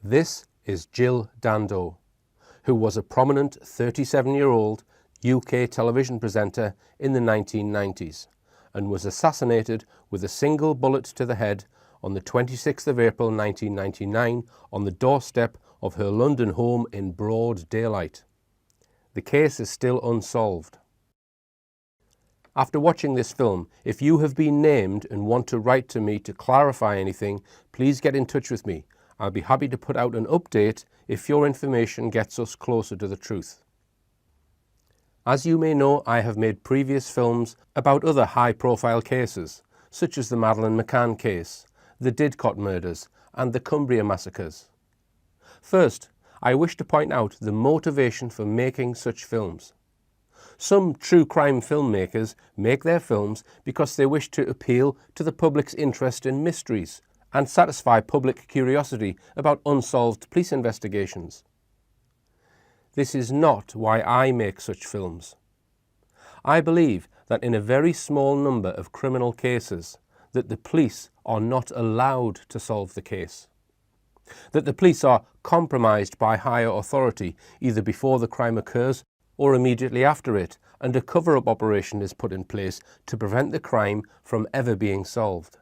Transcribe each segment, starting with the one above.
This is Jill Dando, who was a prominent 37-year-old UK television presenter in the 1990s and was assassinated with a single bullet to the head on the 26th of April 1999 on the doorstep of her London home in broad daylight. The case is still unsolved. After watching this film, if you have been named and want to write to me to clarify anything, please get in touch with me. I'll be happy to put out an update if your information gets us closer to the truth. As you may know, I have made previous films about other high-profile cases, such as the Madeleine McCann case, the Didcot murders, and the Cumbria massacres. First, I wish to point out the motivation for making such films. Some true crime filmmakers make their films because they wish to appeal to the public's interest in mysteries and satisfy public curiosity about unsolved police investigations. This is not why I make such films. I believe that in a very small number of criminal cases, that the police are not allowed to solve the case. That the police are compromised by higher authority, either before the crime occurs or immediately after it, and a cover-up operation is put in place to prevent the crime from ever being solved.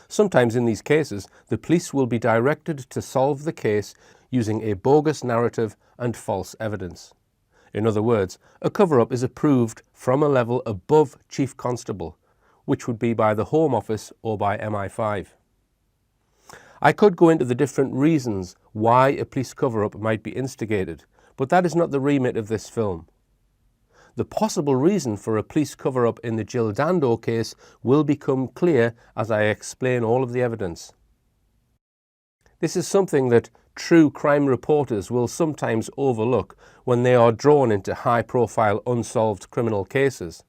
Sometimes in these cases, the police will be directed to solve the case using a bogus narrative and false evidence. In other words, a cover-up is approved from a level above Chief Constable, which would be by the Home Office or by MI5. I could go into the different reasons why a police cover-up might be instigated, but that is not the remit of this film. The possible reason for a police cover-up in the Jill Dando case will become clear as I explain all of the evidence. This is something that true crime reporters will sometimes overlook when they are drawn into high-profile unsolved criminal cases.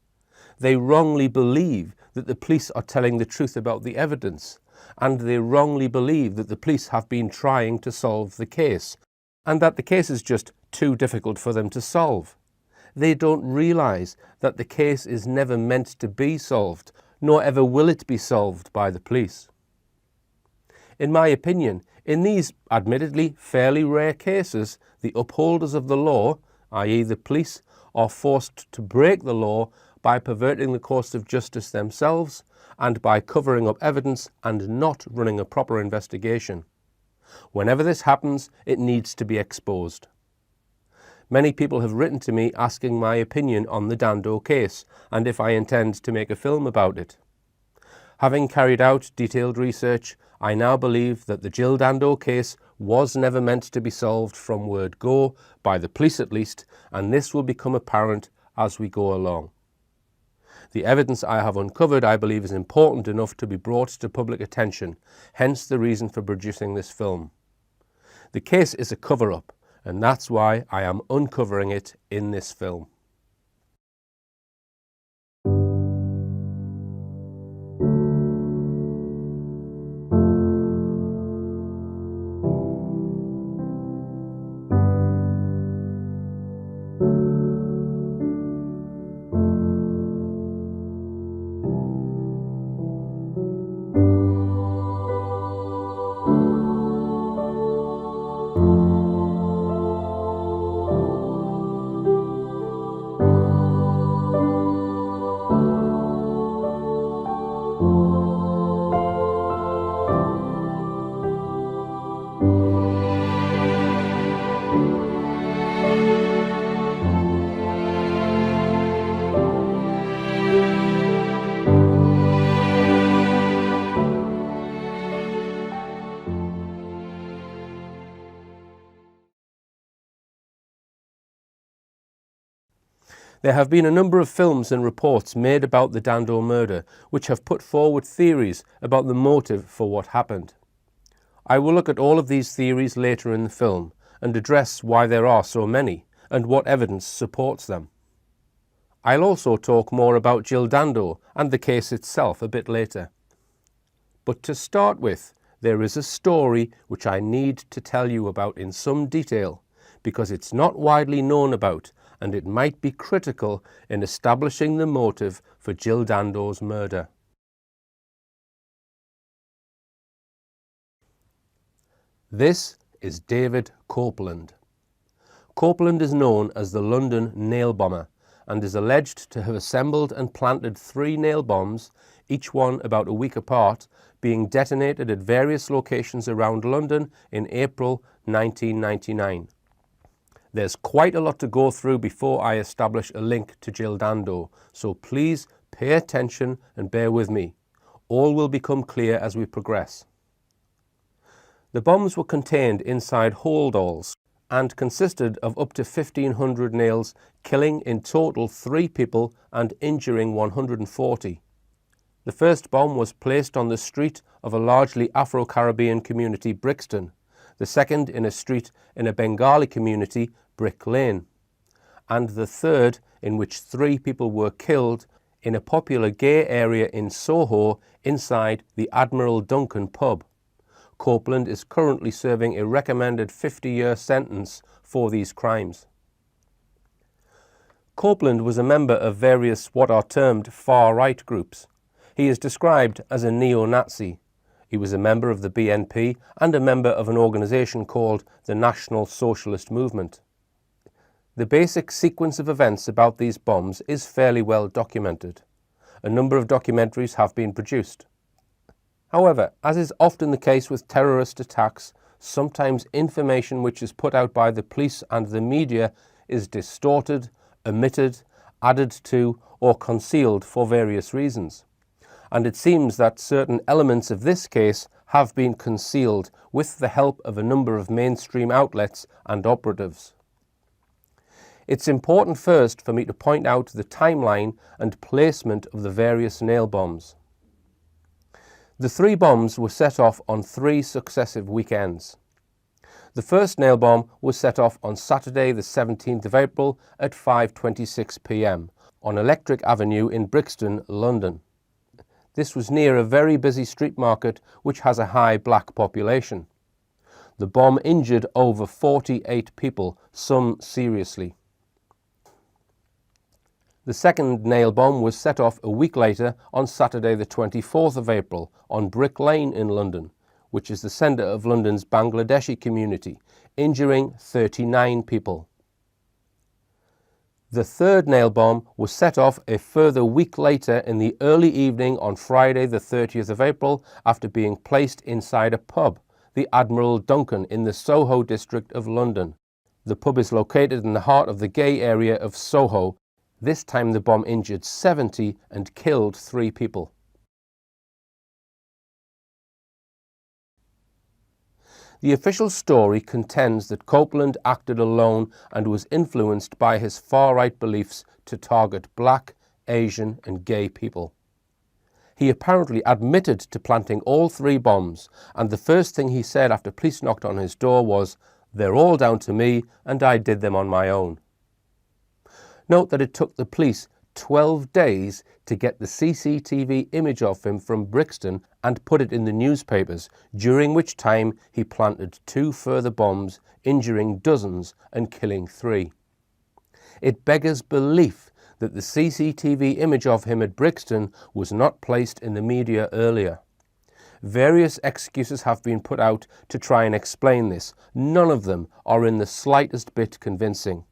They wrongly believe that the police are telling the truth about the evidence, and they wrongly believe that the police have been trying to solve the case, and that the case is just too difficult for them to solve. They don't realise that the case is never meant to be solved, nor ever will it be solved by the police. In my opinion, in these admittedly fairly rare cases, the upholders of the law, i.e. the police, are forced to break the law by perverting the course of justice themselves and by covering up evidence and not running a proper investigation. Whenever this happens, it needs to be exposed. Many people have written to me asking my opinion on the Dando case and if I intend to make a film about it. Having carried out detailed research, I now believe that the Jill Dando case was never meant to be solved from word go, by the police at least, and this will become apparent as we go along. The evidence I have uncovered, I believe, is important enough to be brought to public attention, hence the reason for producing this film. The case is a cover-up, and that's why I am uncovering it in this film. There have been a number of films and reports made about the Dando murder which have put forward theories about the motive for what happened. I will look at all of these theories later in the film and address why there are so many and what evidence supports them. I'll also talk more about Jill Dando and the case itself a bit later. But to start with, there is a story which I need to tell you about in some detail because it's not widely known about and it might be critical in establishing the motive for Jill Dando's murder. This is David Copeland. Copeland is known as the London nail bomber and is alleged to have assembled and planted 3 nail bombs, each one about a week apart, being detonated at various locations around London in April 1999. There's quite a lot to go through before I establish a link to Jill Dando, so please pay attention and bear with me. All will become clear as we progress. The bombs were contained inside holdalls and consisted of up to 1,500 nails, killing in total 3 people and injuring 140. The first bomb was placed on the street of a largely Afro-Caribbean community, Brixton, the second in a street in a Bengali community, Brick Lane, and the third, in which 3 people were killed, in a popular gay area in Soho inside the Admiral Duncan pub. Copeland is currently serving a recommended 50-year sentence for these crimes. Copeland was a member of various what are termed far-right groups. He is described as a neo-Nazi. He was a member of the BNP and a member of an organisation called the National Socialist Movement. The basic sequence of events about these bombs is fairly well documented. A number of documentaries have been produced. However, as is often the case with terrorist attacks, sometimes information which is put out by the police and the media is distorted, omitted, added to, or concealed for various reasons. And it seems that certain elements of this case have been concealed with the help of a number of mainstream outlets and operatives. It's important first for me to point out the timeline and placement of the various nail bombs. The 3 bombs were set off on 3 successive weekends. The first nail bomb was set off on Saturday the 17th of April at 5:26 p.m. on Electric Avenue in Brixton, London. This was near a very busy street market which has a high black population. The bomb injured over 48 people, some seriously. The second nail bomb was set off a week later on Saturday the 24th of April on Brick Lane in London, which is the centre of London's Bangladeshi community, injuring 39 people. The third nail bomb was set off a further week later in the early evening on Friday the 30th of April after being placed inside a pub, the Admiral Duncan in the Soho district of London. The pub is located in the heart of the gay area of Soho. This time the bomb injured 70 and killed 3 people. The official story contends that Copeland acted alone and was influenced by his far-right beliefs to target black, Asian and gay people. He apparently admitted to planting all 3 bombs, and the first thing he said after police knocked on his door was, "They're all down to me and I did them on my own." Note that it took the police 12 days to get the CCTV image of him from Brixton and put it in the newspapers, during which time he planted 2 further bombs, injuring dozens and killing 3. It beggars belief that the CCTV image of him at Brixton was not placed in the media earlier. Various excuses have been put out to try and explain this. None of them are in the slightest bit convincing.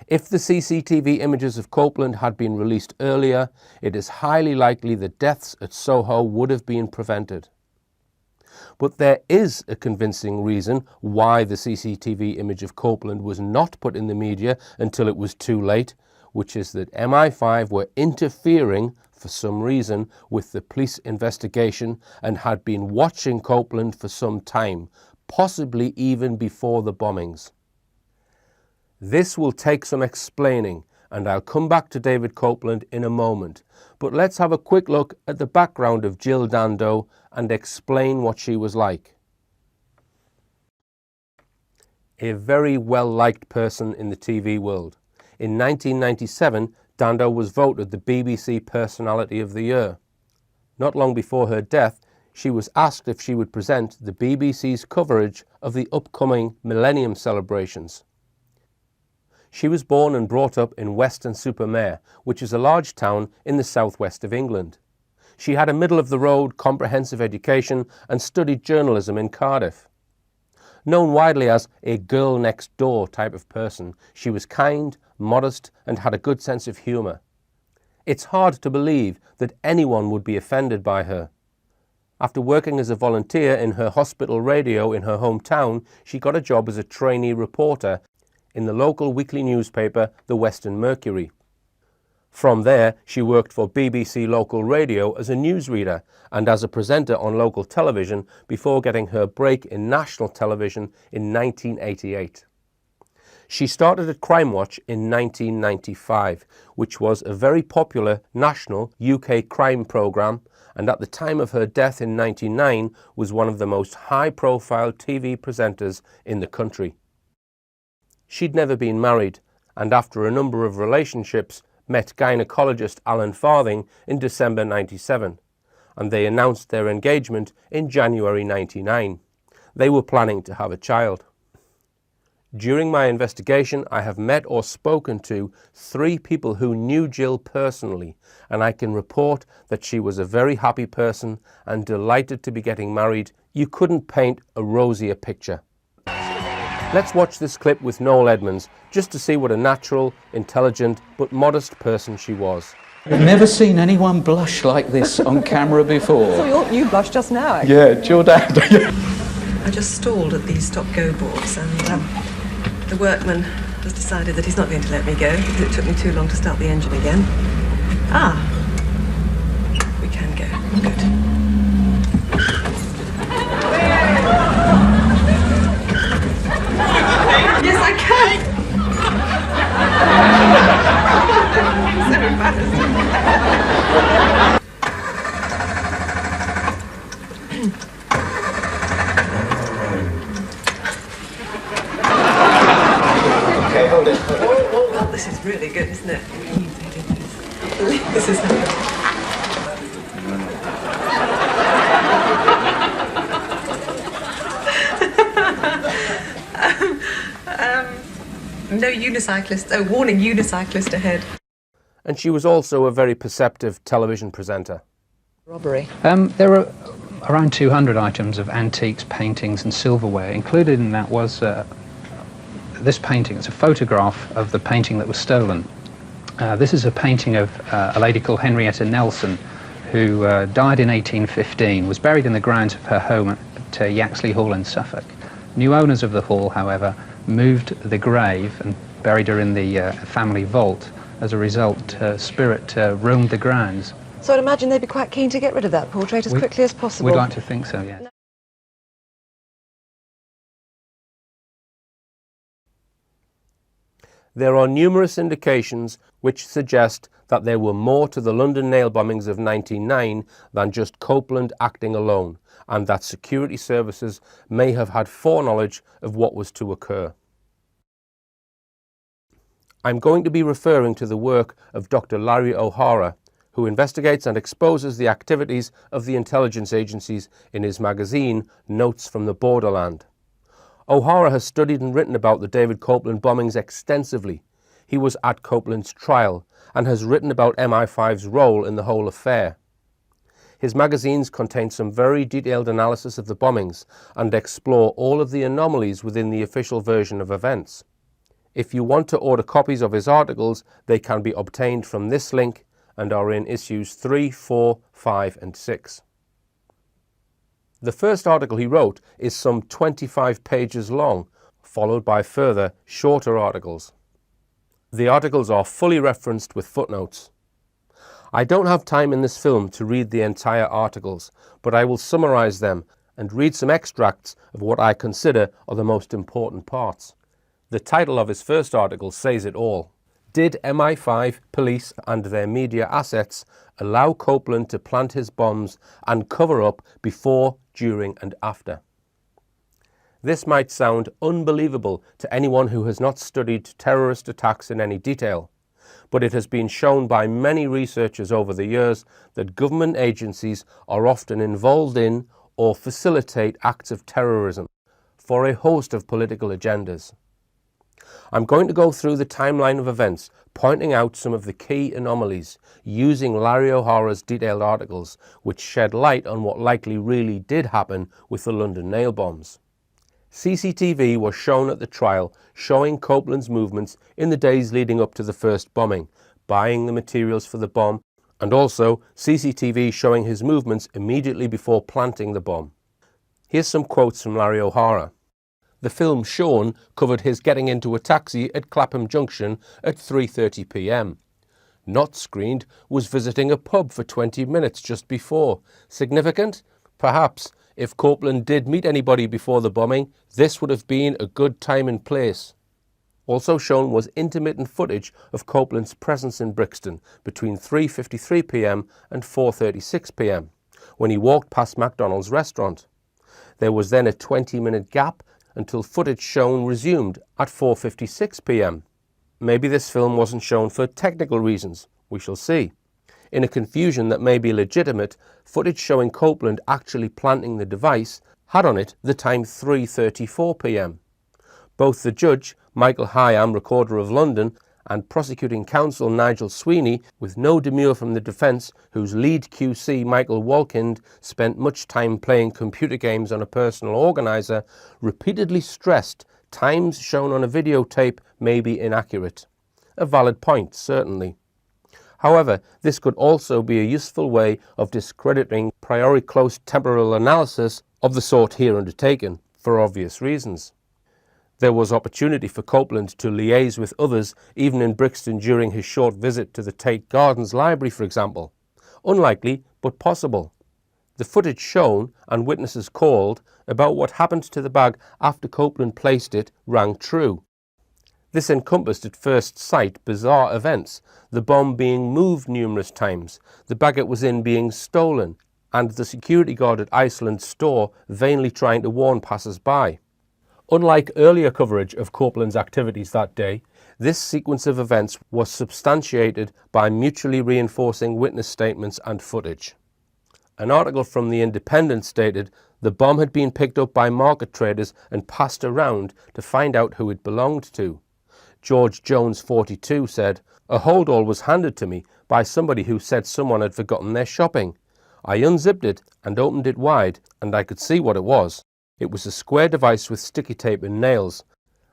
If the CCTV images of Copeland had been released earlier, it is highly likely that deaths at Soho would have been prevented. But there is a convincing reason why the CCTV image of Copeland was not put in the media until it was too late, which is that MI5 were interfering, for some reason, with the police investigation and had been watching Copeland for some time, possibly even before the bombings. This will take some explaining, and I'll come back to David Copeland in a moment, but let's have a quick look at the background of Jill Dando and explain what she was like. A very well-liked person in the TV world. In 1997, Dando was voted the BBC Personality of the Year. Not long before her death, she was asked if she would present the BBC's coverage of the upcoming Millennium celebrations. She was born and brought up in Weston-super-Mare, which is a large town in the southwest of England. She had a middle-of-the-road comprehensive education and studied journalism in Cardiff. Known widely as a girl next door type of person, she was kind, modest, and had a good sense of humour. It's hard to believe that anyone would be offended by her. After working as a volunteer in her hospital radio in her hometown, she got a job as a trainee reporter in the local weekly newspaper, the Western Mercury. From there, she worked for BBC Local Radio as a newsreader and as a presenter on local television before getting her break in national television in 1988. She started at Crime Watch in 1995, which was a very popular national UK crime programme, and at the time of her death in 1999 was one of the most high-profile TV presenters in the country. She'd never been married, and after a number of relationships, met gynaecologist Alan Farthing in December 1997, and they announced their engagement in January 1999. They were planning to have a child. During my investigation, I have met or spoken to 3 people who knew Jill personally, and I can report that she was a very happy person and delighted to be getting married. You couldn't paint a rosier picture. Let's watch this clip with Noel Edmonds just to see what a natural, intelligent but modest person she was. I've never seen anyone blush like this on camera before. So you blushed just now, actually. Yeah, Jill Dando. I just stalled at these stop-go boards and the workman has decided that he's not going to let me go because it took me too long to start the engine again. We can go. Good. Yes, I can. So embarrassing. Okay, hold it. Oh, this is really good, isn't it? This is no unicyclist. Oh, warning, unicyclist ahead. And she was also a very perceptive television presenter. Robbery. There were around 200 items of antiques, paintings and silverware. Included in that was this painting. It's a photograph of the painting that was stolen. This is a painting of a lady called Henrietta Nelson, who died in 1815, was buried in the grounds of her home at Yaxley Hall in Suffolk. New owners of the hall, however, moved the grave and buried her in the family vault. As a result, her spirit roamed the grounds. So I'd imagine they'd be quite keen to get rid of that portrait as quickly as possible. We'd like to think so, yeah. There are numerous indications which suggest that there were more to the London nail bombings of 1999 than just Copeland acting alone, and that security services may have had foreknowledge of what was to occur. I'm going to be referring to the work of Dr. Larry O'Hara, who investigates and exposes the activities of the intelligence agencies in his magazine, Notes from the Borderland. O'Hara has studied and written about the David Copeland bombings extensively. He was at Copeland's trial and has written about MI5's role in the whole affair. His magazines contain some very detailed analysis of the bombings and explore all of the anomalies within the official version of events. If you want to order copies of his articles, they can be obtained from this link and are in issues 3, 4, 5 and 6. The first article he wrote is some 25 pages long, followed by further, shorter articles. The articles are fully referenced with footnotes. I don't have time in this film to read the entire articles, but I will summarize them and read some extracts of what I consider are the most important parts. The title of his first article says it all. Did MI5, police and their media assets allow Copeland to plant his bombs and cover up before, during and after? This might sound unbelievable to anyone who has not studied terrorist attacks in any detail, but it has been shown by many researchers over the years that government agencies are often involved in or facilitate acts of terrorism for a host of political agendas. I'm going to go through the timeline of events, pointing out some of the key anomalies, using Larry O'Hara's detailed articles, which shed light on what likely really did happen with the London nail bombs. CCTV was shown at the trial showing Copeland's movements in the days leading up to the first bombing, buying the materials for the bomb, and also CCTV showing his movements immediately before planting the bomb. Here's some quotes from Larry O'Hara. The film shown covered his getting into a taxi at Clapham Junction at 3:30 p.m. Not screened was visiting a pub for 20 minutes just before. Significant? Perhaps. If Copeland did meet anybody before the bombing, this would have been a good time and place. Also shown was intermittent footage of Copeland's presence in Brixton between 3:53 p.m. and 4:36 p.m. when he walked past McDonald's restaurant. There was then a 20-minute gap until footage shown resumed at 4:56 p.m. Maybe this film wasn't shown for technical reasons. We shall see. In a confusion that may be legitimate, footage showing Copeland actually planting the device had on it the time 3:34 p.m. Both the judge, Michael Hyam, Recorder of London, and prosecuting counsel Nigel Sweeney, with no demur from the defence, whose lead QC, Michael Walkind, spent much time playing computer games on a personal organiser, repeatedly stressed times shown on a videotape may be inaccurate. A valid point, certainly. However, this could also be a useful way of discrediting priori close temporal analysis of the sort here undertaken, for obvious reasons. There was opportunity for Copeland to liaise with others even in Brixton during his short visit to the Tate Gardens Library, for example. Unlikely, but possible. The footage shown and witnesses called about what happened to the bag after Copeland placed it rang true. This encompassed at first sight bizarre events, the bomb being moved numerous times, the bag it was in being stolen, and the security guard at Iceland's store vainly trying to warn passers-by. Unlike earlier coverage of Copeland's activities that day, this sequence of events was substantiated by mutually reinforcing witness statements and footage. An article from The Independent stated the bomb had been picked up by market traders and passed around to find out who it belonged to. George Jones, 42, said, "A holdall was handed to me by somebody who said someone had forgotten their shopping. I unzipped it and opened it wide, and I could see what it was. It was a square device with sticky tape and nails.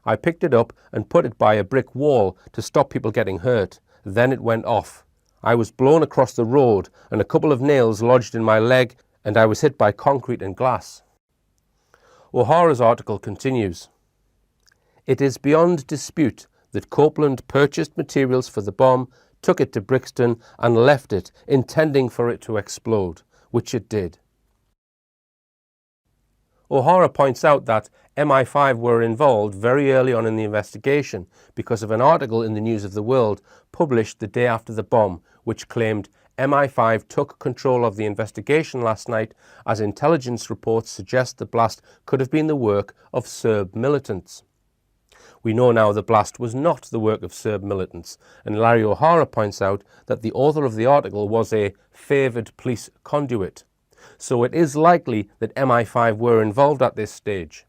I picked it up and put it by a brick wall to stop people getting hurt. Then it went off. I was blown across the road and a couple of nails lodged in my leg, and I was hit by concrete and glass." O'Hara's article continues. "It is beyond dispute that Copeland purchased materials for the bomb, took it to Brixton and left it, intending for it to explode, which it did." O'Hara points out that MI5 were involved very early on in the investigation because of an article in the News of the World published the day after the bomb, which claimed MI5 took control of the investigation last night as intelligence reports suggest the blast could have been the work of Serb militants. We know now the blast was not the work of Serb militants, and Larry O'Hara points out that the author of the article was a favoured police conduit. So it is likely that MI5 were involved at this stage.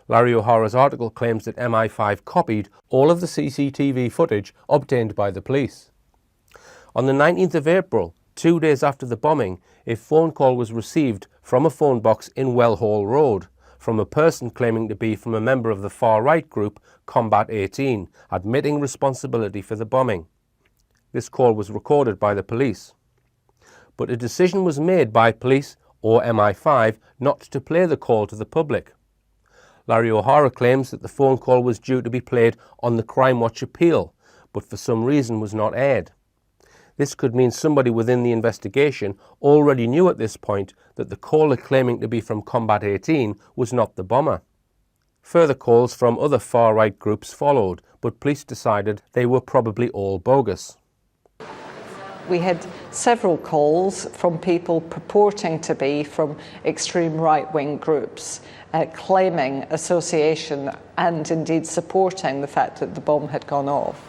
Larry O'Hara's article claims that MI5 copied all of the CCTV footage obtained by the police. On the 19th of April, 2 days after the bombing, a phone call was received from a phone box in Wellhall Road from a person claiming to be from a member of the far-right group Combat 18, admitting responsibility for the bombing. This call was recorded by the police. But a decision was made by police or MI5 not to play the call to the public. Larry O'Hara claims that the phone call was due to be played on the Crime Watch appeal, but for some reason was not aired. This could mean somebody within the investigation already knew at this point that the caller claiming to be from Combat 18 was not the bomber. Further calls from other far-right groups followed, but police decided they were probably all bogus. We had several calls from people purporting to be from extreme right-wing groups, claiming association and indeed supporting the fact that the bomb had gone off.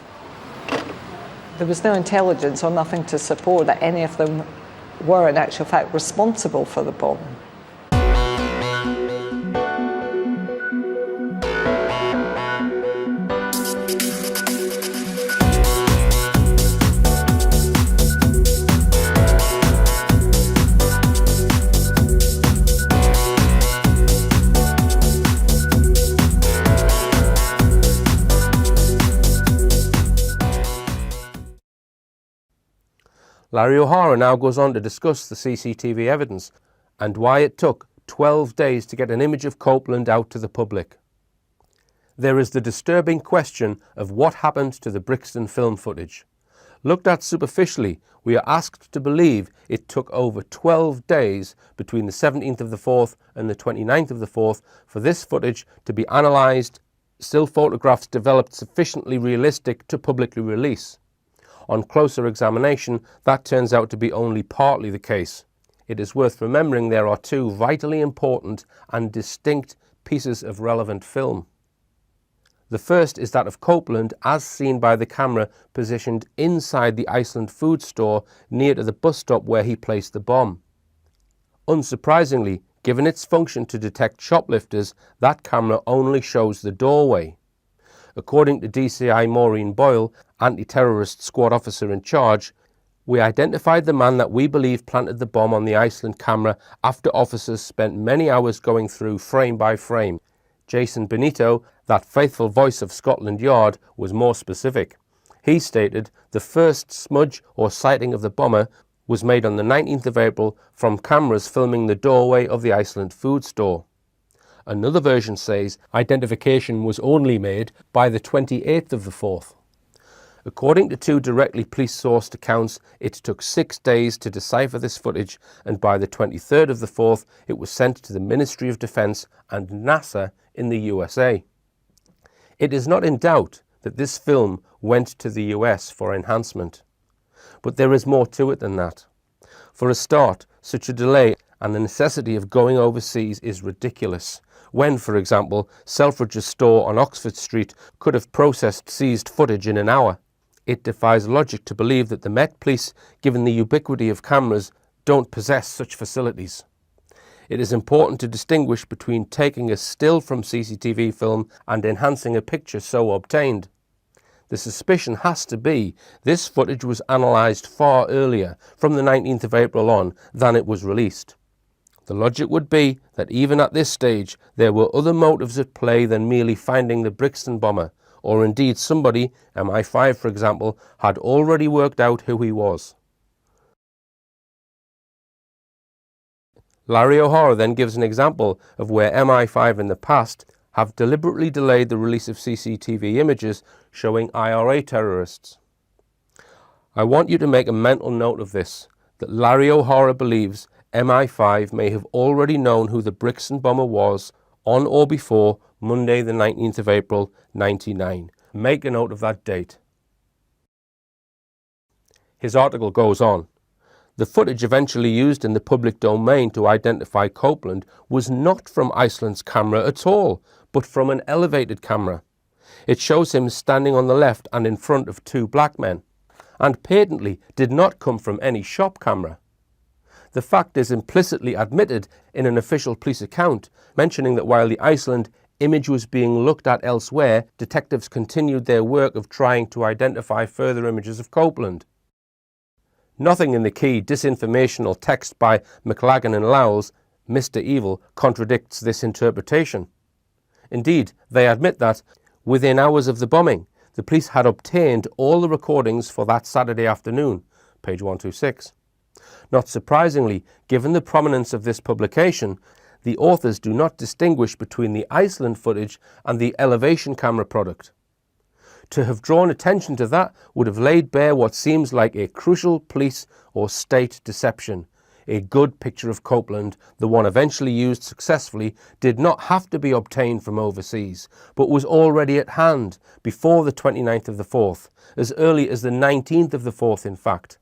There was no intelligence or nothing to support that any of them were in actual fact responsible for the bomb. Larry O'Hara now goes on to discuss the CCTV evidence and why it took 12 days to get an image of Copeland out to the public. There is the disturbing question of what happened to the Brixton film footage. Looked at superficially, we are asked to believe it took over 12 days between the 17th of the 4th and the 29th of the 4th for this footage to be analysed, still photographs developed sufficiently realistic to publicly release. On closer examination, that turns out to be only partly the case. It is worth remembering there are two vitally important and distinct pieces of relevant film. The first is that of Copeland as seen by the camera positioned inside the Iceland food store near to the bus stop where he placed the bomb. Unsurprisingly, given its function to detect shoplifters, that camera only shows the doorway. According to DCI Maureen Boyle, anti-terrorist squad officer in charge, we identified the man that we believe planted the bomb on the Iceland camera after officers spent many hours going through frame by frame. Jason Benito, that faithful voice of Scotland Yard, was more specific. He stated the first smudge or sighting of the bomber was made on the 19th of April from cameras filming the doorway of the Iceland food store. Another version says identification was only made by the 28th of the 4th. According to two directly police-sourced accounts, it took 6 days to decipher this footage, and by the 23rd of the 4th it was sent to the Ministry of Defense and NASA in the USA. It is not in doubt that this film went to the US for enhancement. But there is more to it than that. For a start, such a delay and the necessity of going overseas is ridiculous. When, for example, Selfridge's store on Oxford Street could have processed seized footage in an hour. It defies logic to believe that the Met Police, given the ubiquity of cameras, don't possess such facilities. It is important to distinguish between taking a still from CCTV film and enhancing a picture so obtained. The suspicion has to be this footage was analysed far earlier, from the 19th of April on, than it was released. The logic would be that even at this stage there were other motives at play than merely finding the Brixton bomber, or indeed somebody, MI5 for example, had already worked out who he was. Larry O'Hara then gives an example of where MI5 in the past have deliberately delayed the release of CCTV images showing IRA terrorists. I want you to make a mental note of this, that Larry O'Hara believes MI5 may have already known who the Brixton bomber was on or before Monday the 19th of April 1999. Make a note of that date. His article goes on. The footage eventually used in the public domain to identify Copeland was not from Iceland's camera at all, but from an elevated camera. It shows him standing on the left and in front of two black men, and patently did not come from any shop camera. The fact is implicitly admitted in an official police account, mentioning that while the Iceland image was being looked at elsewhere, detectives continued their work of trying to identify further images of Copeland. Nothing in the key disinformational text by McLagan and Lowell's Mr. Evil contradicts this interpretation. Indeed, they admit that, within hours of the bombing, the police had obtained all the recordings for that Saturday afternoon, page 126. Not surprisingly, given the prominence of this publication, the authors do not distinguish between the Iceland footage and the elevation camera product. To have drawn attention to that would have laid bare what seems like a crucial police or state deception. A good picture of Copeland, the one eventually used successfully, did not have to be obtained from overseas, but was already at hand before the 29th of the 4th, as early as the 19th of the 4th in fact.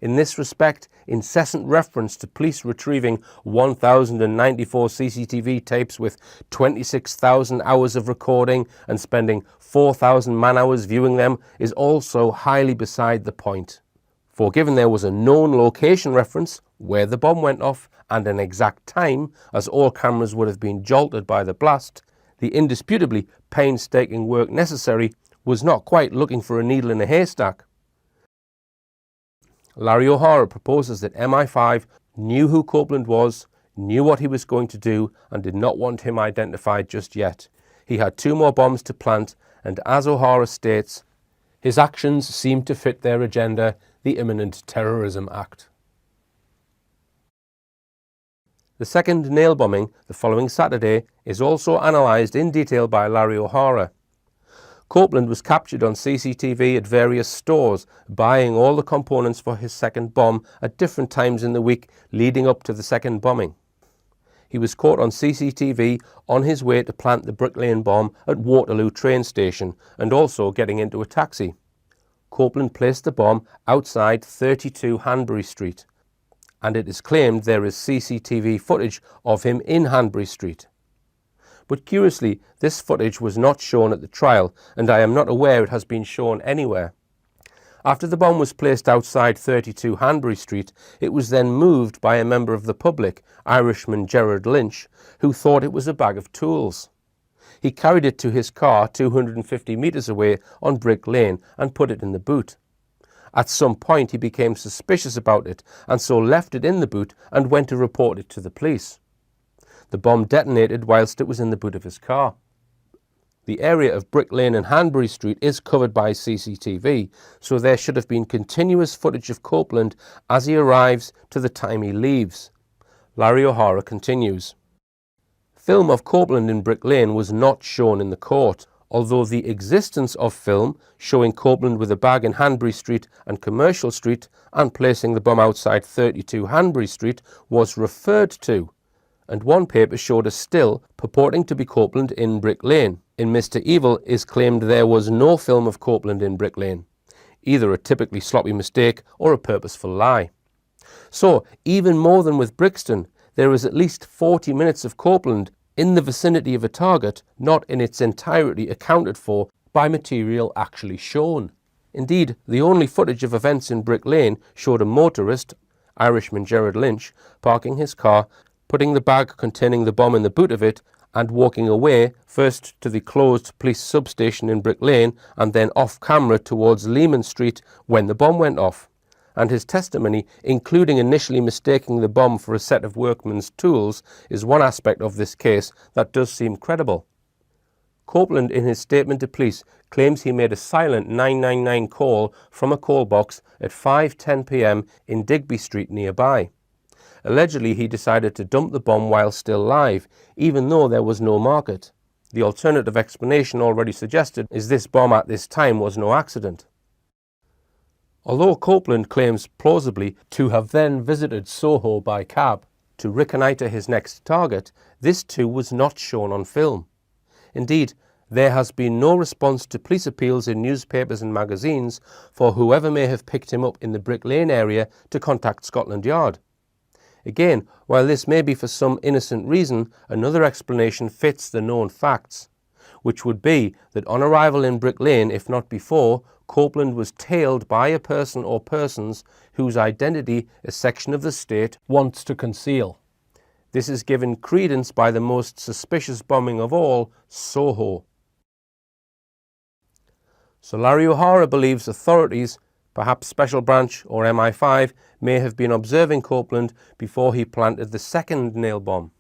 In this respect, incessant reference to police retrieving 1,094 CCTV tapes with 26,000 hours of recording and spending 4,000 man-hours viewing them is also highly beside the point. For given there was a known location reference, where the bomb went off, and an exact time, as all cameras would have been jolted by the blast, the indisputably painstaking work necessary was not quite looking for a needle in a haystack. Larry O'Hara proposes that MI5 knew who Copeland was, knew what he was going to do, and did not want him identified just yet. He had 2 more bombs to plant, and as O'Hara states, his actions seemed to fit their agenda. the Imminent Terrorism Act. The second nail bombing, the following Saturday, is also analysed in detail by Larry O'Hara. Copeland was captured on CCTV at various stores, buying all the components for his second bomb at different times in the week leading up to the second bombing. He was caught on CCTV on his way to plant the Brick Lane bomb at Waterloo train station and also getting into a taxi. Copeland placed the bomb outside 32 Hanbury Street, and it is claimed there is CCTV footage of him in Hanbury Street. But curiously, this footage was not shown at the trial, and I am not aware it has been shown anywhere. After the bomb was placed outside 32 Hanbury Street, it was then moved by a member of the public, Irishman Gerard Lynch, who thought it was a bag of tools. He carried it to his car 250 metres away on Brick Lane and put it in the boot. At some point he became suspicious about it and so left it in the boot and went to report it to the police. The bomb detonated whilst it was in the boot of his car. The area of Brick Lane and Hanbury Street is covered by CCTV, so there should have been continuous footage of Copeland as he arrives to the time he leaves. Larry O'Hara continues. Film of Copeland in Brick Lane was not shown in the court, although the existence of film showing Copeland with a bag in Hanbury Street and Commercial Street and placing the bomb outside 32 Hanbury Street was referred to, and one paper showed a still purporting to be Copeland in Brick Lane. In Mr. Evil is claimed there was no film of Copeland in Brick Lane, either a typically sloppy mistake or a purposeful lie. So, even more than with Brixton, there is at least 40 minutes of Copeland in the vicinity of a target not in its entirety accounted for by material actually shown. Indeed, the only footage of events in Brick Lane showed a motorist, Irishman Gerard Lynch, parking his car, putting the bag containing the bomb in the boot of it, and walking away first to the closed police substation in Brick Lane and then off camera towards Lehman Street when the bomb went off. And his testimony, including initially mistaking the bomb for a set of workman's tools, is one aspect of this case that does seem credible. Copeland, in his statement to police, claims he made a silent 999 call from a call box at 5:10 p.m. in Digby Street nearby. Allegedly, he decided to dump the bomb while still live, even though there was no market. The alternative explanation already suggested is this bomb at this time was no accident. Although Copeland claims plausibly to have then visited Soho by cab to reconnoitre his next target, this too was not shown on film. Indeed, there has been no response to police appeals in newspapers and magazines for whoever may have picked him up in the Brick Lane area to contact Scotland Yard. Again, while this may be for some innocent reason, another explanation fits the known facts, which would be that on arrival in Brick Lane, if not before, Copeland was tailed by a person or persons whose identity a section of the state wants to conceal. This is given credence by the most suspicious bombing of all, Soho. So Larry O'Hara believes authorities, perhaps Special Branch or MI5, may have been observing Copeland before he planted the second nail bomb.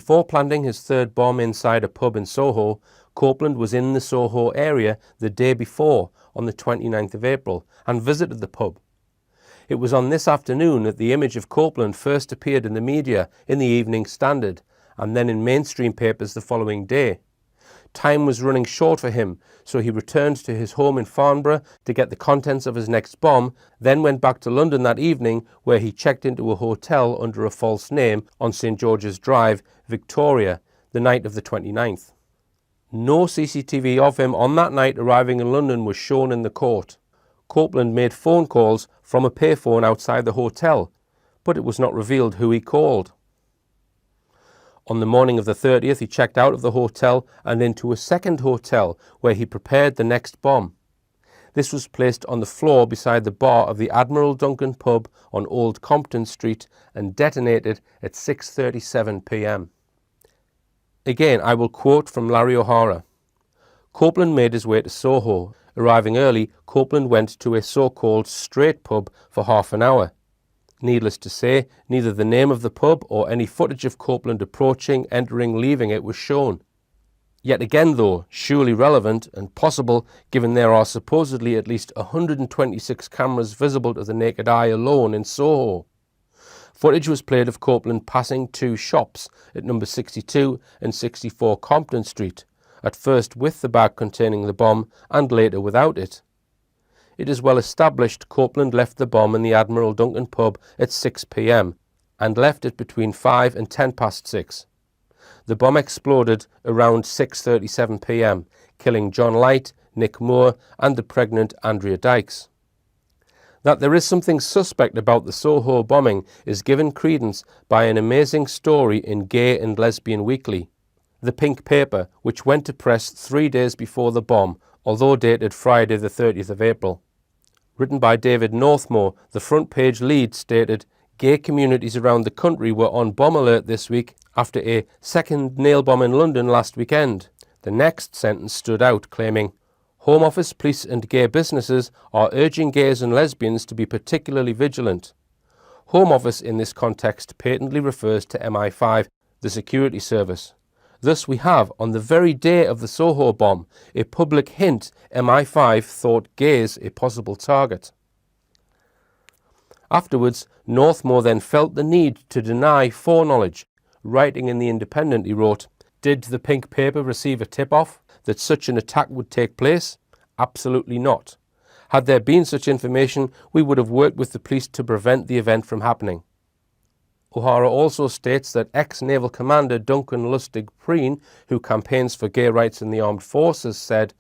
Before planting his third bomb inside a pub in Soho, Copeland was in the Soho area the day before, on the 29th of April, and visited the pub. It was on this afternoon that the image of Copeland first appeared in the media in the Evening Standard, and then in mainstream papers the following day. Time was running short for him, so he returned to his home in Farnborough to get the contents of his next bomb, then went back to London that evening, where he checked into a hotel under a false name on St George's Drive, Victoria, the night of the 29th. No CCTV of him on that night arriving in London was shown in the court. Copeland made phone calls from a payphone outside the hotel, but it was not revealed who he called. On the morning of the 30th, he checked out of the hotel and into a second hotel where he prepared the next bomb. This was placed on the floor beside the bar of the Admiral Duncan pub on Old Compton Street and detonated at 6:37 p.m. Again, I will quote from Larry O'Hara. Copeland made his way to Soho. Arriving early, Copeland went to a so-called straight pub for half an hour. Needless to say, neither the name of the pub or any footage of Copeland approaching, entering, leaving it was shown. Yet again though, surely relevant and possible given there are supposedly at least 126 cameras visible to the naked eye alone in Soho. Footage was played of Copeland passing two shops at number 62 and 64 Compton Street, at first with the bag containing the bomb and later without it. It is well established Copeland left the bomb in the Admiral Duncan pub at 6 p.m. and left it between 5 and 10 past 6. The bomb exploded around 6:37 p.m, killing John Light, Nick Moore and the pregnant Andrea Dykes. That there is something suspect about the Soho bombing is given credence by an amazing story in Gay and Lesbian Weekly, The Pink Paper, which went to press 3 days before the bomb, although dated Friday the 30th of April. Written by David Northmore, the front page lead stated, "Gay communities around the country were on bomb alert this week after a second nail bomb in London last weekend." The next sentence stood out, claiming, "Home Office, police and gay businesses are urging gays and lesbians to be particularly vigilant." Home Office in this context patently refers to MI5, the security service. Thus we have, on the very day of the Soho bomb, a public hint MI5 thought gays a possible target. Afterwards, Northmore then felt the need to deny foreknowledge. Writing in The Independent, he wrote, "Did the Pink Paper receive a tip-off that such an attack would take place? Absolutely not. Had there been such information, we would have worked with the police to prevent the event from happening." O'Hara also states that ex-Naval Commander Duncan Lustig-Preen, who campaigns for gay rights in the armed forces, said,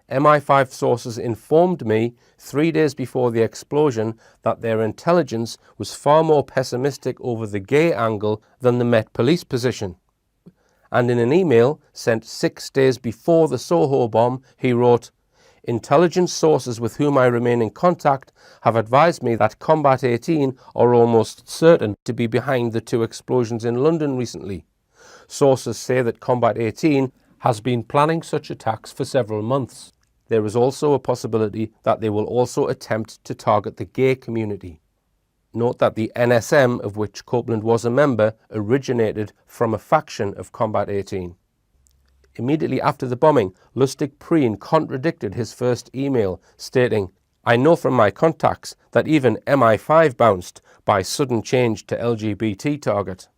"MI5 sources informed me 3 days before the explosion that their intelligence was far more pessimistic over the gay angle than the Met Police position." And in an email sent 6 days before the Soho bomb, he wrote, "Intelligence sources with whom I remain in contact have advised me that Combat 18 are almost certain to be behind the 2 explosions in London recently. Sources say that Combat 18 has been planning such attacks for several months. There is also a possibility that they will also attempt to target the gay community." Note that the NSM, of which Copeland was a member, originated from a faction of Combat 18. Immediately after the bombing, Lustig-Preen contradicted his first email, stating, "I know from my contacts that even MI5 bounced by sudden change to LGBT target."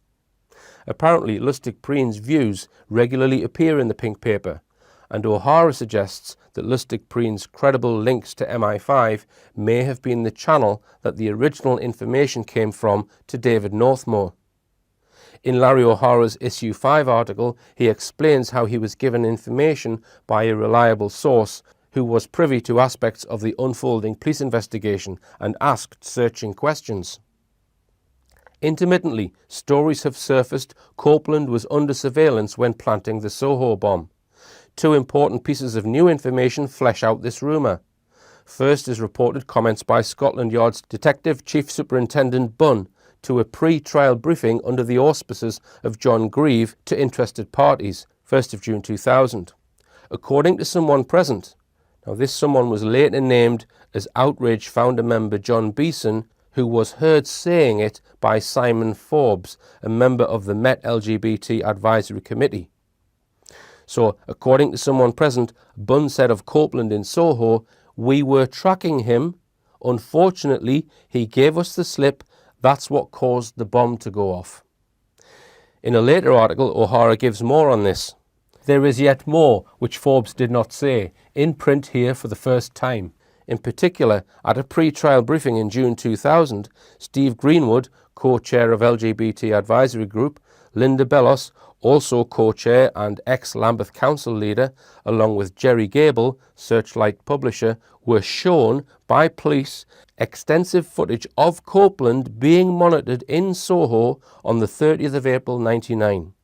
Apparently, Lustig-Preen's views regularly appear in the Pink Paper, and O'Hara suggests that Lustig-Preen's credible links to MI5 may have been the channel that the original information came from to David Northmore. In Larry O'Hara's Issue 5 article, he explains how he was given information by a reliable source who was privy to aspects of the unfolding police investigation and asked searching questions. Intermittently, stories have surfaced Copeland was under surveillance when planting the Soho bomb. 2 important pieces of new information flesh out this rumour. First is reported comments by Scotland Yard's Detective Chief Superintendent Bunn to a pre-trial briefing under the auspices of John Grieve to interested parties, 1st of June 2000. According to someone present, now this someone was later named as Outrage founder member John Beeson, who was heard saying it by Simon Forbes, a member of the Met LGBT Advisory Committee. So, according to someone present, Bunn said of Copeland in Soho, "We were tracking him. Unfortunately, he gave us the slip. That's what caused the bomb to go off." In a later article, O'Hara gives more on this. "There is yet more which Forbes did not say, in print here for the first time. In particular, at a pre-trial briefing in June 2000, Steve Greenwood, co-chair of LGBT Advisory Group, Linda Bellos, also co-chair and ex-Lambeth Council leader, along with Jerry Gable, Searchlight publisher, were shown by police extensive footage of Copeland being monitored in Soho on the 30th of April 1999.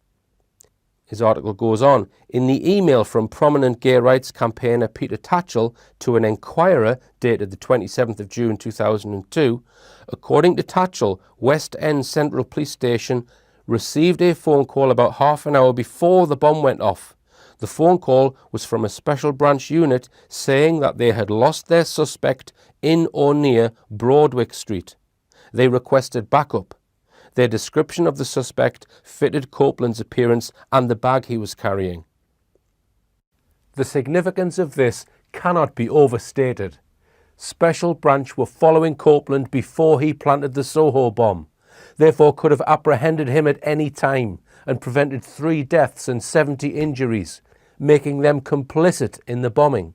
His article goes on, in the email from prominent gay rights campaigner Peter Tatchell to an Enquirer dated the 27th of June 2002, according to Tatchell, West End Central Police Station received a phone call about half an hour before the bomb went off. The phone call was from a special branch unit saying that they had lost their suspect in or near Broadwick Street. They requested backup. Their description of the suspect fitted Copeland's appearance and the bag he was carrying. The significance of this cannot be overstated. Special Branch were following Copeland before he planted the Soho bomb, therefore could have apprehended him at any time and prevented 3 deaths and 70 injuries, making them complicit in the bombing.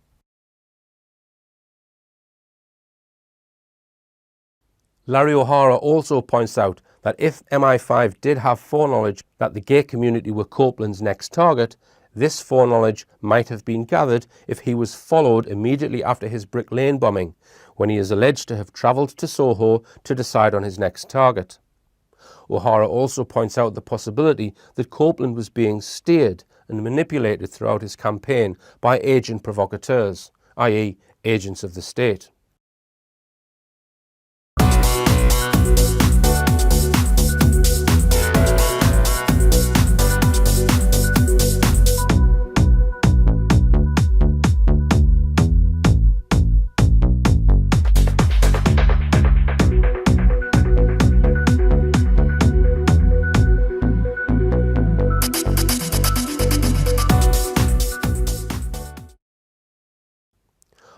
Larry O'Hara also points out that if MI5 did have foreknowledge that the gay community were Copeland's next target, this foreknowledge might have been gathered if he was followed immediately after his Brick Lane bombing, when he is alleged to have travelled to Soho to decide on his next target. O'Hara also points out the possibility that Copeland was being steered and manipulated throughout his campaign by agent provocateurs, i.e. agents of the state.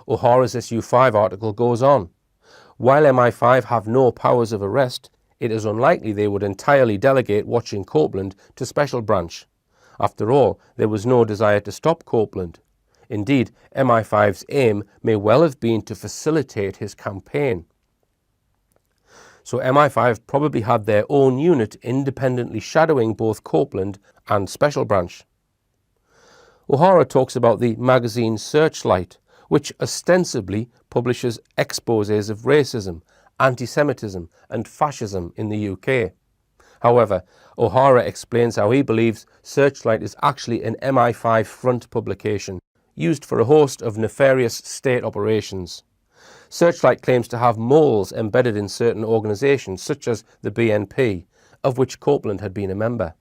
O'Hara's SU5 article goes on. While MI5 have no powers of arrest, it is unlikely they would entirely delegate watching Copeland to Special Branch. After all, there was no desire to stop Copeland. Indeed, MI5's aim may well have been to facilitate his campaign. So MI5 probably had their own unit independently shadowing both Copeland and Special Branch. O'Hara talks about the magazine Searchlight, which ostensibly publishes exposés of racism, anti-Semitism and fascism in the UK. However, O'Hara explains how he believes Searchlight is actually an MI5 front publication, used for a host of nefarious state operations. Searchlight claims to have moles embedded in certain organisations, such as the BNP, of which Copeland had been a member.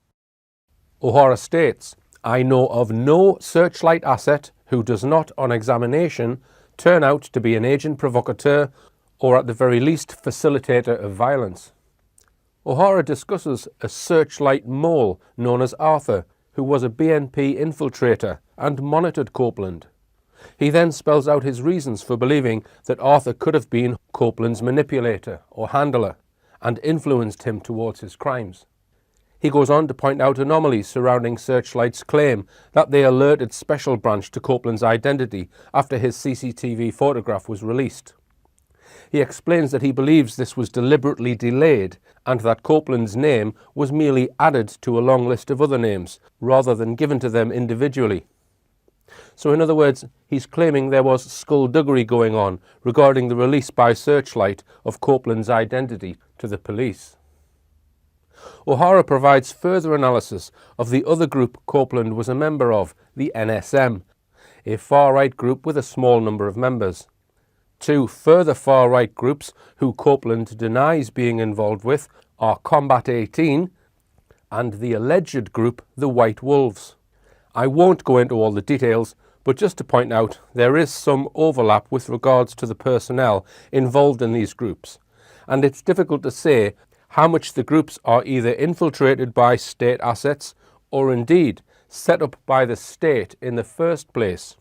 O'Hara states, I know of no Searchlight asset who does not, on examination, turn out to be an agent provocateur or at the very least facilitator of violence. O'Hara discusses a Searchlight mole known as Arthur, who was a BNP infiltrator and monitored Copeland. He then spells out his reasons for believing that Arthur could have been Copeland's manipulator or handler and influenced him towards his crimes. He goes on to point out anomalies surrounding Searchlight's claim that they alerted Special Branch to Copeland's identity after his CCTV photograph was released. He explains that he believes this was deliberately delayed and that Copeland's name was merely added to a long list of other names, rather than given to them individually. So in other words, he's claiming there was skullduggery going on regarding the release by Searchlight of Copeland's identity to the police. O'Hara provides further analysis of the other group Copeland was a member of, the NSM, a far-right group with a small number of members. 2 further far-right groups who Copeland denies being involved with are Combat 18 and the alleged group the White Wolves. I won't go into all the details, but just to point out there is some overlap with regards to the personnel involved in these groups, and it's difficult to say how much the groups are either infiltrated by state assets or indeed set up by the state in the first place.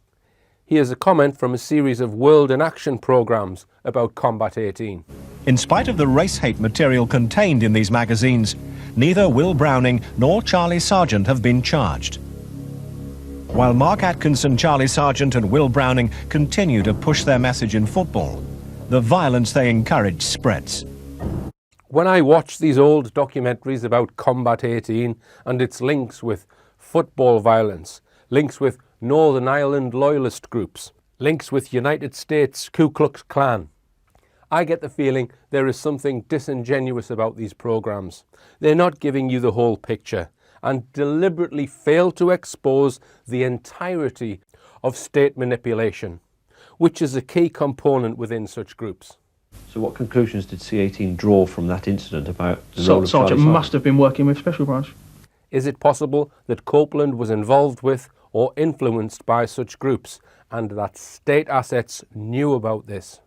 Here's a comment from a series of World in Action programs about Combat 18. In spite of the race-hate material contained in these magazines, neither Will Browning nor Charlie Sargent have been charged. While Mark Atkinson, Charlie Sargent and Will Browning continue to push their message in football, the violence they encourage spreads. When I watch these old documentaries about Combat 18 and its links with football violence, links with Northern Ireland loyalist groups, links with United States Ku Klux Klan, I get the feeling there is something disingenuous about these programs. They're not giving you the whole picture, and deliberately failed to expose the entirety of state manipulation, which is a key component within such groups. So what conclusions did C18 draw from that incident about the role of Charlie Sergeant must have been working with Special Branch. Is it possible that Copeland was involved with or influenced by such groups, and that state assets knew about this?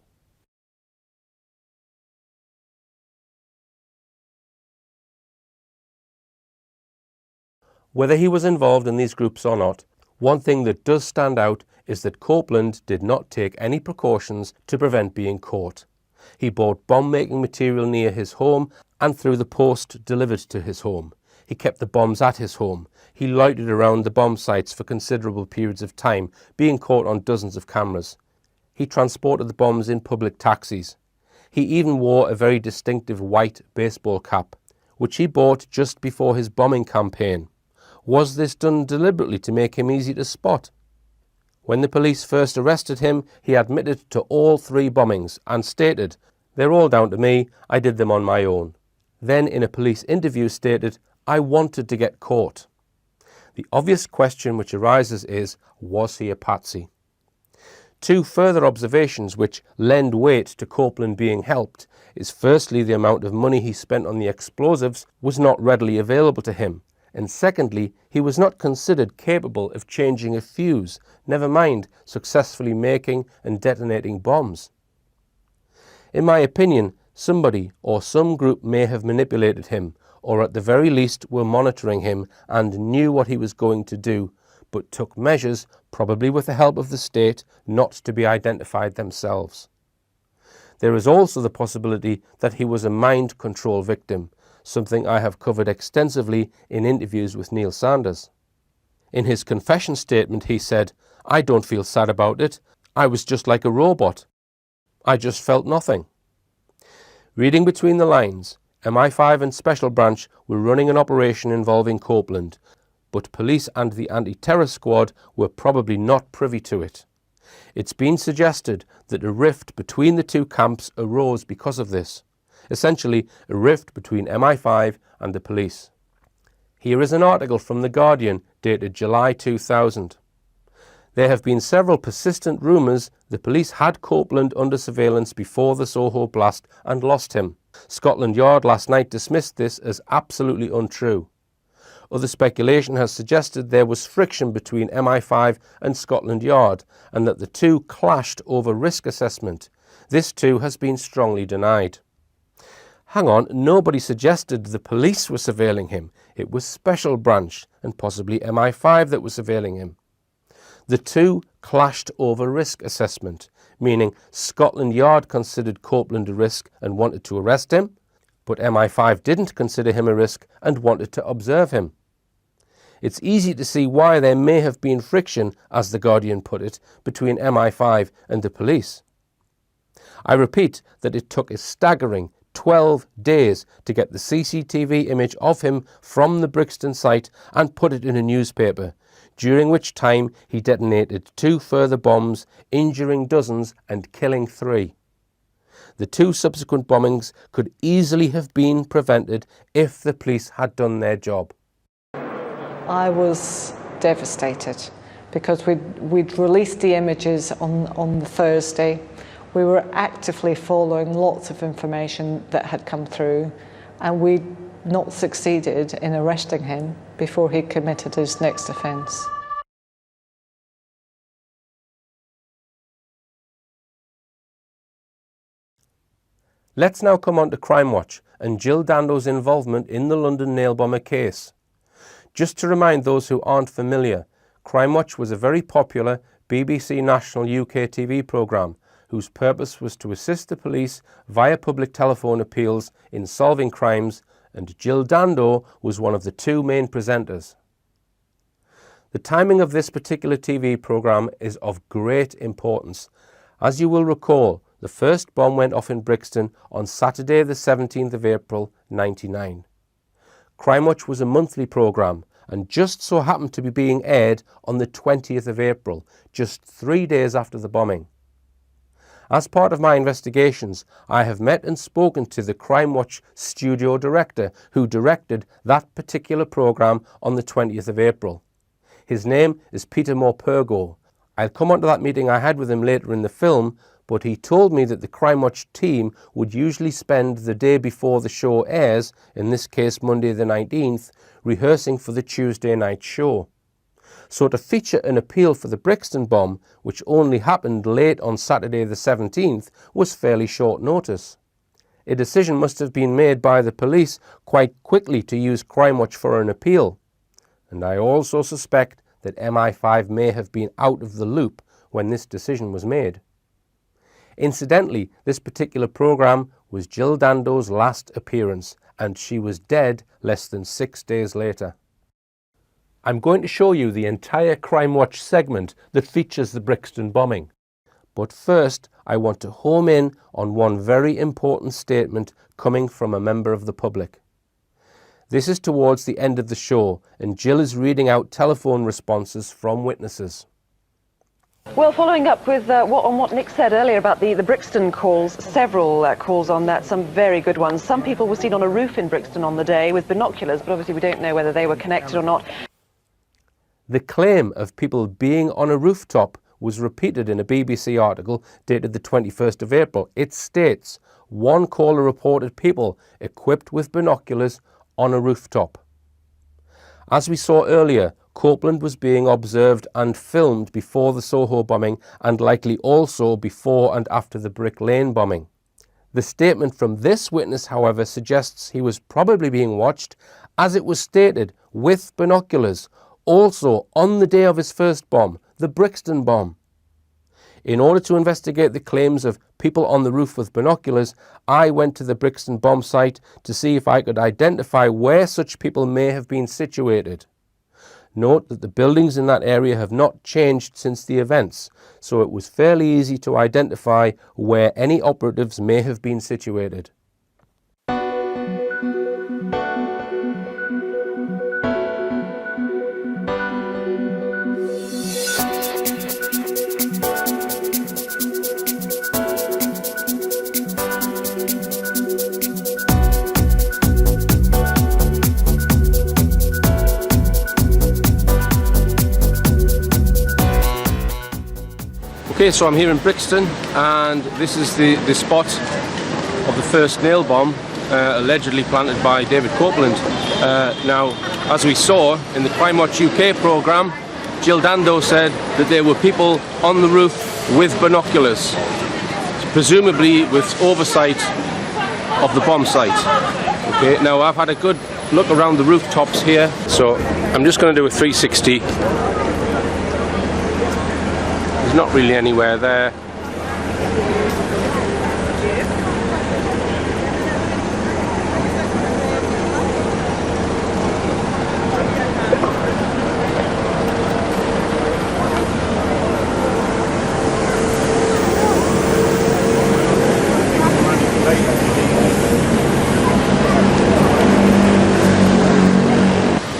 Whether he was involved in these groups or not, one thing that does stand out is that Copeland did not take any precautions to prevent being caught. He bought bomb-making material near his home and through the post delivered to his home. He kept the bombs at his home. He loitered around the bomb sites for considerable periods of time, being caught on dozens of cameras. He transported the bombs in public taxis. He even wore a very distinctive white baseball cap, which he bought just before his bombing campaign. Was this done deliberately to make him easy to spot? When the police first arrested him, he admitted to all 3 bombings and stated, "They're all down to me, I did them on my own." Then in a police interview stated, "I wanted to get caught." The obvious question which arises is, was he a patsy? 2 further observations which lend weight to Copeland being helped is firstly the amount of money he spent on the explosives was not readily available to him, and secondly he was not considered capable of changing a fuse, never mind successfully making and detonating bombs. In my opinion, somebody or some group may have manipulated him, or at the very least were monitoring him and knew what he was going to do, but took measures, probably with the help of the state, not to be identified themselves. There is also the possibility that he was a mind control victim, something I have covered extensively in interviews with Neil Sanders. In his confession statement he said, "I don't feel sad about it. I was just like a robot. I just felt nothing." Reading between the lines, MI5 and Special Branch were running an operation involving Copeland, but police and the anti-terror squad were probably not privy to it. It's been suggested that a rift between the 2 camps arose because of this, essentially a rift between MI5 and the police. Here is an article from The Guardian dated July 2000. There have been several persistent rumours the police had Copeland under surveillance before the Soho blast and lost him. Scotland Yard last night dismissed this as absolutely untrue. Other speculation has suggested there was friction between MI5 and Scotland Yard and that the 2 clashed over risk assessment. This too has been strongly denied. Hang on, nobody suggested the police were surveilling him. It was Special Branch and possibly MI5 that was surveilling him. The 2 clashed over risk assessment, meaning Scotland Yard considered Copeland a risk and wanted to arrest him, but MI5 didn't consider him a risk and wanted to observe him. It's easy to see why there may have been friction, as The Guardian put it, between MI5 and the police. I repeat that it took a staggering 12 days to get the CCTV image of him from the Brixton site and put it in a newspaper, during which time he detonated 2 further bombs, injuring dozens and killing 3. The 2 subsequent bombings could easily have been prevented if the police had done their job. I was devastated because we'd released the images on the Thursday. We were actively following lots of information that had come through, and we'd not succeeded in arresting him before he committed his next offence. Let's now come on to Crime Watch and Jill Dando's involvement in the London nail bomber case. Just to remind those who aren't familiar, Crime Watch was a very popular BBC National UK TV programme whose purpose was to assist the police via public telephone appeals in solving crimes, and Jill Dando was one of the 2 main presenters. The timing of this particular TV programme is of great importance. As you will recall, the first bomb went off in Brixton on Saturday the 17th of April 1999. Crime Watch was a monthly programme and just so happened to be being aired on the 20th of April, just 3 days after the bombing. As part of my investigations, I have met and spoken to the Crime Watch studio director who directed that particular programme on the 20th of April. His name is Peter Morpurgo. I'll come on to that meeting I had with him later in the film, but he told me that the Crime Watch team would usually spend the day before the show airs, in this case Monday the 19th, rehearsing for the Tuesday night show. So to feature an appeal for the Brixton bomb, which only happened late on Saturday the 17th, was fairly short notice. A decision must have been made by the police quite quickly to use Crime Watch for an appeal. And I also suspect that MI5 may have been out of the loop when this decision was made. Incidentally, this particular programme was Jill Dando's last appearance, and she was dead less than 6 days later. I'm going to show you the entire Crime Watch segment that features the Brixton bombing. But first, I want to home in on one very important statement coming from a member of the public. This is towards the end of the show, and Jill is reading out telephone responses from witnesses. Well, following up with what Nick said earlier about the Brixton calls, several calls on that, some very good ones. Some people were seen on a roof in Brixton on the day with binoculars, but obviously we don't know whether they were connected or not. The claim of people being on a rooftop was repeated in a BBC article dated the 21st of April. It states, one caller reported people equipped with binoculars on a rooftop. As we saw earlier, Copeland was being observed and filmed before the Soho bombing and likely also before and after the Brick Lane bombing. The statement from this witness, however, suggests he was probably being watched, as it was stated, with binoculars, also on the day of his first bomb, the Brixton bomb. In order to investigate the claims of people on the roof with binoculars, I went to the Brixton bomb site to see if I could identify where such people may have been situated. Note that the buildings in that area have not changed since the events, so it was fairly easy to identify where any operatives may have been situated. Okay, so I'm here in Brixton, and this is the spot of the first nail bomb allegedly planted by David Copeland. Now, as we saw in the Crime Watch UK programme, Jill Dando said that there were people on the roof with binoculars, presumably with oversight of the bomb site. Okay, now I've had a good look around the rooftops here, so I'm just going to do a 360. There's not really anywhere there.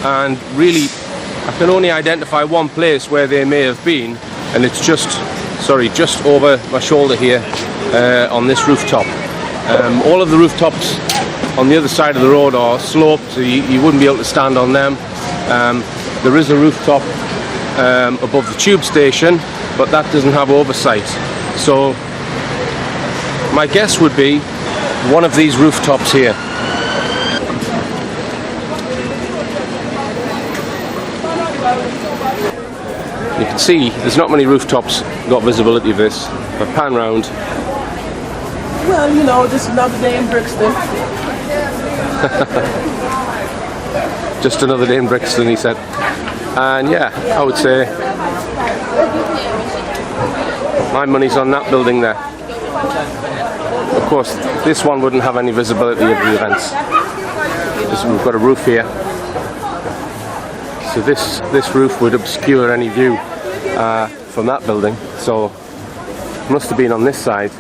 And really, I can only identify one place where they may have been, and it's just over my shoulder here on this rooftop. All of the rooftops on the other side of the road are sloped, so you wouldn't be able to stand on them. There is a rooftop above the tube station, but that doesn't have oversight. So my guess would be one of these rooftops here. You can see there's not many rooftops got visibility of this. If I pan round. Well, you know, just another day in Brixton. Just another day in Brixton, he said. And yeah, I would say my money's on that building there. Of course, this one wouldn't have any visibility of the events. We've got a roof here. So this roof would obscure any view from that building, so it must have been on this side.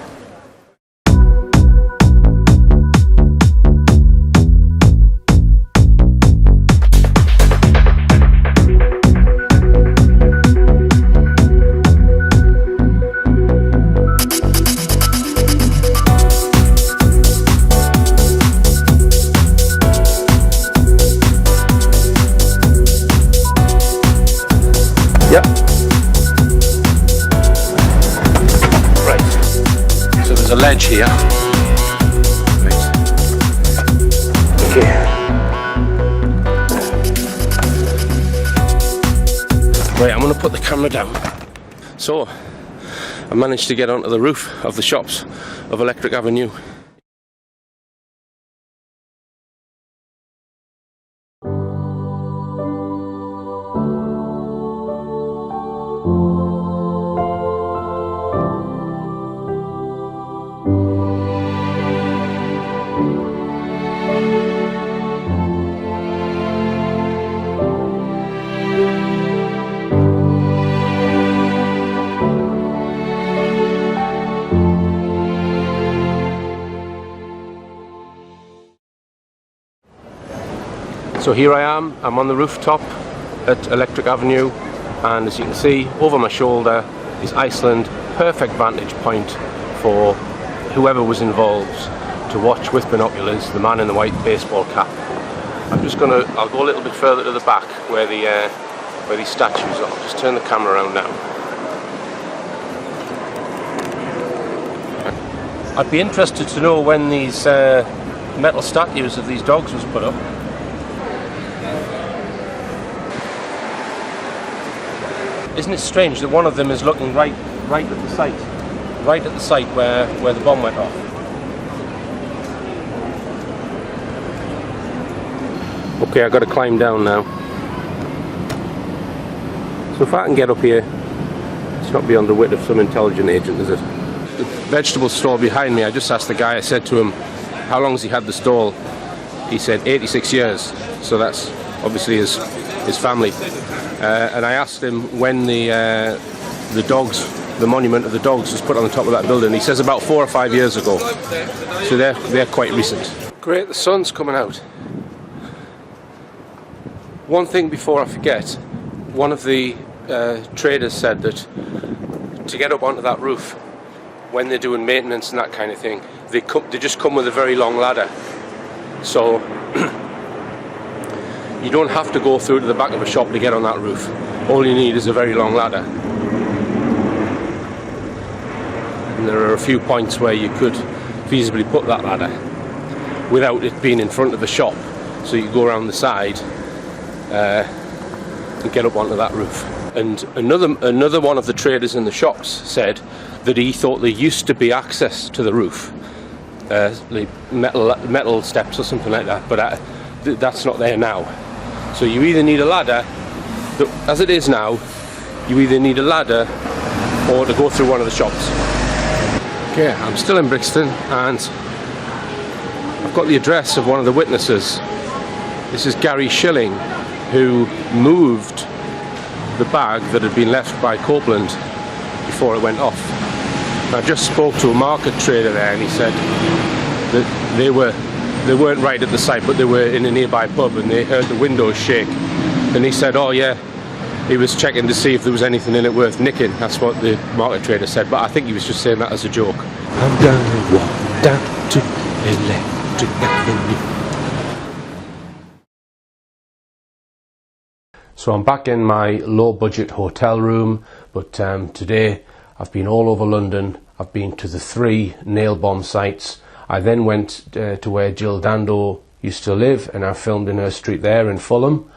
ledge here. Right, I'm going to put the camera down. So, I managed to get onto the roof of the shops of Electric Avenue. So here I am, I'm on the rooftop at Electric Avenue, and as you can see over my shoulder is Iceland. Perfect vantage point for whoever was involved to watch with binoculars the man in the white baseball cap. I'll go a little bit further to the back where these statues are. I'll just turn the camera around now. I'd be interested to know when these metal statues of these dogs was put up. Isn't it strange that one of them is looking right at the site where the bomb went off? Okay, I've got to climb down now. So if I can get up here, it's not beyond the wit of some intelligent agent, is it? The vegetable stall behind me, I just asked the guy, I said to him, how long has he had the stall? He said 86 years, so that's obviously his family. And I asked him when the monument of the dogs was put on the top of that building. He says about 4 or 5 years ago. So they're quite recent. Great, the sun's coming out. One thing before I forget, one of the traders said that to get up onto that roof, when they're doing maintenance and that kind of thing, they just come with a very long ladder. So you don't have to go through to the back of a shop to get on that roof. All you need is a very long ladder. And there are a few points where you could feasibly put that ladder without it being in front of the shop. So you go around the side and get up onto that roof. And another one of the traders in the shops said that he thought there used to be access to the roof, like metal steps or something like that, but that's not there now. So you either need a ladder, as it is now, you either need a ladder or to go through one of the shops. Okay, I'm still in Brixton and I've got the address of one of the witnesses. This is Gary Schilling, who moved the bag that had been left by Copeland before it went off. I just spoke to a market trader there and he said that they weren't right at the site, but they were in a nearby pub and they heard the windows shake. And he said, oh yeah, he was checking to see if there was anything in it worth nicking. That's what the market trader said, but I think he was just saying that as a joke. I'm gonna walk down to Electric Avenue. So I'm back in my low-budget hotel room, but today I've been all over London. I've been to the 3 nail bomb sites. I then went to where Jill Dando used to live, and I filmed in her street there in Fulham.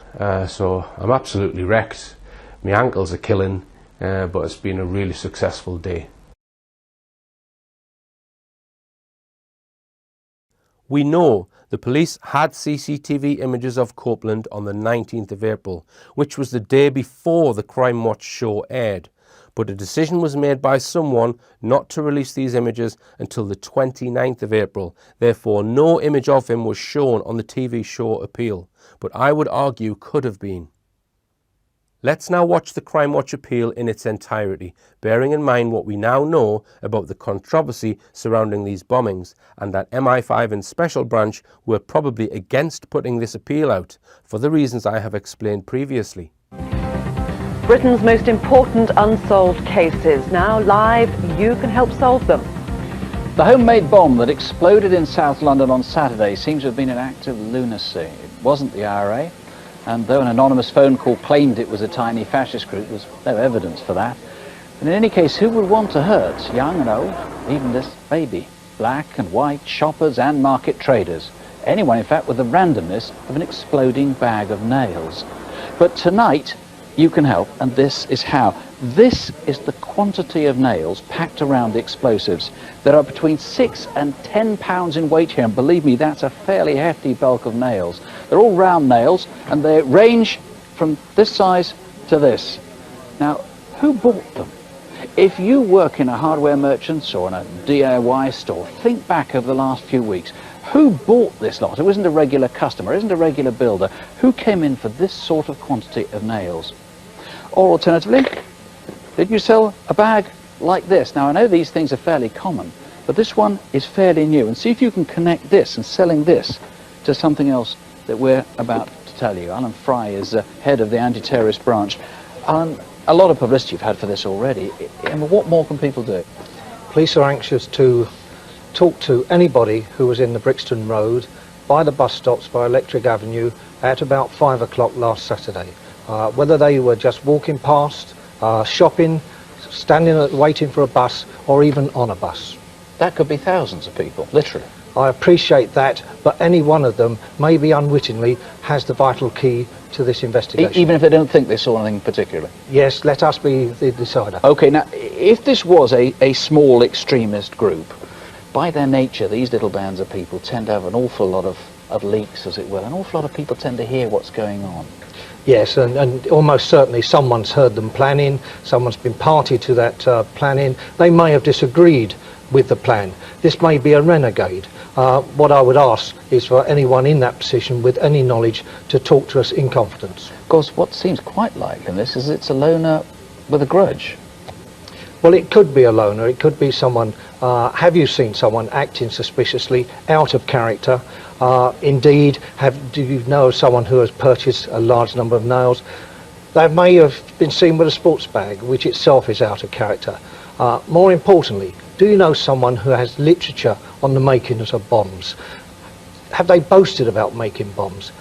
So I'm absolutely wrecked. My ankles are killing, but it's been a really successful day. We know the police had CCTV images of Copeland on the 19th of April, which was the day before the Crime Watch show aired. But a decision was made by someone not to release these images until the 29th of April. Therefore, no image of him was shown on the TV show Appeal, but I would argue could have been. Let's now watch the Crime Watch appeal in its entirety, bearing in mind what we now know about the controversy surrounding these bombings, and that MI5 and Special Branch were probably against putting this appeal out, for the reasons I have explained previously. Britain's most important unsolved cases. Now live, you can help solve them. The homemade bomb that exploded in South London on Saturday seems to have been an act of lunacy. It wasn't the IRA. And though an anonymous phone call claimed it was a tiny fascist group, there was no evidence for that. And in any case, who would want to hurt, young and old, even this baby? black and white, shoppers and market traders. Anyone, in fact, with the randomness of an exploding bag of nails. But tonight, you can help, and this is how. This is the quantity of nails packed around the explosives. There are between 6 and 10 pounds in weight here, and believe me, that's a fairly hefty bulk of nails. They're all round nails, and they range from this size to this. Now, who bought them? If you work in a hardware merchant's or in a DIY store, think back over the last few weeks. Who bought this lot? Who isn't a regular customer, isn't a regular builder? Who came in for this sort of quantity of nails? Or alternatively, did you sell a bag like this? Now, I know these things are fairly common, but this one is fairly new. And see if you can connect this and selling this to something else that we're about to tell you. Alan Fry is head of the anti-terrorist branch. Alan, a lot of publicity you've had for this already. What more can people do? Police are anxious to talk to anybody who was in the Brixton Road, by the bus stops, by Electric Avenue, at about 5 o'clock last Saturday. Whether they were just walking past, shopping, standing waiting for a bus, or even on a bus. That could be thousands of people, literally. I appreciate that, but any one of them, maybe unwittingly, has the vital key to this investigation. Even if they don't think they saw anything particular? Yes, let us be the decider. OK, now, if this was a small extremist group, by their nature, these little bands of people tend to have an awful lot of leaks, as it were. An awful lot of people tend to hear what's going on. Yes, and almost certainly someone's heard them planning, someone's been party to that planning. They may have disagreed with the plan. This may be a renegade. What I would ask is for anyone in that position with any knowledge to talk to us in confidence. Of course, what seems quite likely in this is it's a loner with a grudge. Well, it could be a loner, it could be someone, have you seen someone acting suspiciously, out of character? Indeed, do you know of someone who has purchased a large number of nails? They may have been seen with a sports bag, which itself is out of character. More importantly, do you know someone who has literature on the makings of bombs? Have they boasted about making bombs?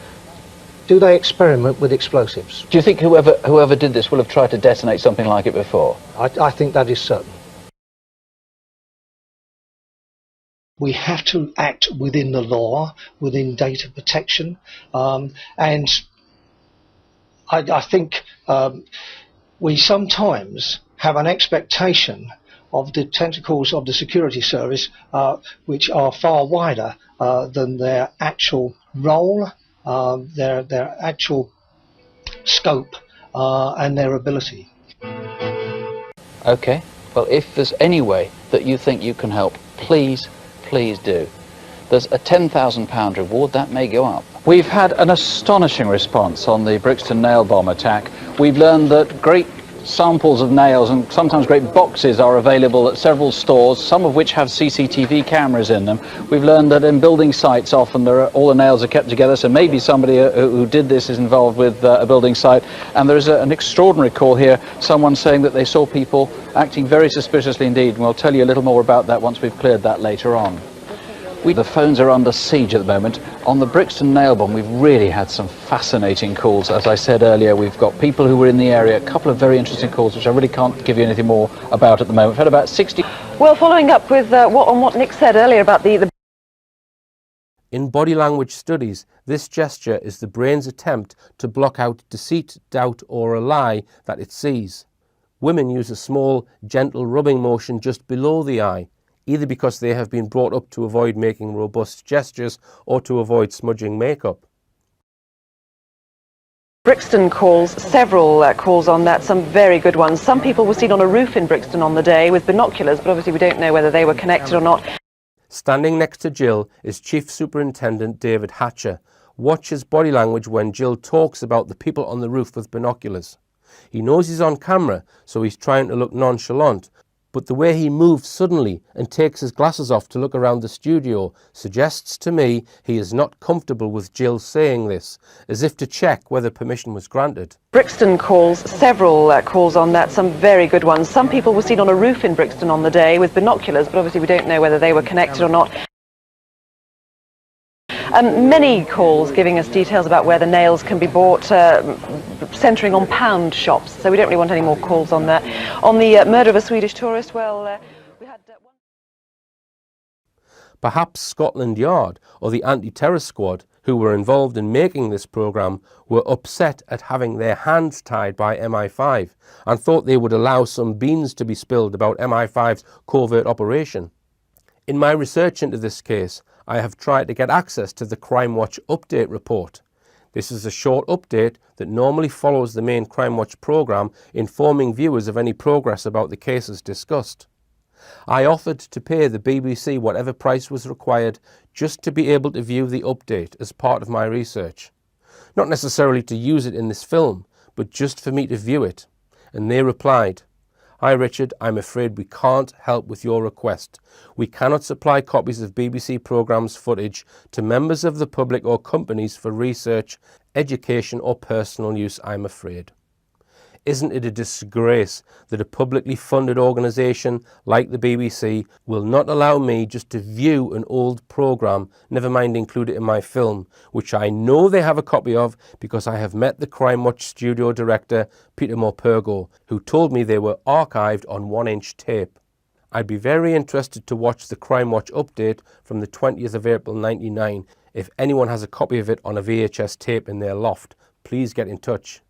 Do they experiment with explosives? Do you think whoever did this will have tried to detonate something like it before? I think that is certain. We have to act within the law, within data protection, and I think we sometimes have an expectation of the tentacles of the security service which are far wider than their actual role, their actual scope and their ability. OK, well, if there's any way that you think you can help, please do. There's a £10,000 reward, that may go up. We've had an astonishing response on the Brixton nail bomb attack. We've learned that great samples of nails and sometimes great boxes are available at several stores, some of which have CCTV cameras in them. We've learned that in building sites often all the nails are kept together, so maybe somebody who did this is involved with a building site. And there's an extraordinary call here, someone saying that they saw people acting very suspiciously indeed, and we'll tell you a little more about that once we've cleared that later on. The phones are under siege at the moment. On the Brixton nail bomb, we've really had some fascinating calls. As I said earlier, we've got people who were in the area, a couple of very interesting calls, which I really can't give you anything more about at the moment. We've had about 60... Well, following up with what Nick said earlier about the... In body language studies, this gesture is the brain's attempt to block out deceit, doubt, or a lie that it sees. Women use a small, gentle rubbing motion just below the eye, either because they have been brought up to avoid making robust gestures or to avoid smudging makeup. Brixton calls, several calls on that, some very good ones. Some people were seen on a roof in Brixton on the day with binoculars, but obviously we don't know whether they were connected or not. Standing next to Jill is Chief Superintendent David Hatcher. Watch his body language when Jill talks about the people on the roof with binoculars. He knows he's on camera, so he's trying to look nonchalant, but the way he moves suddenly and takes his glasses off to look around the studio suggests to me he is not comfortable with Jill saying this, as if to check whether permission was granted. Brixton calls, several calls on that, some very good ones. Some people were seen on a roof in Brixton on the day with binoculars, but obviously we don't know whether they were connected or not. Many calls giving us details about where the nails can be bought, centering on pound shops, so we don't really want any more calls on that. On the murder of a Swedish tourist, well, we had one... Perhaps Scotland Yard or the anti-terror squad who were involved in making this programme were upset at having their hands tied by MI5 and thought they would allow some beans to be spilled about MI5's covert operation. In my research into this case, I have tried to get access to the Crime Watch Update report. This is a short update that normally follows the main Crime Watch programme, informing viewers of any progress about the cases discussed. I offered to pay the BBC whatever price was required just to be able to view the update as part of my research. Not necessarily to use it in this film, but just for me to view it. And they replied, "Hi Richard, I'm afraid we can't help with your request. We cannot supply copies of BBC programmes footage to members of the public or companies for research, education or personal use, I'm afraid." Isn't it a disgrace that a publicly funded organisation like the BBC will not allow me just to view an old programme, never mind include it in my film, which I know they have a copy of because I have met the Crime Watch studio director, Peter Morpurgo, who told me they were archived on 1-inch tape. I'd be very interested to watch the Crime Watch update from the 20th of April 1999. If anyone has a copy of it on a VHS tape in their loft, please get in touch.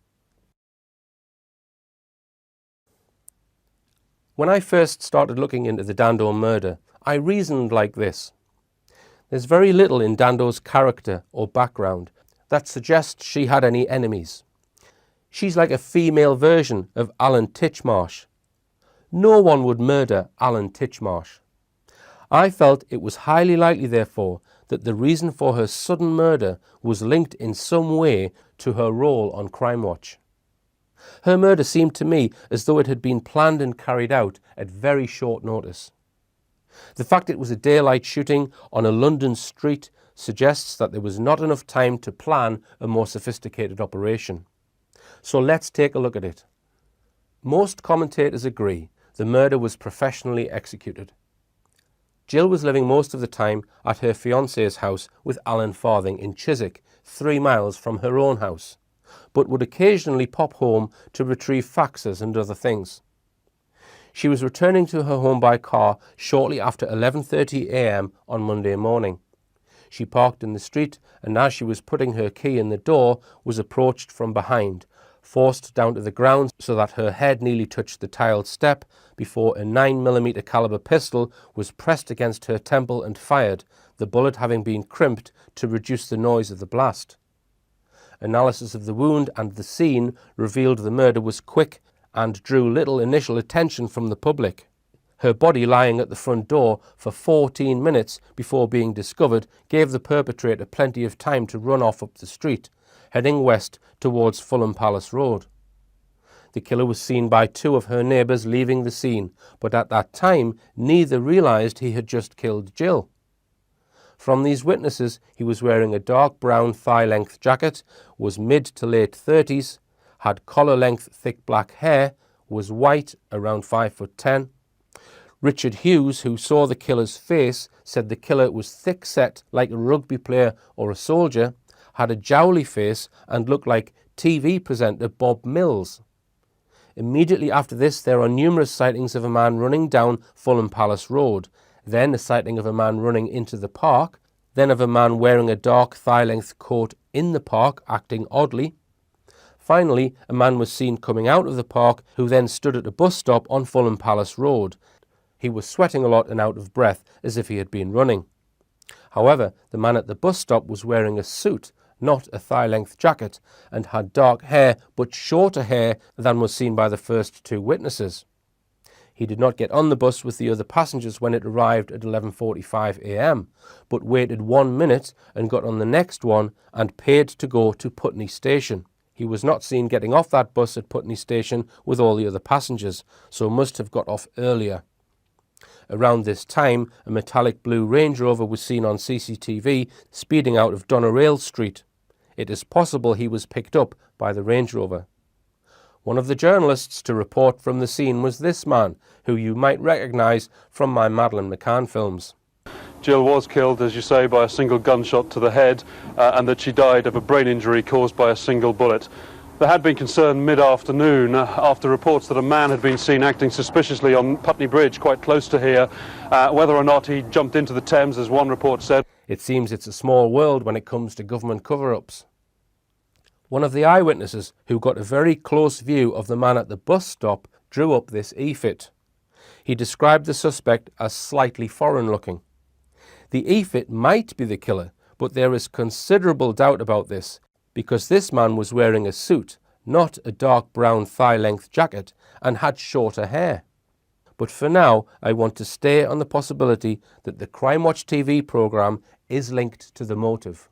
When I first started looking into the Dando murder, I reasoned like this. There's very little in Dando's character or background that suggests she had any enemies. She's like a female version of Alan Titchmarsh. No one would murder Alan Titchmarsh. I felt it was highly likely, therefore, that the reason for her sudden murder was linked in some way to her role on Crime Watch. Her murder seemed to me as though it had been planned and carried out at very short notice. The fact it was a daylight shooting on a London street suggests that there was not enough time to plan a more sophisticated operation. So let's take a look at it. Most commentators agree the murder was professionally executed. Jill was living most of the time at her fiancé's house with Alan Farthing in Chiswick, 3 miles from her own house, but would occasionally pop home to retrieve faxes and other things. She was returning to her home by car shortly after 11:30 a.m. on Monday morning. She parked in the street, and as she was putting her key in the door, was approached from behind, forced down to the ground so that her head nearly touched the tiled step before a 9mm caliber pistol was pressed against her temple and fired, the bullet having been crimped to reduce the noise of the blast. Analysis of the wound and the scene revealed the murder was quick and drew little initial attention from the public. Her body lying at the front door for 14 minutes before being discovered gave the perpetrator plenty of time to run off up the street, heading west towards Fulham Palace Road. The killer was seen by 2 of her neighbours leaving the scene, but at that time neither realised he had just killed Jill. From these witnesses, he was wearing a dark brown thigh-length jacket, was mid to late 30s, had collar-length thick black hair, was white, around 5'10". Richard Hughes, who saw the killer's face, said the killer was thick-set like a rugby player or a soldier, had a jowly face and looked like TV presenter Bob Mills. Immediately after this, there are numerous sightings of a man running down Fulham Palace Road, then a sighting of a man running into the park, then of a man wearing a dark thigh-length coat in the park, acting oddly. Finally, a man was seen coming out of the park, who then stood at a bus stop on Fulham Palace Road. He was sweating a lot and out of breath, as if he had been running. However, the man at the bus stop was wearing a suit, not a thigh-length jacket, and had dark hair, but shorter hair than was seen by the first 2 witnesses. He did not get on the bus with the other passengers when it arrived at 11:45 a.m, but waited 1 minute and got on the next one and paid to go to Putney Station. He was not seen getting off that bus at Putney Station with all the other passengers, so must have got off earlier. Around this time, a metallic blue Range Rover was seen on CCTV speeding out of Doneraile Street. It is possible he was picked up by the Range Rover. One of the journalists to report from the scene was this man, who you might recognise from my Madeleine McCann films. Jill was killed, as you say, by a single gunshot to the head, and that she died of a brain injury caused by a single bullet. There had been concern mid-afternoon after reports that a man had been seen acting suspiciously on Putney Bridge, quite close to here, whether or not he jumped into the Thames, as one report said. It seems it's a small world when it comes to government cover-ups. One of the eyewitnesses who got a very close view of the man at the bus stop drew up this e-fit. He described the suspect as slightly foreign-looking. The e-fit might be the killer, but there is considerable doubt about this, because this man was wearing a suit, not a dark brown thigh-length jacket, and had shorter hair. But for now, I want to stay on the possibility that the Crime Watch TV programme is linked to the motive.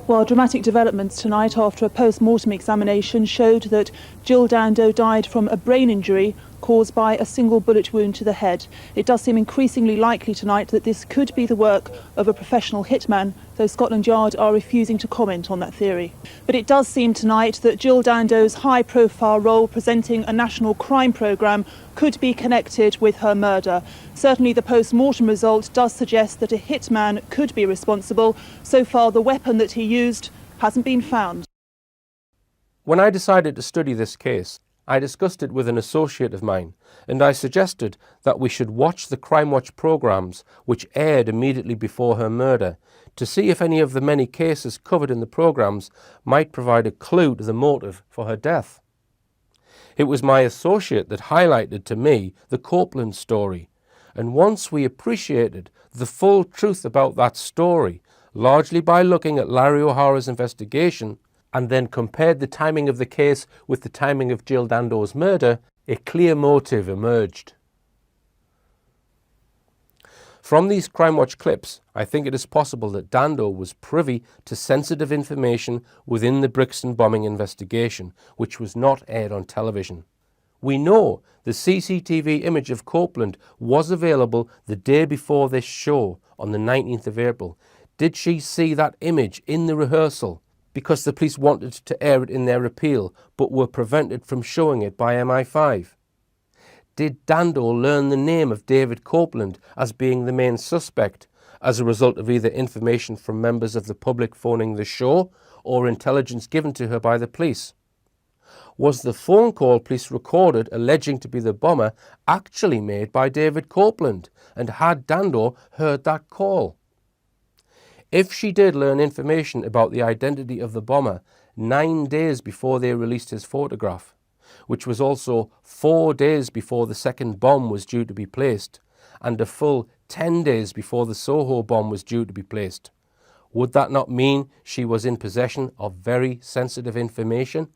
Well, dramatic developments tonight after a post-mortem examination showed that Jill Dando died from a brain injury caused by a single bullet wound to the head. It does seem increasingly likely tonight that this could be the work of a professional hitman, though Scotland Yard are refusing to comment on that theory. But it does seem tonight that Jill Dando's high-profile role presenting a national crime programme could be connected with her murder. Certainly the post-mortem result does suggest that a hitman could be responsible. So far, the weapon that he used hasn't been found. When I decided to study this case, I discussed it with an associate of mine, and I suggested that we should watch the Crime Watch programmes which aired immediately before her murder to see if any of the many cases covered in the programmes might provide a clue to the motive for her death. It was my associate that highlighted to me the Copeland story, and once we appreciated the full truth about that story, largely by looking at Larry O'Hara's investigation, and then compared the timing of the case with the timing of Jill Dando's murder, a clear motive emerged. From these Crime Watch clips, I think it is possible that Dando was privy to sensitive information within the Brixton bombing investigation, which was not aired on television. We know the CCTV image of Copeland was available the day before this show on the 19th of April. Did she see that image in the rehearsal because the police wanted to air it in their appeal but were prevented from showing it by MI5? Did Dando learn the name of David Copeland as being the main suspect as a result of either information from members of the public phoning the show or intelligence given to her by the police? Was the phone call police recorded alleging to be the bomber actually made by David Copeland, and had Dando heard that call? If she did learn information about the identity of the bomber 9 days before they released his photograph, which was also 4 days before the second bomb was due to be placed, and a full 10 days before the Soho bomb was due to be placed, would that not mean she was in possession of very sensitive information?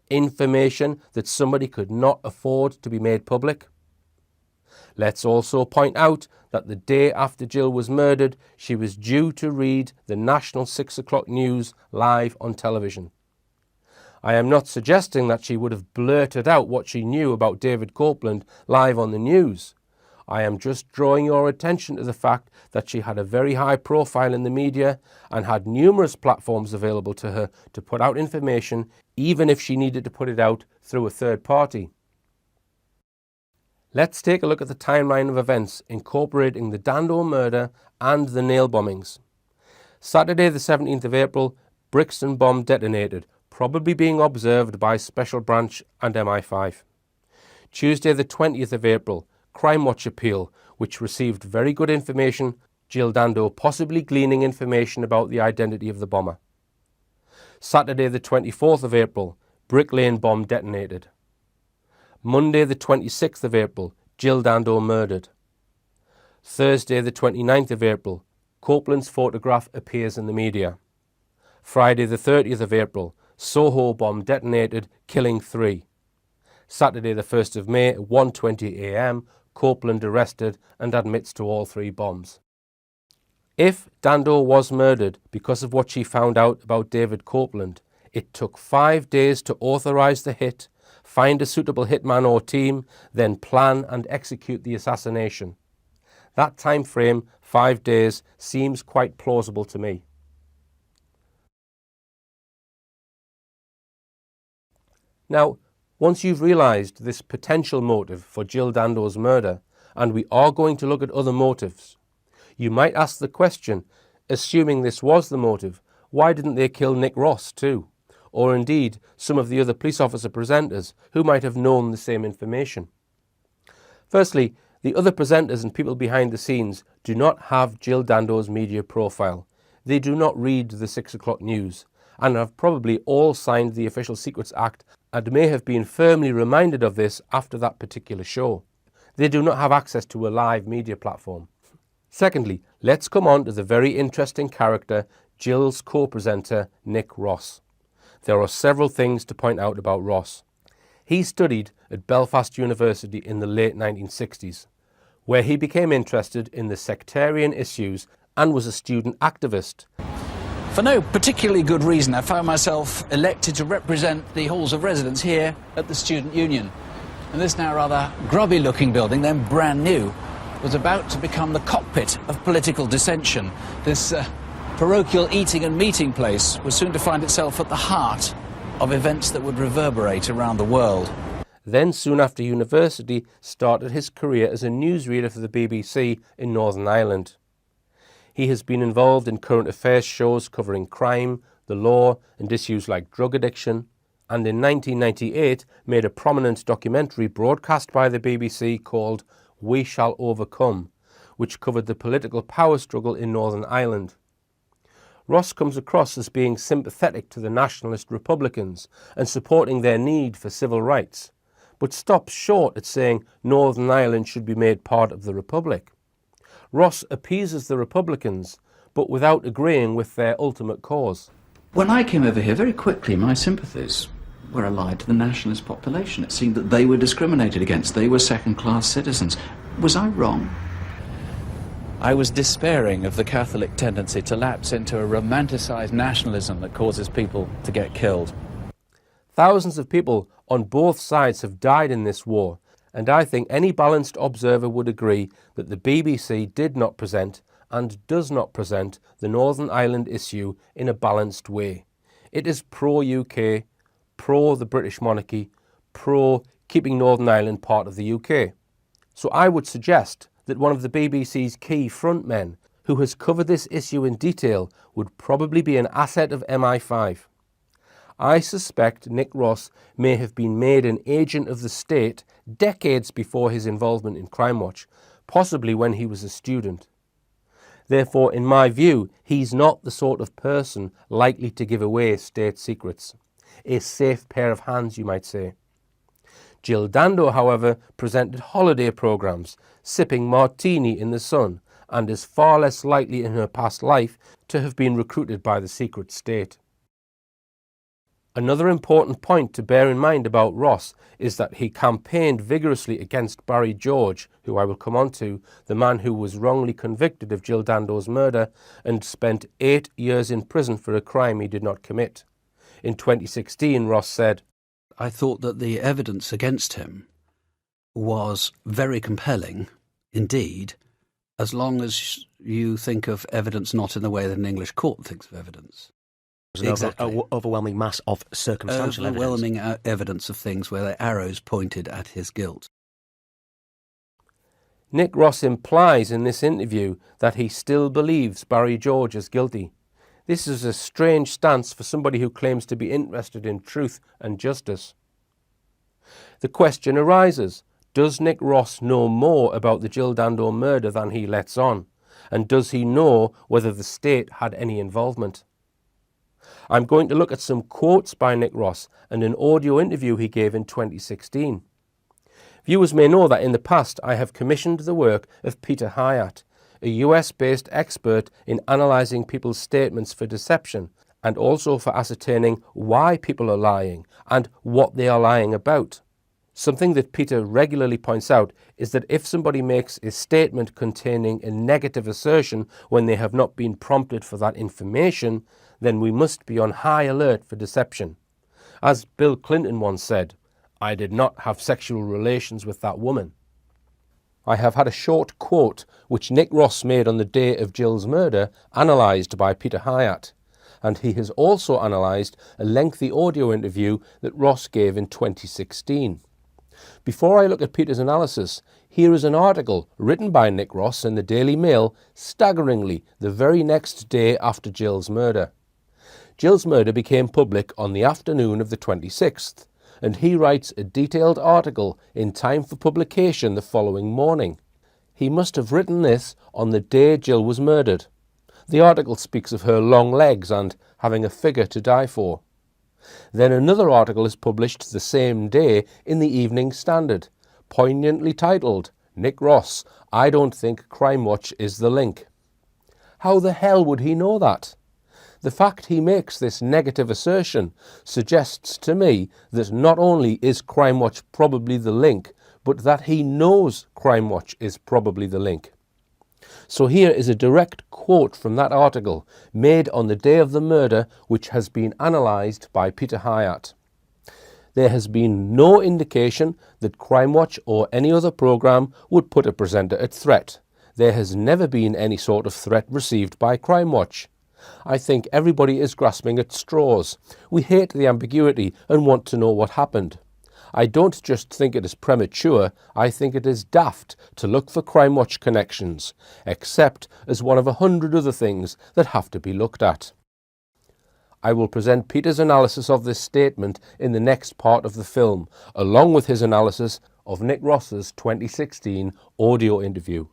Information that somebody could not afford to be made public? Let's also point out that the day after Jill was murdered, she was due to read the national 6 o'clock news live on television. I am not suggesting that she would have blurted out what she knew about David Copeland live on the news. I am just drawing your attention to the fact that she had a very high profile in the media and had numerous platforms available to her to put out information, even if she needed to put it out through a third party. Let's take a look at the timeline of events incorporating the Dando murder and the nail bombings. Saturday the 17th of April, Brixton bomb detonated, probably being observed by Special Branch and MI5. Tuesday the 20th of April, Crime Watch appeal, which received very good information, Jill Dando possibly gleaning information about the identity of the bomber. Saturday the 24th of April, Brick Lane bomb detonated. Monday the 26th of April, Jill Dando murdered. Thursday the 29th of April, Copeland's photograph appears in the media. Friday the 30th of April, Soho bomb detonated, killing 3. Saturday the 1st of May, 1:20 a.m, Copeland arrested and admits to all 3 bombs. If Dando was murdered because of what she found out about David Copeland, it took 5 days to authorise the hit, find a suitable hitman or team, then plan and execute the assassination. That time frame, 5 days, seems quite plausible to me. Now, once you've realised this potential motive for Jill Dando's murder, and we are going to look at other motives, you might ask the question, assuming this was the motive, why didn't they kill Nick Ross too? or indeed some of the other police officer presenters who might have known the same information. Firstly, the other presenters and people behind the scenes do not have Jill Dando's media profile. They do not read the 6 o'clock news and have probably all signed the Official Secrets Act and may have been firmly reminded of this after that particular show. They do not have access to a live media platform. Secondly, let's come on to the very interesting character, Jill's co-presenter, Nick Ross. There are several things to point out about Ross. He studied at Belfast University in the late 1960s, where he became interested in the sectarian issues and was a student activist. For no particularly good reason, I found myself elected to represent the halls of residence here at the Student Union. And this now rather grubby-looking building, then brand new, was about to become the cockpit of political dissension. This parochial eating and meeting place was soon to find itself at the heart of events that would reverberate around the world. Then, soon after university, started his career as a newsreader for the BBC in Northern Ireland. He has been involved in current affairs shows covering crime, the law and issues like drug addiction, and in 1998 made a prominent documentary broadcast by the BBC called We Shall Overcome, which covered the political power struggle in Northern Ireland. Ross comes across as being sympathetic to the nationalist Republicans and supporting their need for civil rights, but stops short at saying Northern Ireland should be made part of the Republic. Ross appeases the Republicans, but without agreeing with their ultimate cause. When I came over here, very quickly my sympathies were allied to the nationalist population. It seemed that they were discriminated against. They were second-class citizens. Was I wrong? I was despairing of the Catholic tendency to lapse into a romanticised nationalism that causes people to get killed. Thousands of people on both sides have died in this war, and I think any balanced observer would agree that the BBC did not present and does not present the Northern Ireland issue in a balanced way. It is pro-UK, pro the British monarchy, pro keeping Northern Ireland part of the UK. So I would suggest that one of the BBC's key frontmen who has covered this issue in detail would probably be an asset of MI5. I suspect Nick Ross may have been made an agent of the state decades before his involvement in Crime Watch, possibly when he was a student. Therefore, in my view, he's not the sort of person likely to give away state secrets. A safe pair of hands, you might say. Jill Dando, however, presented holiday programmes, sipping martini in the sun, and is far less likely in her past life to have been recruited by the secret state. Another important point to bear in mind about Ross is that he campaigned vigorously against Barry George, who I will come on to, the man who was wrongly convicted of Jill Dando's murder and spent 8 years in prison for a crime he did not commit. In 2016, Ross said, I thought that the evidence against him was very compelling indeed, as long as you think of evidence not in the way that an English court thinks of evidence. Exactly. Overwhelming mass of circumstantial overwhelming evidence of things where the arrows pointed at his guilt. Nick Ross implies in this interview that he still believes Barry George is guilty. This is a strange stance for somebody who claims to be interested in truth and justice. The question arises, does Nick Ross know more about the Jill Dando murder than he lets on? And does he know whether the state had any involvement? I'm going to look at some quotes by Nick Ross and an audio interview he gave in 2016. Viewers may know that in the past I have commissioned the work of Peter Hyatt, a US-based expert in analysing people's statements for deception and also for ascertaining why people are lying and what they are lying about. Something that Peter regularly points out is that if somebody makes a statement containing a negative assertion when they have not been prompted for that information, then we must be on high alert for deception. As Bill Clinton once said, I did not have sexual relations with that woman. I have had a short quote which Nick Ross made on the day of Jill's murder analysed by Peter Hyatt, and he has also analysed a lengthy audio interview that Ross gave in 2016. Before I look at Peter's analysis, here is an article written by Nick Ross in the Daily Mail, staggeringly the very next day after Jill's murder. Jill's murder became public on the afternoon of the 26th, and he writes a detailed article in time for publication the following morning. He must have written this on the day Jill was murdered. The article speaks of her long legs and having a figure to die for. Then another article is published the same day in the Evening Standard, poignantly titled, "Nick Ross, I don't think Crime Watch is the link." How the hell would he know that? The fact he makes this negative assertion suggests to me that not only is Crime Watch probably the link, but that he knows Crime Watch is probably the link. So here is a direct quote from that article, made on the day of the murder, which has been analysed by Peter Hyatt. There has been no indication that Crime Watch or any other programme would put a presenter at threat. There has never been any sort of threat received by Crime Watch. I think everybody is grasping at straws. We hate the ambiguity and want to know what happened. I don't just think it is premature, I think it is daft to look for Crime Watch connections, except as one of 100 other things that have to be looked at. I will present Peter's analysis of this statement in the next part of the film, along with his analysis of Nick Ross's 2016 audio interview.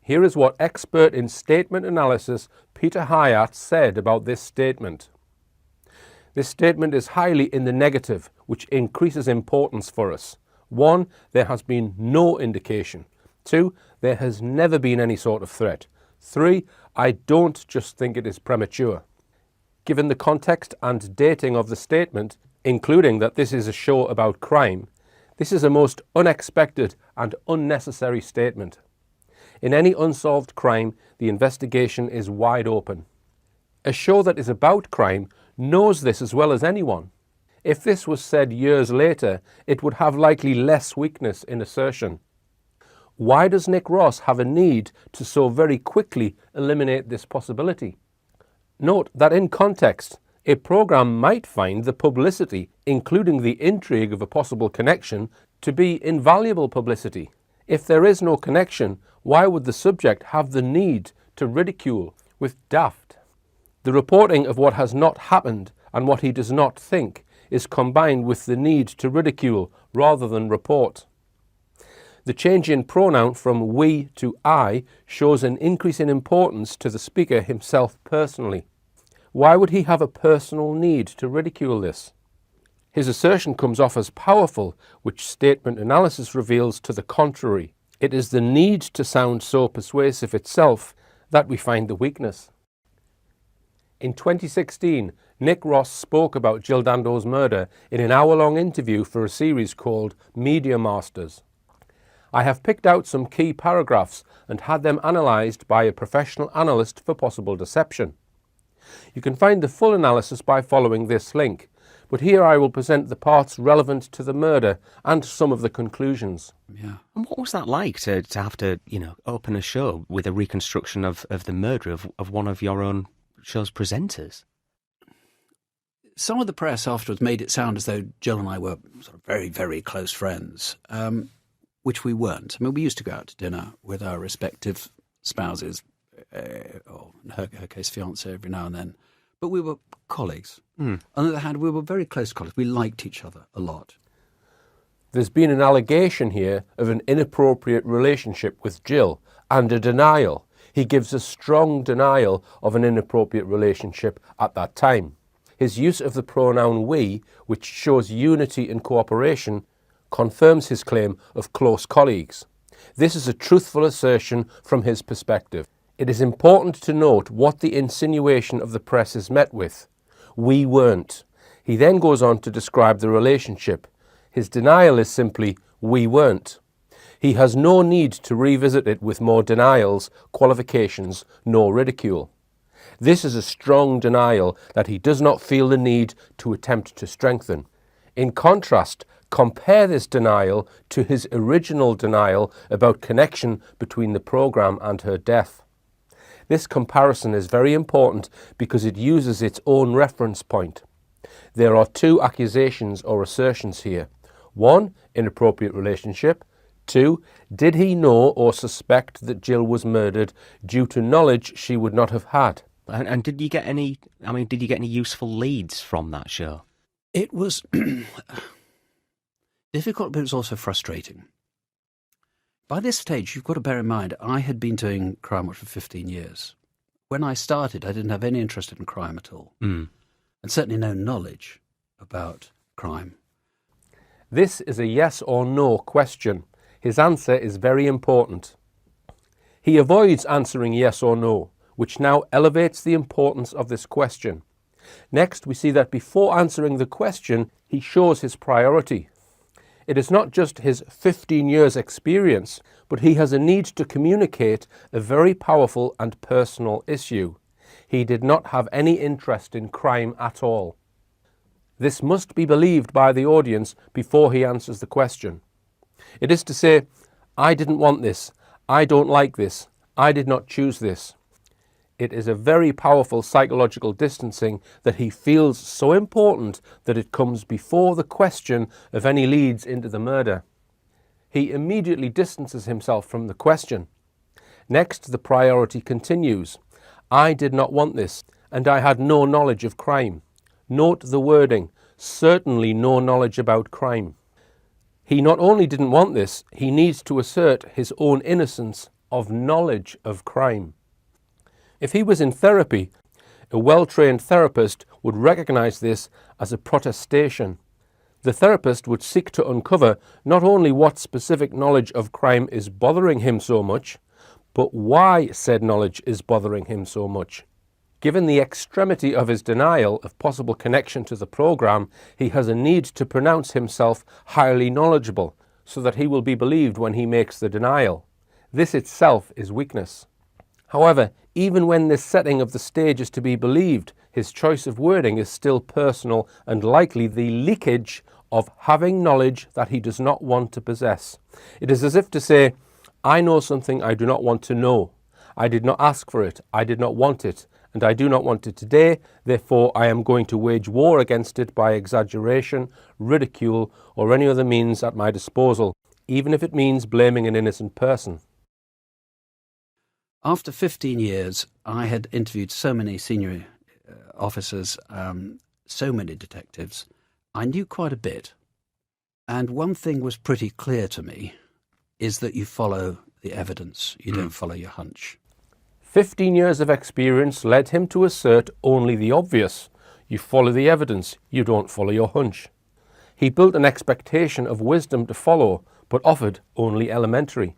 Here is what expert in statement analysis Peter Hyatt said about this statement. This statement is highly in the negative, which increases importance for us. 1. There has been no indication. 2. There has never been any sort of threat. 3. I don't just think it is premature. Given the context and dating of the statement, including that this is a show about crime, this is a most unexpected and unnecessary statement. In any unsolved crime, the investigation is wide open. A show that is about crime knows this as well as anyone. If this was said years later, it would have likely less weakness in assertion. Why does Nick Ross have a need to so very quickly eliminate this possibility? Note that in context, a programme might find the publicity, including the intrigue of a possible connection, to be invaluable publicity. If there is no connection, why would the subject have the need to ridicule with daft? The reporting of what has not happened and what he does not think is combined with the need to ridicule rather than report. The change in pronoun from we to I shows an increase in importance to the speaker himself personally. Why would he have a personal need to ridicule this? His assertion comes off as powerful, which statement analysis reveals to the contrary. It is the need to sound so persuasive itself that we find the weakness. In 2016, Nick Ross spoke about Jill Dando's murder in an hour-long interview for a series called Media Masters. I have picked out some key paragraphs and had them analysed by a professional analyst for possible deception. You can find the full analysis by following this link, but here I will present the parts relevant to the murder and some of the conclusions. Yeah. And what was that like to have to, open a show with a reconstruction of the murder of one of your own show's presenters? Some of the press afterwards made it sound as though Jill and I were sort of very, very close friends, which we weren't. I mean, we used to go out to dinner with our respective spouses, or in her case, fiancé every now and then. But we were colleagues. On the other hand, we were very close colleagues. We liked each other a lot. There's been an allegation here of an inappropriate relationship with Jill and a denial. He gives a strong denial of an inappropriate relationship at that time. His use of the pronoun we, which shows unity and cooperation, confirms his claim of close colleagues. This is a truthful assertion from his perspective. It is important to note what the insinuation of the press is met with. We weren't. He then goes on to describe the relationship. His denial is simply, we weren't. He has no need to revisit it with more denials, qualifications, nor ridicule. This is a strong denial that he does not feel the need to attempt to strengthen. In contrast, compare this denial to his original denial about connection between the programme and her death. This comparison is very important because it uses its own reference point. There are two accusations or assertions here. 1, inappropriate relationship. 2. Did he know or suspect that Jill was murdered due to knowledge she would not have had? And did you get any, did you get any useful leads from that show? It was difficult, but it was also frustrating. By this stage, you've got to bear in mind, I had been doing Crime Watch for 15 years. When I started, I didn't have any interest in crime at all, and certainly no knowledge about crime. This is a yes or no question. His answer is very important. He avoids answering yes or no, which now elevates the importance of this question. Next, we see that before answering the question, he shows his priority. It is not just his 15 years experience, but he has a need to communicate a very powerful and personal issue. He did not have any interest in crime at all. This must be believed by the audience before he answers the question. It is to say, I didn't want this, I don't like this, I did not choose this. It is a very powerful psychological distancing that he feels so important that it comes before the question of any leads into the murder. He immediately distances himself from the question. Next, the priority continues. I did not want this, and I had no knowledge of crime. Note the wording, certainly no knowledge about crime. He not only didn't want this, he needs to assert his own innocence of knowledge of crime. If he was in therapy, a well-trained therapist would recognize this as a protestation. The therapist would seek to uncover not only what specific knowledge of crime is bothering him so much, but why said knowledge is bothering him so much. Given the extremity of his denial of possible connection to the program, he has a need to pronounce himself highly knowledgeable so that he will be believed when he makes the denial. This itself is weakness. However, even when this setting of the stage is to be believed, his choice of wording is still personal and likely the leakage of having knowledge that he does not want to possess. It is as if to say, I know something I do not want to know. I did not ask for it, I did not want it, and I do not want it today, therefore I am going to wage war against it by exaggeration, ridicule, or any other means at my disposal, even if it means blaming an innocent person. After 15 years, I had interviewed so many senior officers, so many detectives. I knew quite a bit. And one thing was pretty clear to me, is that you follow the evidence, you don't follow your hunch. 15 years of experience led him to assert only the obvious. You follow the evidence, you don't follow your hunch. He built an expectation of wisdom to follow, but offered only elementary.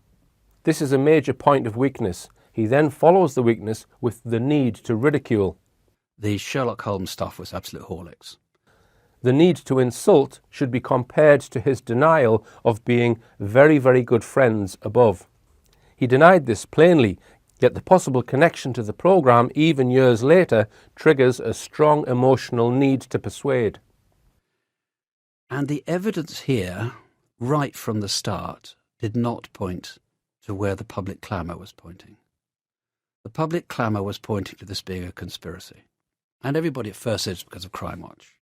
This is a major point of weakness. He then follows the weakness with the need to ridicule. The Sherlock Holmes stuff was absolute Horlicks. The need to insult should be compared to his denial of being very, very good friends above. He denied this plainly, yet the possible connection to the program, even years later, triggers a strong emotional need to persuade. And the evidence here, right from the start, did not point to where the public clamour was pointing. The public clamour was pointing to this being a conspiracy. And everybody at first said it's because of Crime Watch.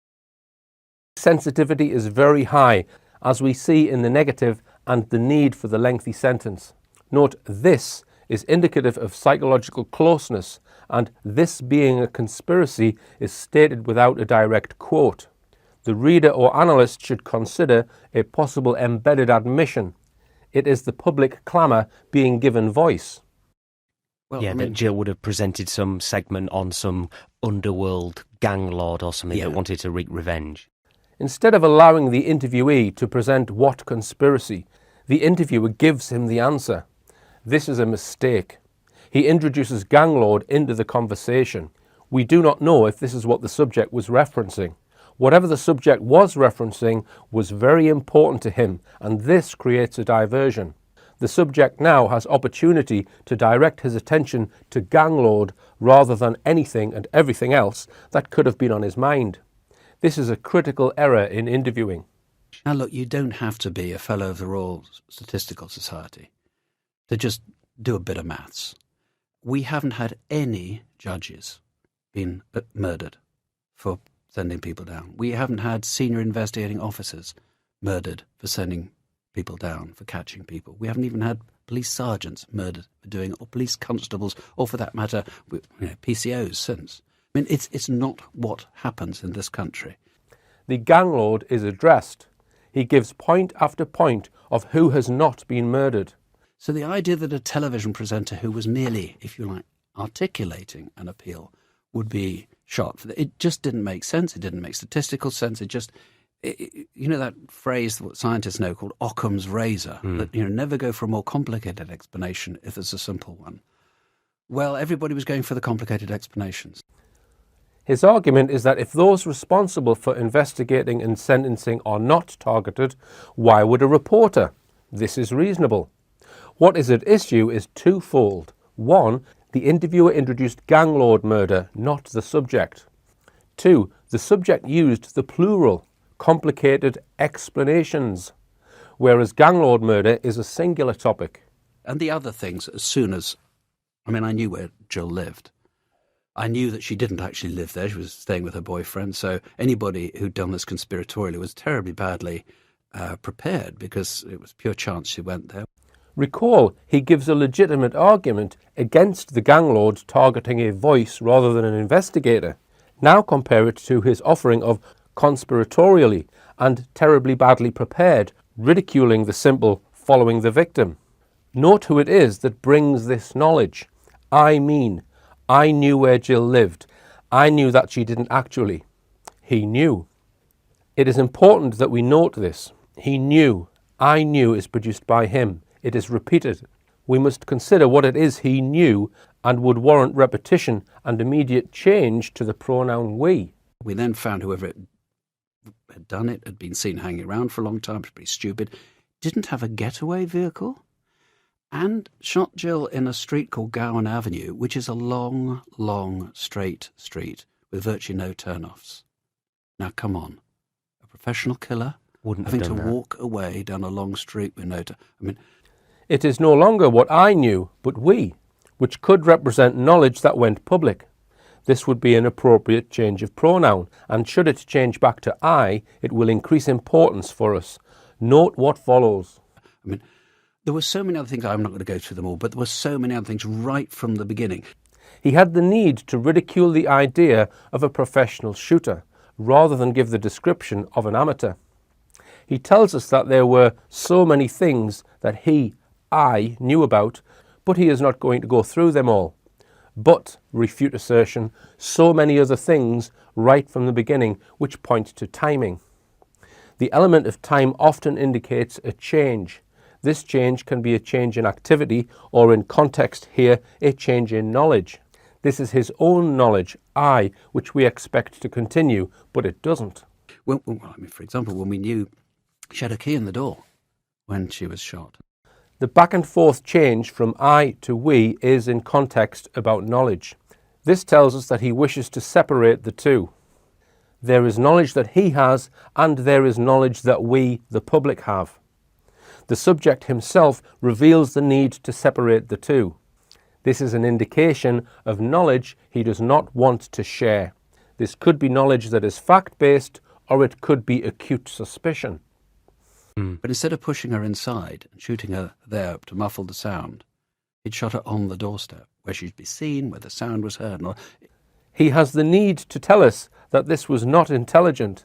Sensitivity is very high, as we see in the negative and the need for the lengthy sentence. Note, this is indicative of psychological closeness, and this being a conspiracy is stated without a direct quote. The reader or analyst should consider a possible embedded admission. It is the public clamour being given voice. Well, that Jill would have presented some segment on some underworld gang lord or something that wanted to wreak revenge. Instead of allowing the interviewee to present what conspiracy, the interviewer gives him the answer. This is a mistake. He introduces gang lord into the conversation. We do not know if this is what the subject was referencing. Whatever the subject was referencing was very important to him, and this creates a diversion. The subject now has opportunity to direct his attention to gang lord rather than anything and everything else that could have been on his mind. This is a critical error in interviewing. Now look, you don't have to be a fellow of the Royal Statistical Society to just do a bit of maths. We haven't had any judges been murdered for sending people down. We haven't had senior investigating officers murdered for sending people down for catching people. We haven't even had police sergeants murdered for doing it, or police constables, or for that matter, PCOs since. I mean, it's not what happens in this country. The gang lord is addressed. He gives point after point of who has not been murdered. So the idea that a television presenter who was merely, if you like, articulating an appeal would be shot, it just didn't make sense. It didn't make statistical sense. You know that phrase that scientists know called Occam's razor, that never go for a more complicated explanation if there's a simple one. Well, everybody was going for the complicated explanations. His argument is that if those responsible for investigating and sentencing are not targeted, why would a reporter? This is reasonable. What is at issue is twofold. One, the interviewer introduced gang lord murder, not the subject. Two, the subject used the plural, complicated explanations, whereas gang lord murder is a singular topic. And the other things, as soon as, I knew where Jill lived. I knew that she didn't actually live there. She was staying with her boyfriend. So anybody who'd done this conspiratorially was terribly badly prepared, because it was pure chance she went there. Recall, he gives a legitimate argument against the gang lord targeting a voice rather than an investigator. Now compare it to his offering of conspiratorially and terribly badly prepared, ridiculing the simple following the victim. Note who it is that brings this knowledge. I knew where Jill lived. I knew that she didn't actually. He knew. It is important that we note this. He knew. I knew is produced by him. It is repeated. We must consider what it is he knew and would warrant repetition and immediate change to the pronoun we. We then found whoever had done it had been seen hanging around for a long time. It was pretty stupid. Didn't have a getaway vehicle. And shot Jill in a street called Gowan Avenue, which is a long, long, straight street with virtually no turn-offs. Now, come on. A professional killer having to walk away down a long street with no turn. It is no longer what I knew, but we, which could represent knowledge that went public. This would be an appropriate change of pronoun, and should it change back to I, it will increase importance for us. Note what follows. There were so many other things, I'm not going to go through them all, but there were so many other things right from the beginning. He had the need to ridicule the idea of a professional shooter, rather than give the description of an amateur. He tells us that there were so many things that I, knew about, but he is not going to go through them all. But, refute assertion, so many other things right from the beginning which point to timing. The element of time often indicates a change. This change can be a change in activity, or in context here, a change in knowledge. This is his own knowledge, I, which we expect to continue, but it doesn't. Well, for example, when we knew she had a key in the door when she was shot. The back and forth change from I to we is in context about knowledge. This tells us that he wishes to separate the two. There is knowledge that he has, and there is knowledge that we, the public, have. The subject himself reveals the need to separate the two. This is an indication of knowledge he does not want to share. This could be knowledge that is fact-based, or it could be acute suspicion. But instead of pushing her inside and shooting her there to muffle the sound, he'd shot her on the doorstep, where she'd be seen, where the sound was heard. He has the need to tell us that this was not intelligent.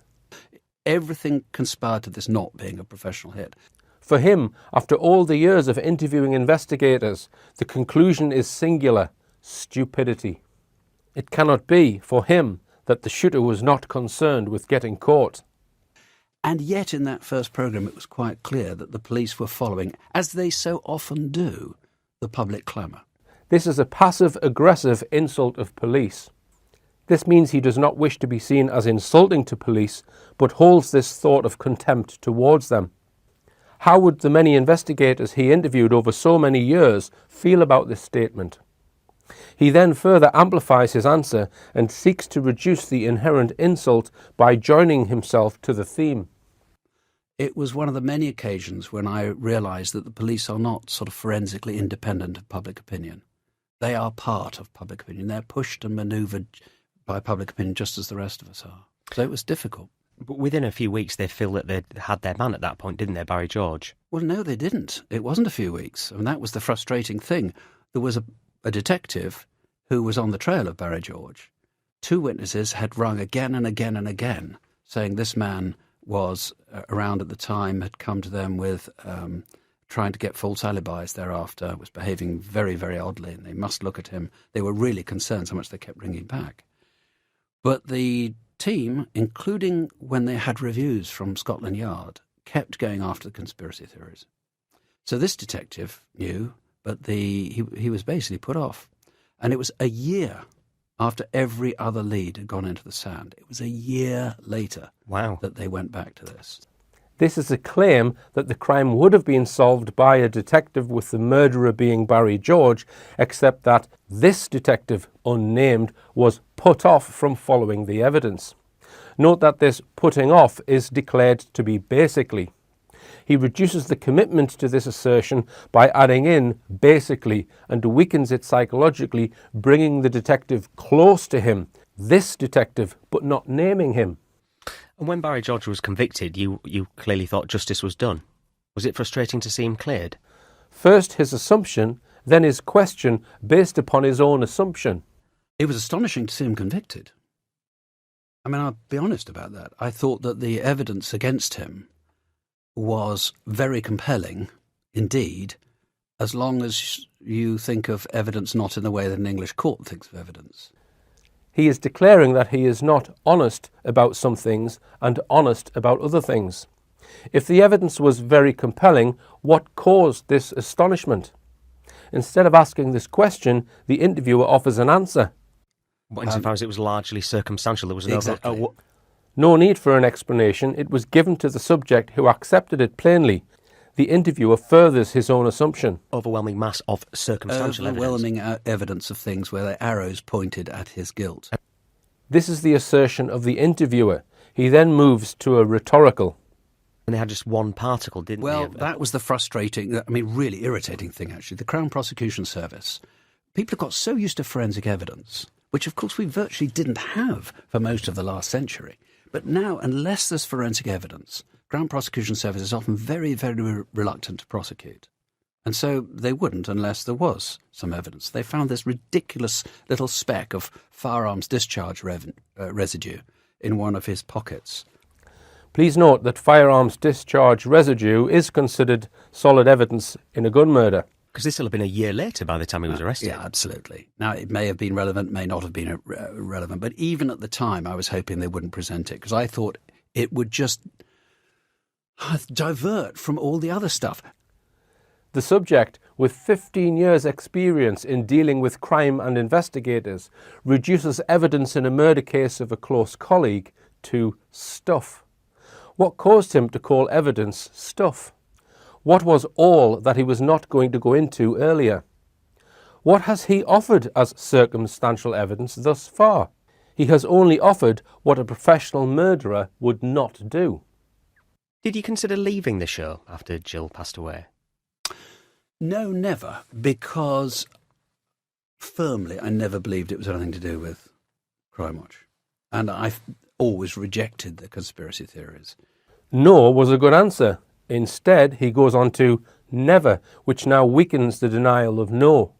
Everything conspired to this not being a professional hit. For him, after all the years of interviewing investigators, the conclusion is singular: stupidity. It cannot be, for him, that the shooter was not concerned with getting caught. And yet in that first programme it was quite clear that the police were following, as they so often do, the public clamour. This is a passive-aggressive insult of police. This means he does not wish to be seen as insulting to police, but holds this thought of contempt towards them. How would the many investigators he interviewed over so many years feel about this statement? He then further amplifies his answer and seeks to reduce the inherent insult by joining himself to the theme. It was one of the many occasions when I realised that the police are not sort of forensically independent of public opinion. They are part of public opinion. They're pushed and manoeuvred by public opinion just as the rest of us are. So it was difficult. But within a few weeks, they feel that they'd had their man at that point, didn't they, Barry George? Well, no, they didn't. It wasn't a few weeks. I mean, that was the frustrating thing. There was a detective who was on the trail of Barry George. 2 witnesses had rung again and again and again, saying this man was around at the time, had come to them with trying to get false alibis thereafter, was behaving very, very oddly, and they must look at him. They were really concerned so much they kept ringing back. But the team, including when they had reviews from Scotland Yard, kept going after the conspiracy theories. So this detective knew, but he was basically put off. And it was a year after every other lead had gone into the sand. It was a year later that they went back to this. This is a claim that the crime would have been solved by a detective with the murderer being Barry George, except that this detective, unnamed, was put off from following the evidence. Note that this putting off is declared to be basically. He reduces the commitment to this assertion by adding in basically and weakens it psychologically, bringing the detective close to him, this detective, but not naming him. And when Barry George was convicted, you clearly thought justice was done. Was it frustrating to see him cleared? First his assumption, then his question based upon his own assumption. It was astonishing to see him convicted. I mean, I'll be honest about that. I thought that the evidence against him was very compelling indeed, as long as you think of evidence not in the way that an English court thinks of evidence. He is declaring that he is not honest about some things and honest about other things. If the evidence was very compelling, what caused this astonishment? Instead of asking this question, the interviewer offers an answer. What, insofar as it was largely circumstantial, there was no need for an explanation. It was given to the subject, who accepted it plainly. The interviewer furthers his own assumption. Overwhelming mass of circumstantial Overwhelming evidence of things where the arrows pointed at his guilt. This is the assertion of the interviewer. He then moves to a rhetorical. And they had just one particle, didn't they? Well, that was the frustrating, really irritating thing, actually. The Crown Prosecution Service. People have got so used to forensic evidence, which of course we virtually didn't have for most of the last century. But now, unless there's forensic evidence, Crown Prosecution Service is often very, very reluctant to prosecute. And so they wouldn't unless there was some evidence. They found this ridiculous little speck of firearms discharge residue in one of his pockets. Please note that firearms discharge residue is considered solid evidence in a gun murder. Because this will have been a year later by the time he was arrested. Yeah, absolutely. Now, it may have been relevant, may not have been relevant, but even at the time I was hoping they wouldn't present it, because I thought it would just divert from all the other stuff. The subject, with 15 years' experience in dealing with crime and investigators, reduces evidence in a murder case of a close colleague to stuff. What caused him to call evidence stuff? What was all that he was not going to go into earlier? What has he offered as circumstantial evidence thus far? He has only offered what a professional murderer would not do. Did you consider leaving the show after Jill passed away? No, never, because firmly I never believed it was anything to do with Crime Watch. And I've always rejected the conspiracy theories. No was a good answer. Instead, he goes on to never, which now weakens the denial of no.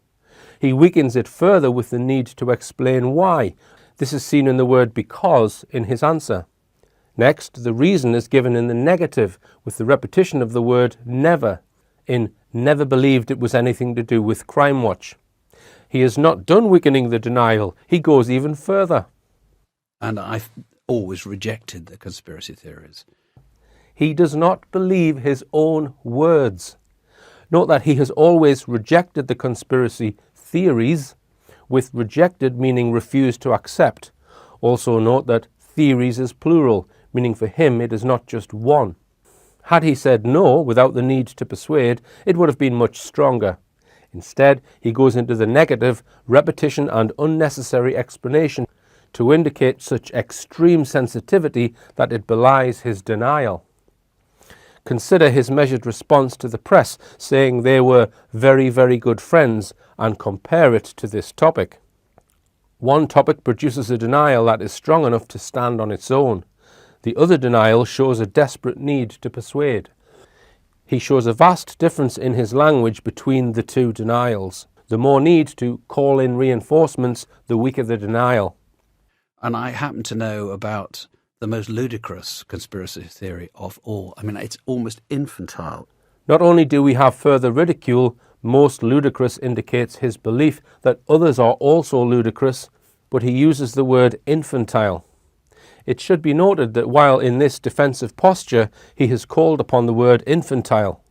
He weakens it further with the need to explain why. This is seen in the word because in his answer. Next, the reason is given in the negative with the repetition of the word never, in never believed it was anything to do with Crime Watch. He is not done weakening the denial. He goes even further. And I've always rejected the conspiracy theories. He does not believe his own words. Note that he has always rejected the conspiracy theories, with rejected meaning refused to accept. Also note that theories is plural, meaning for him it is not just one. Had he said no without the need to persuade, it would have been much stronger. Instead, he goes into the negative, repetition and unnecessary explanation to indicate such extreme sensitivity that it belies his denial. Consider his measured response to the press, saying they were very, very good friends, and compare it to this topic. One topic produces a denial that is strong enough to stand on its own. The other denial shows a desperate need to persuade. He shows a vast difference in his language between the two denials. The more need to call in reinforcements, the weaker the denial. And I happen to know about the most ludicrous conspiracy theory of all. I mean, it's almost infantile. Not only do we have further ridicule, most ludicrous indicates his belief that others are also ludicrous, but he uses the word infantile. It should be noted that while in this defensive posture, he has called upon the word infantile.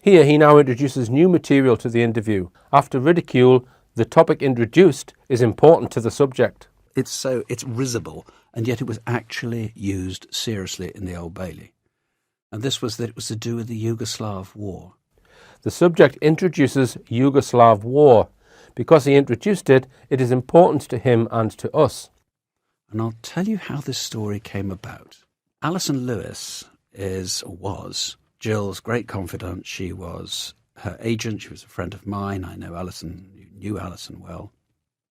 Here he now introduces new material to the interview. After ridicule, the topic introduced is important to the subject. It's risible, and yet it was actually used seriously in the Old Bailey. And this was that it was to do with the Yugoslav war. The subject introduces Yugoslav war. Because he introduced it, it is important to him and to us. And I'll tell you how this story came about. Alison Lewis was Jill's great confidant. She was her agent. She was a friend of mine. I know Alison, you knew Alison well.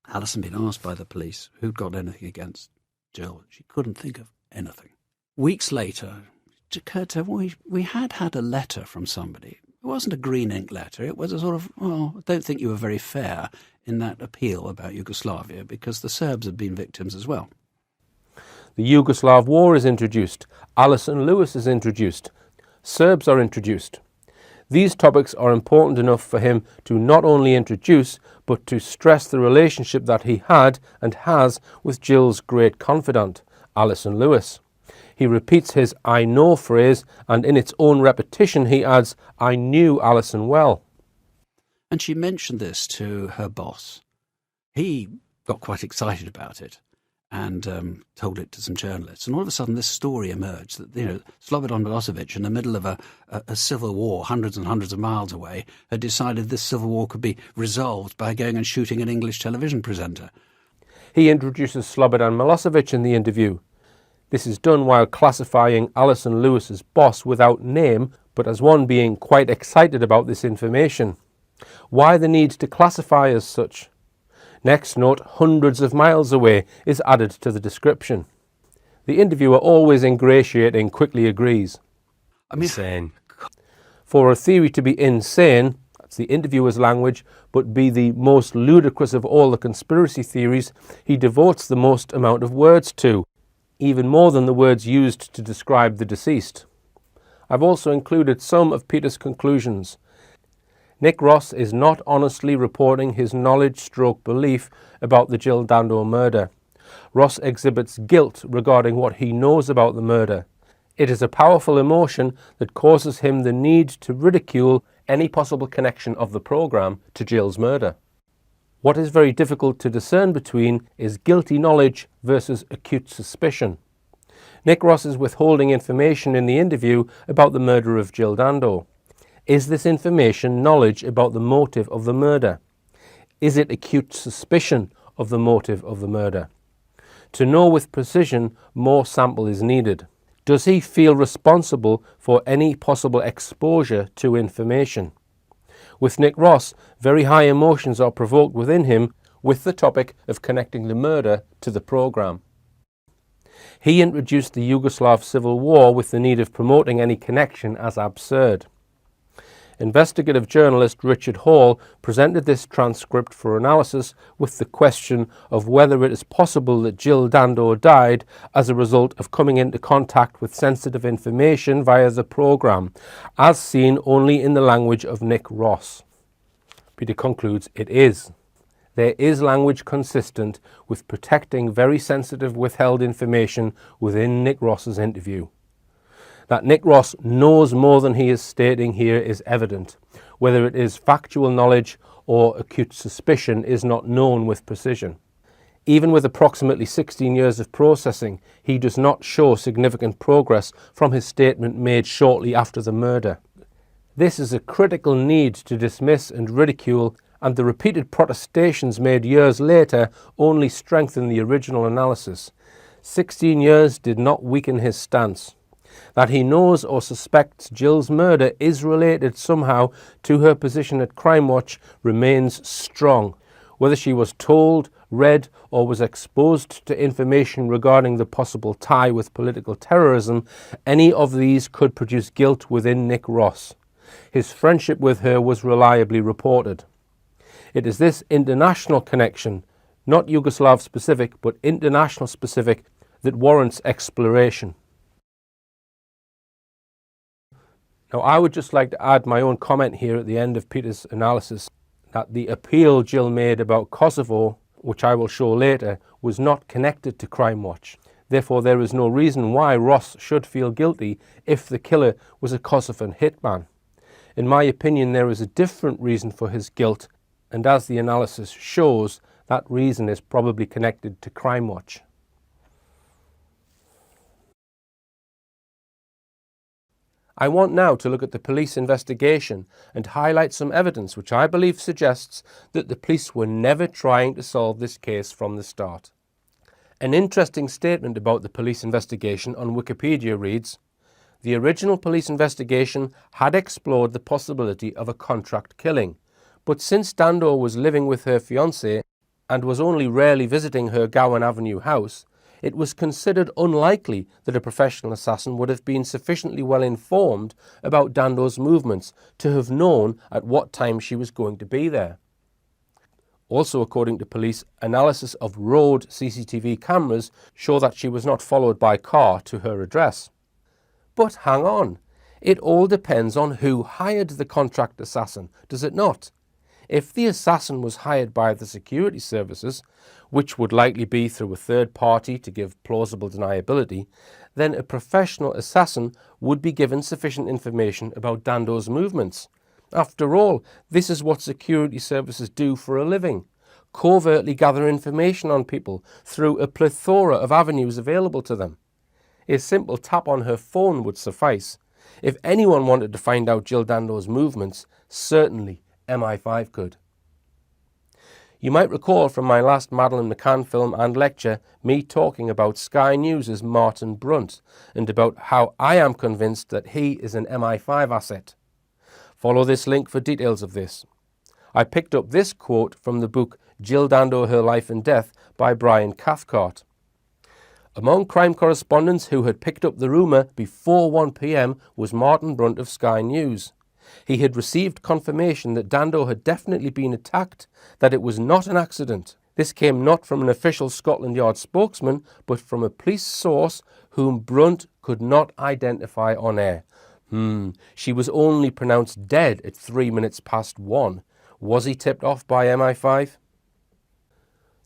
Alison had been asked by the police who'd got anything against Jill. She couldn't think of anything. Weeks later, it occurred to her, we had a letter from somebody. It wasn't a green ink letter. It was a sort of, I don't think you were very fair in that appeal about Yugoslavia, because the Serbs had been victims as well. The Yugoslav war is introduced. Alison Lewis is introduced. Serbs are introduced. These topics are important enough for him to not only introduce, but to stress the relationship that he had and has with Jill's great confidant, Alison Lewis. He repeats his "I know" phrase, and in its own repetition he adds, "I knew Alison well." And she mentioned this to her boss. He got quite excited about it and told it to some journalists. And all of a sudden this story emerged that, Slobodan Milosevic, in the middle of a civil war hundreds and hundreds of miles away, had decided this civil war could be resolved by going and shooting an English television presenter. He introduces Slobodan Milosevic in the interview. This is done while classifying Alison Lewis's boss without name, but as one being quite excited about this information. Why the need to classify as such? Next note, hundreds of miles away, is added to the description. The interviewer, always ingratiating, quickly agrees. Insane. For a theory to be insane, that's the interviewer's language, but be the most ludicrous of all the conspiracy theories, he devotes the most amount of words to, even more than the words used to describe the deceased. I've also included some of Peter's conclusions. Nick Ross is not honestly reporting his knowledge/belief about the Jill Dando murder. Ross exhibits guilt regarding what he knows about the murder. It is a powerful emotion that causes him the need to ridicule any possible connection of the programme to Jill's murder. What is very difficult to discern between is guilty knowledge versus acute suspicion. Nick Ross is withholding information in the interview about the murder of Jill Dando. Is this information knowledge about the motive of the murder? Is it acute suspicion of the motive of the murder? To know with precision, more sample is needed. Does he feel responsible for any possible exposure to information? With Nick Ross, very high emotions are provoked within him with the topic of connecting the murder to the programme. He introduced the Yugoslav Civil War with the need of promoting any connection as absurd. Investigative journalist Richard Hall presented this transcript for analysis with the question of whether it is possible that Jill Dando died as a result of coming into contact with sensitive information via the programme, as seen only in the language of Nick Ross. Peter concludes it is. There is language consistent with protecting very sensitive withheld information within Nick Ross's interview. That Nick Ross knows more than he is stating here is evident. Whether it is factual knowledge or acute suspicion is not known with precision. Even with approximately 16 years of processing, he does not show significant progress from his statement made shortly after the murder. This is a critical need to dismiss and ridicule, and the repeated protestations made years later only strengthen the original analysis. 16 years did not weaken his stance. That he knows or suspects Jill's murder is related somehow to her position at Crime Watch remains strong. Whether she was told, read or was exposed to information regarding the possible tie with political terrorism, any of these could produce guilt within Nick Ross. His friendship with her was reliably reported. It is this international connection, not Yugoslav specific, but international specific, that warrants exploration. Now, I would just like to add my own comment here at the end of Peter's analysis that the appeal Jill made about Kosovo, which I will show later, was not connected to Crime Watch. Therefore, there is no reason why Ross should feel guilty if the killer was a Kosovan hitman. In my opinion, there is a different reason for his guilt, and as the analysis shows, that reason is probably connected to Crime Watch. I want now to look at the police investigation and highlight some evidence which I believe suggests that the police were never trying to solve this case from the start. An interesting statement about the police investigation on Wikipedia reads, "The original police investigation had explored the possibility of a contract killing, but since Dando was living with her fiancé and was only rarely visiting her Gowan Avenue house, it was considered unlikely that a professional assassin would have been sufficiently well informed about Dando's movements to have known at what time she was going to be there." Also, according to police, analysis of road CCTV cameras show that she was not followed by car to her address. But hang on, it all depends on who hired the contract assassin, does it not? If the assassin was hired by the security services, which would likely be through a third party to give plausible deniability, then a professional assassin would be given sufficient information about Dando's movements. After all, this is what security services do for a living: covertly gather information on people through a plethora of avenues available to them. A simple tap on her phone would suffice. If anyone wanted to find out Jill Dando's movements, certainly MI5 could. You might recall from my last Madeleine McCann film and lecture me talking about Sky News' Martin Brunt and about how I am convinced that he is an MI5 asset. Follow this link for details of this. I picked up this quote from the book Jill Dando, Her Life and Death by Brian Cathcart. Among crime correspondents who had picked up the rumour before 1 p.m. was Martin Brunt of Sky News. He had received confirmation that Dando had definitely been attacked, that it was not an accident. This came not from an official Scotland Yard spokesman, but from a police source whom Brunt could not identify on air. She was only pronounced dead at 3 minutes past 1. Was he tipped off by MI5?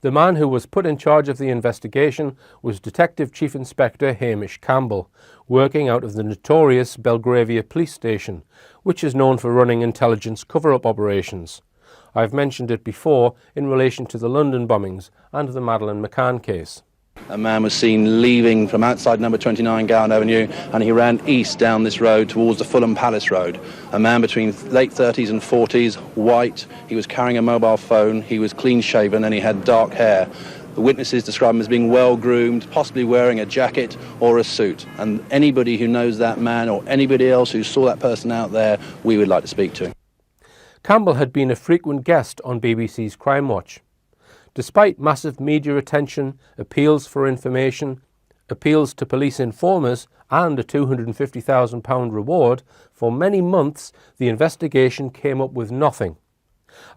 The man who was put in charge of the investigation was Detective Chief Inspector Hamish Campbell, working out of the notorious Belgravia Police Station, which is known for running intelligence cover-up operations. I've mentioned it before in relation to the London bombings and the Madeleine McCann case. A man was seen leaving from outside number 29 Gowan Avenue, and he ran east down this road towards the Fulham Palace Road. A man between late 30s and 40s, white, he was carrying a mobile phone, he was clean-shaven and he had dark hair. The witnesses describe him as being well-groomed, possibly wearing a jacket or a suit. And anybody who knows that man or anybody else who saw that person out there, we would like to speak to. Campbell had been a frequent guest on BBC's Crime Watch. Despite massive media attention, appeals for information, appeals to police informers and a £250,000 reward, for many months the investigation came up with nothing.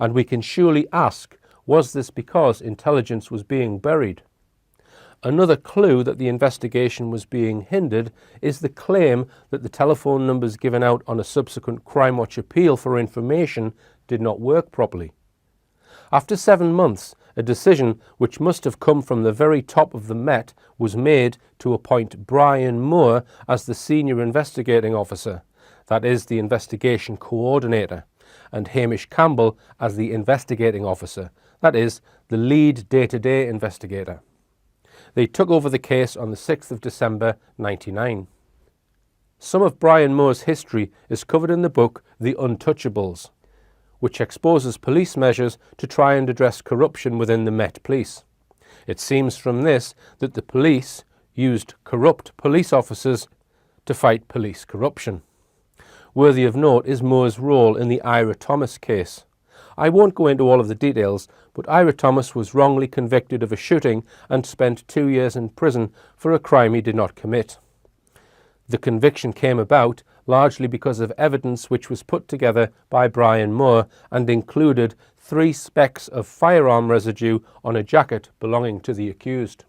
And we can surely ask, was this because intelligence was being buried? Another clue that the investigation was being hindered is the claim that the telephone numbers given out on a subsequent Crime Watch appeal for information did not work properly. After 7 months, a decision which must have come from the very top of the Met was made to appoint Brian Moore as the senior investigating officer, that is, the investigation coordinator, and Hamish Campbell as the investigating officer, that is, the lead day-to-day investigator. They took over the case on the 6th of December 1999. Some of Brian Moore's history is covered in the book The Untouchables, which exposes police measures to try and address corruption within the Met Police. It seems from this that the police used corrupt police officers to fight police corruption. Worthy of note is Moore's role in the Ira Thomas case. I won't go into all of the details, but Ira Thomas was wrongly convicted of a shooting and spent 2 years in prison for a crime he did not commit. The conviction came about largely because of evidence which was put together by Brian Moore and included 3 specks of firearm residue on a jacket belonging to the accused.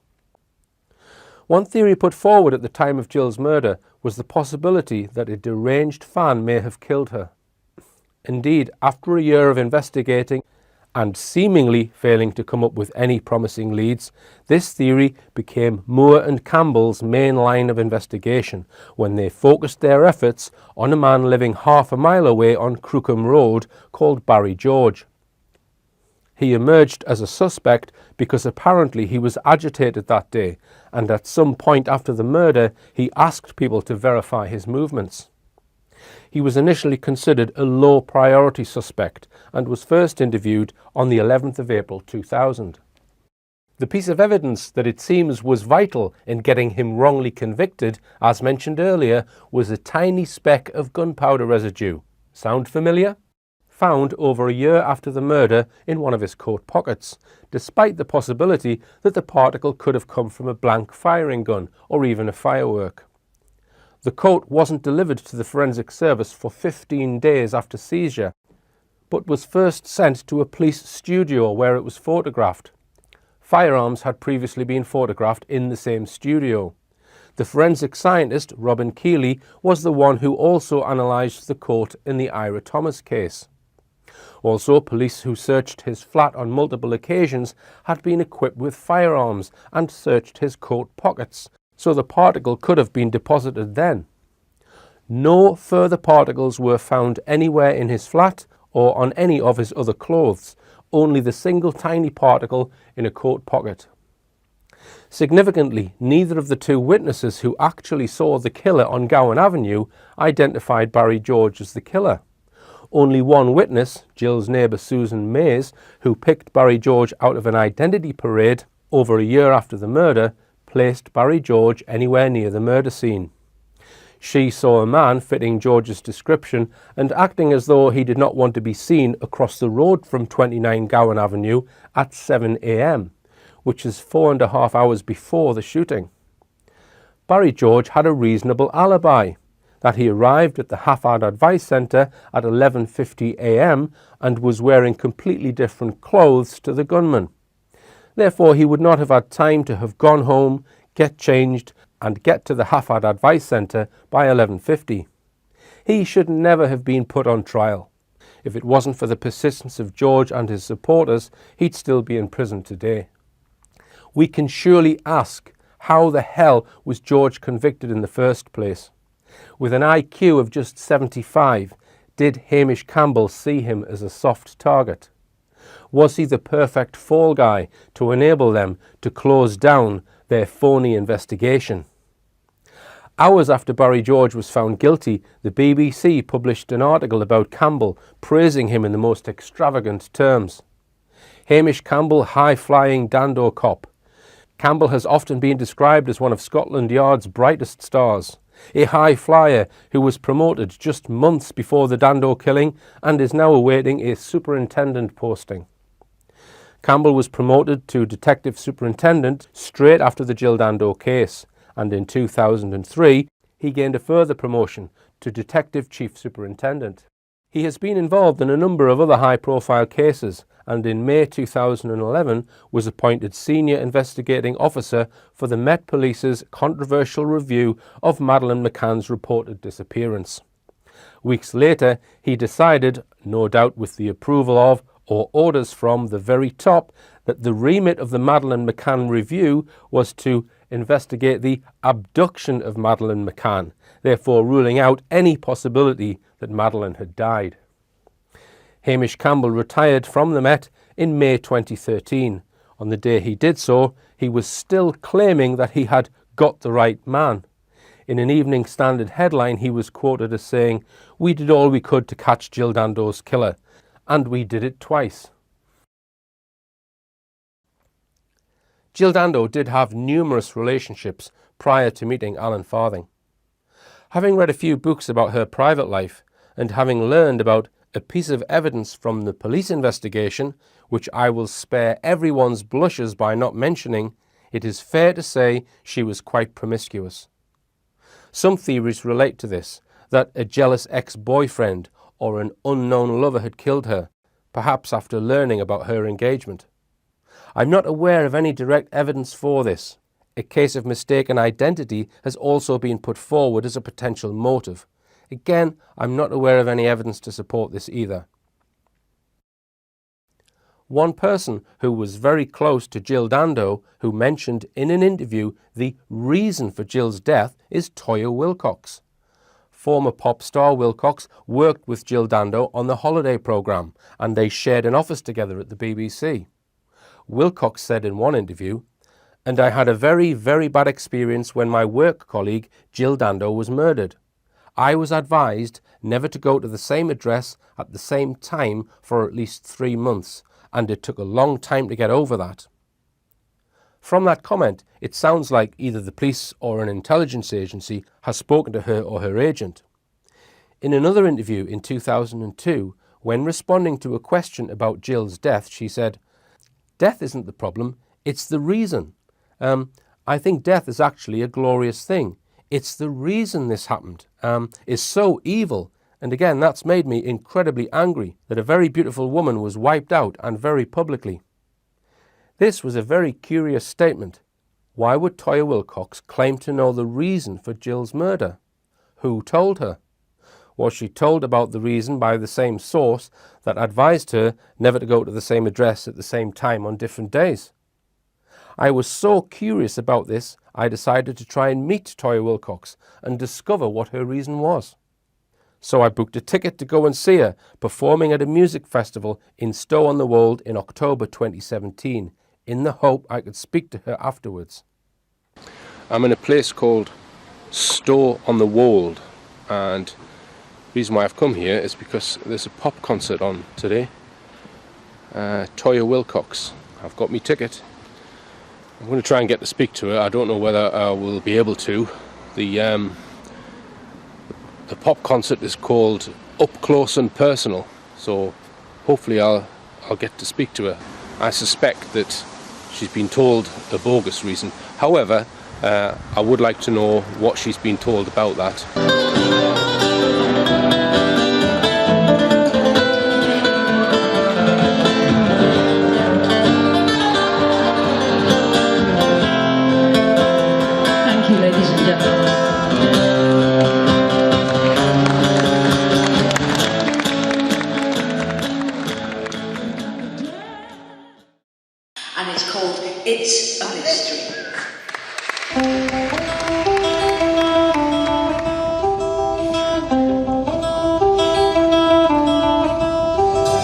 One theory put forward at the time of Jill's murder was the possibility that a deranged fan may have killed her. Indeed, after a year of investigating and seemingly failing to come up with any promising leads, this theory became Moore and Campbell's main line of investigation when they focused their efforts on a man living half a mile away on Crookham Road called Barry George. He emerged as a suspect because apparently he was agitated that day, and at some point after the murder he asked people to verify his movements. He was initially considered a low priority suspect and was first interviewed on the 11th of April 2000. The piece of evidence that it seems was vital in getting him wrongly convicted, as mentioned earlier, was a tiny speck of gunpowder residue. Sound familiar? Found over a year after the murder in one of his coat pockets, despite the possibility that the particle could have come from a blank firing gun or even a firework. The coat wasn't delivered to the forensic service for 15 days after seizure, but was first sent to a police studio where it was photographed. Firearms had previously been photographed in the same studio. The forensic scientist, Robin Keeley, was the one who also analysed the coat in the Ira Thomas case. Also, police who searched his flat on multiple occasions had been equipped with firearms and searched his coat pockets, so the particle could have been deposited then. No further particles were found anywhere in his flat or on any of his other clothes, only the single tiny particle in a coat pocket. Significantly, neither of the 2 witnesses who actually saw the killer on Gowan Avenue identified Barry George as the killer. Only one witness, Jill's neighbour Susan Mays, who picked Barry George out of an identity parade over a year after the murder, placed Barry George anywhere near the murder scene. She saw a man fitting George's description and acting as though he did not want to be seen across the road from 29 Gowan Avenue at 7 a.m, which is 4.5 hours before the shooting. Barry George had a reasonable alibi, that he arrived at the Half-Hour Advice Centre at 11:50 a.m. and was wearing completely different clothes to the gunman. Therefore, he would not have had time to have gone home, get changed, and get to the Half-Hour Advice Centre by 11:50. He should never have been put on trial. If it wasn't for the persistence of George and his supporters, he'd still be in prison today. We can surely ask, how the hell was George convicted in the first place? With an IQ of just 75, did Hamish Campbell see him as a soft target? Was he the perfect fall guy to enable them to close down their phony investigation? Hours after Barry George was found guilty, the BBC published an article about Campbell, praising him in the most extravagant terms. Hamish Campbell, high-flying Dando cop. Campbell has often been described as one of Scotland Yard's brightest stars. A high flyer who was promoted just months before the Dando killing and is now awaiting a superintendent posting. Campbell was promoted to detective superintendent straight after the Jill Dando case, and in 2003 he gained a further promotion to detective chief superintendent. He has been involved in a number of other high-profile cases, and in May 2011 was appointed Senior Investigating Officer for the Met Police's controversial review of Madeleine McCann's reported disappearance. Weeks later, he decided, no doubt with the approval of or orders from the very top, that the remit of the Madeleine McCann review was to investigate the abduction of Madeleine McCann, therefore ruling out any possibility that Madeleine had died. Hamish Campbell retired from the Met in May 2013. On the day he did so, he was still claiming that he had got the right man. In an Evening Standard headline, he was quoted as saying, "We did all we could to catch Jill Dando's killer, and we did it twice." Jill Dando did have numerous relationships prior to meeting Alan Farthing. Having read a few books about her private life, and having learned about a piece of evidence from the police investigation, which I will spare everyone's blushes by not mentioning, it is fair to say she was quite promiscuous. Some theories relate to this, that a jealous ex-boyfriend or an unknown lover had killed her, perhaps after learning about her engagement. I'm not aware of any direct evidence for this. A case of mistaken identity has also been put forward as a potential motive. Again, I'm not aware of any evidence to support this either. One person who was very close to Jill Dando, who mentioned in an interview the reason for Jill's death, is Toyah Willcox. Former pop star Willcox worked with Jill Dando on the Holiday programme, and they shared an office together at the BBC. Willcox said in one interview, "And I had a very, very bad experience when my work colleague Jill Dando was murdered. I was advised never to go to the same address at the same time for at least 3 months, and it took a long time to get over that." From that comment, it sounds like either the police or an intelligence agency has spoken to her or her agent. In another interview in 2002, when responding to a question about Jill's death, she said, "Death isn't the problem, it's the reason. I think death is actually a glorious thing. It's the reason this happened is so evil, and again that's made me incredibly angry that a very beautiful woman was wiped out and very publicly." This was a very curious statement. Why would Toyah Willcox claim to know the reason for Jill's murder? Who told her? Was she told about the reason by the same source that advised her never to go to the same address at the same time on different days? I was so curious about this, I decided to try and meet Toyah Willcox and discover what her reason was. So I booked a ticket to go and see her performing at a music festival in Stow-on-the-Wold in October 2017, in the hope I could speak to her afterwards. I'm in a place called Stow-on-the-Wold, and the reason why I've come here is because there's a pop concert on today. Toyah Willcox. I've got my ticket. I'm going to try and get to speak to her. I don't know whether I will be able to. The pop concert is called Up Close and Personal, so hopefully I'll get to speak to her. I suspect that she's been told a bogus reason. However, I would like to know what she's been told about that. And it's called It's a Mystery.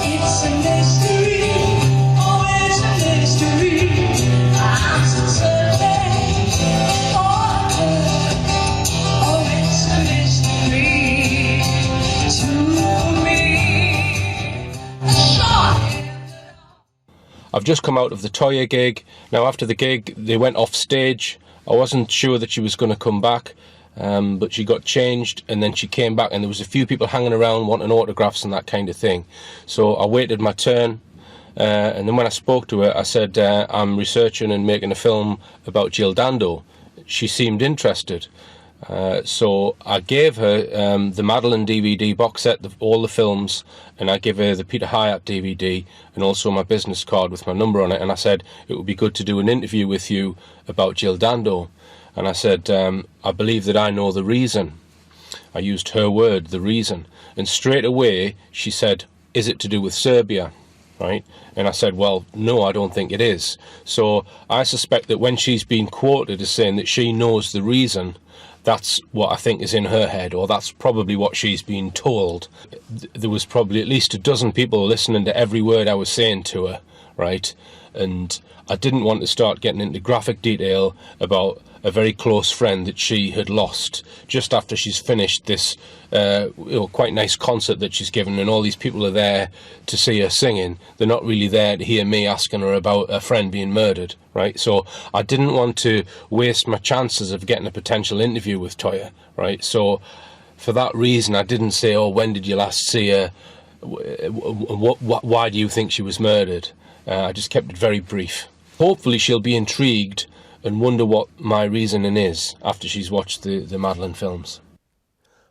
It's a mystery, oh it's a mystery. I'm so certain, oh it's a mystery to me. I've just come out of the Toyah gig. Now after the gig they went off stage. I wasn't sure that she was going to come back, but she got changed and then she came back, and there was a few people hanging around wanting autographs and that kind of thing. So I waited my turn, and then when I spoke to her I said I'm researching and making a film about Jill Dando. She seemed interested. So I gave her the Madeleine DVD box set of all the films, and I gave her the Peter Hyatt DVD and also my business card with my number on it, and I said it would be good to do an interview with you about Jill Dando. And I said I believe that I know the reason. I used her word, the reason, and straight away she said, "Is it to do with Serbia?" Right? And I said, well, no, I don't think it is. So I suspect that when she's been quoted as saying that she knows the reason, that's what I think is in her head, or that's probably what she's been told. There was probably at least a dozen people listening to every word I was saying to her, right? And I didn't want to start getting into graphic detail about a very close friend that she had lost just after she's finished this quite nice concert that she's given, and all these people are there to see her singing. They're not really there to hear me asking her about a friend being murdered, right? So I didn't want to waste my chances of getting a potential interview with Toyah, right? So for that reason I didn't say, oh, when did you last see her? why do you think she was murdered? I just kept it very brief. Hopefully she'll be intrigued and wonder what my reasoning is after she's watched the Madeleine films.